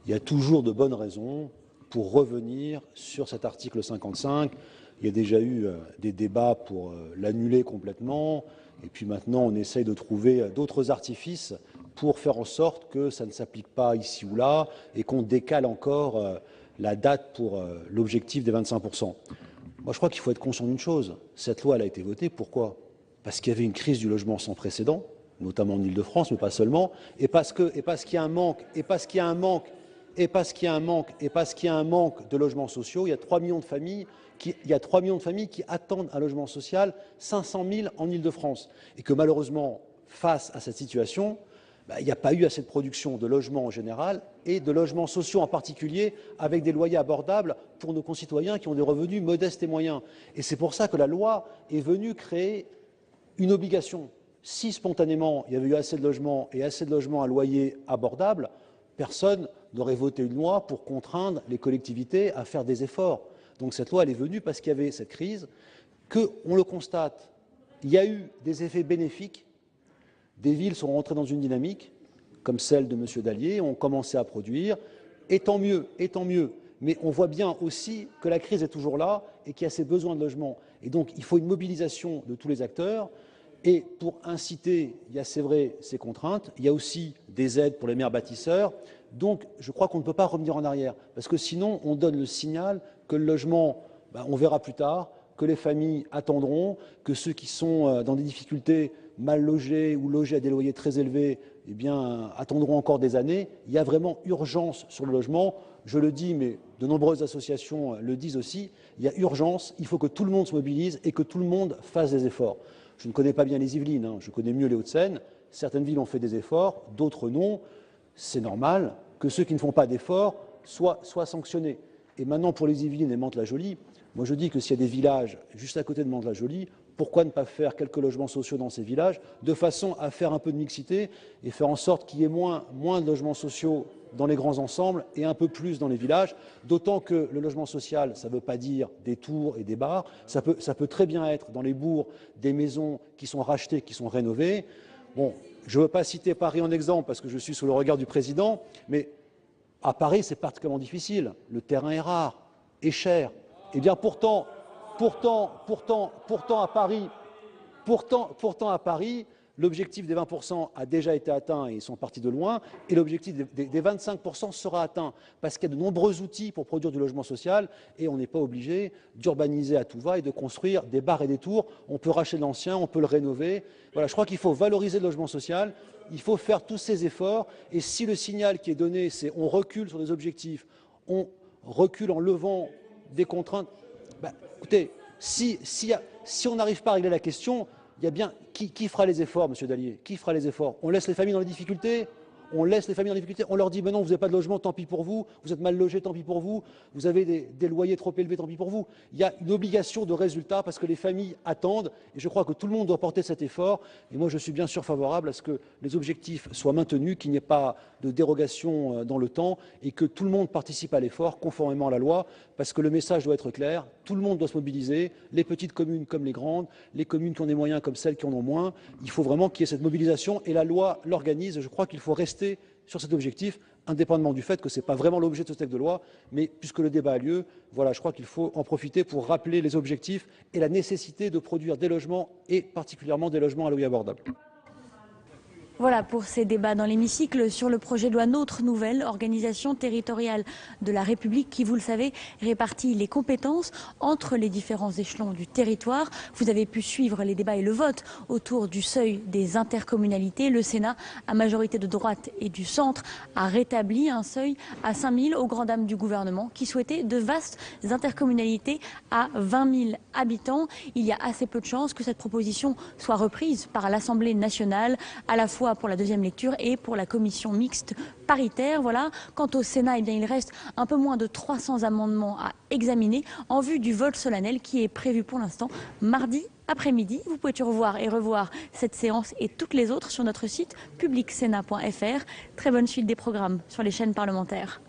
Il y a toujours de bonnes raisons pour revenir sur cet article 55. Il y a déjà eu des débats pour l'annuler complètement. Et puis maintenant, on essaye de trouver d'autres artifices pour faire en sorte que ça ne s'applique pas ici ou là et qu'on décale encore la date pour l'objectif des 25%. Moi, je crois qu'il faut être conscient d'une chose. Cette loi, elle a été votée. Pourquoi ? Parce qu'il y avait une crise du logement sans précédent, notamment en Ile-de-France, mais pas seulement, et parce qu'il y a un manque de logements sociaux. Il y a 3 millions de familles qui attendent un logement social, 500 000 en Ile-de-France. Et que malheureusement, face à cette situation, il n'y a pas eu assez de production de logements en général et de logements sociaux en particulier, avec des loyers abordables pour nos concitoyens qui ont des revenus modestes et moyens. Et c'est pour ça que la loi est venue créer une obligation. Si spontanément il y avait eu assez de logements et assez de logements à loyer abordable, personne n'aurait voté une loi pour contraindre les collectivités à faire des efforts. Donc cette loi, elle est venue parce qu'il y avait cette crise, qu'on le constate, il y a eu des effets bénéfiques Des villes sont rentrées dans une dynamique, comme celle de M. Dallier, ont commencé à produire, et tant mieux, et tant mieux. Mais on voit bien aussi que la crise est toujours là et qu'il y a ces besoins de logement. Et donc, il faut une mobilisation de tous les acteurs. Et pour inciter, il y a, c'est vrai, ces contraintes, il y a aussi des aides pour les maires bâtisseurs. Donc, je crois qu'on ne peut pas revenir en arrière, parce que sinon, on donne le signal que le logement, on verra plus tard, que les familles attendront, que ceux qui sont dans des difficultés, mal logés ou logés à des loyers très élevés, eh bien, attendront encore des années. Il y a vraiment urgence sur le logement. Je le dis, mais de nombreuses associations le disent aussi, il y a urgence, il faut que tout le monde se mobilise et que tout le monde fasse des efforts. Je ne connais pas bien les Yvelines, je connais mieux les Hauts-de-Seine. Certaines villes ont fait des efforts, d'autres non. C'est normal que ceux qui ne font pas d'efforts soient sanctionnés. Et maintenant, pour les Yvelines et Mantes-la-Jolie, moi je dis que s'il y a des villages juste à côté de Mantes-la-Jolie, pourquoi ne pas faire quelques logements sociaux dans ces villages, de façon à faire un peu de mixité et faire en sorte qu'il y ait moins de logements sociaux dans les grands ensembles et un peu plus dans les villages, d'autant que le logement social, ça ne veut pas dire des tours et des bars, ça peut très bien être dans les bourgs des maisons qui sont rachetées, qui sont rénovées. Bon, je ne veux pas citer Paris en exemple parce que je suis sous le regard du président, mais à Paris, c'est particulièrement difficile. Le terrain est rare, est cher. Eh bien pourtant à Paris, l'objectif des 20% a déjà été atteint et ils sont partis de loin, et l'objectif des 25% sera atteint, parce qu'il y a de nombreux outils pour produire du logement social, et on n'est pas obligé d'urbaniser à tout va et de construire des bars et des tours. On peut racheter l'ancien, on peut le rénover. Voilà, je crois qu'il faut valoriser le logement social, il faut faire tous ces efforts, et si le signal qui est donné, c'est on recule sur des objectifs, on recule en levant des contraintes, écoutez, si on n'arrive pas à régler la question, il y a bien qui fera les efforts, Monsieur Dallier? Qui fera les efforts? On laisse les familles dans les difficultés? On laisse les familles dans les difficultés? On leur dit, non, vous n'avez pas de logement, tant pis pour vous. Vous êtes mal logés, tant pis pour vous. Vous avez des loyers trop élevés, tant pis pour vous. Il y a une obligation de résultat parce que les familles attendent. Et je crois que tout le monde doit porter cet effort. Et moi, je suis bien sûr favorable à ce que les objectifs soient maintenus, qu'il n'y ait pas de dérogation dans le temps et que tout le monde participe à l'effort conformément à la loi. Parce que le message doit être clair. Tout le monde doit se mobiliser, les petites communes comme les grandes, les communes qui ont des moyens comme celles qui en ont moins. Il faut vraiment qu'il y ait cette mobilisation et la loi l'organise. Je crois qu'il faut rester sur cet objectif, indépendamment du fait que ce n'est pas vraiment l'objet de ce texte de loi, mais puisque le débat a lieu, voilà, je crois qu'il faut en profiter pour rappeler les objectifs et la nécessité de produire des logements et particulièrement des logements à loyer abordable. Voilà pour ces débats dans l'hémicycle sur le projet de loi Notre Nouvelle Organisation territoriale de la République qui, vous le savez, répartit les compétences entre les différents échelons du territoire. Vous avez pu suivre les débats et le vote autour du seuil des intercommunalités. Le Sénat, à majorité de droite et du centre, a rétabli un seuil à 5 000 aux grandes dames du gouvernement qui souhaitait de vastes intercommunalités à 20 000 habitants. Il y a assez peu de chances que cette proposition soit reprise par l'Assemblée nationale, à la fois pour la deuxième lecture et pour la commission mixte paritaire. Voilà. Quant au Sénat, eh bien, il reste un peu moins de 300 amendements à examiner en vue du vote solennel qui est prévu pour l'instant mardi après-midi. Vous pouvez revoir et revoir cette séance et toutes les autres sur notre site publicsénat.fr. Très bonne suite des programmes sur les chaînes parlementaires.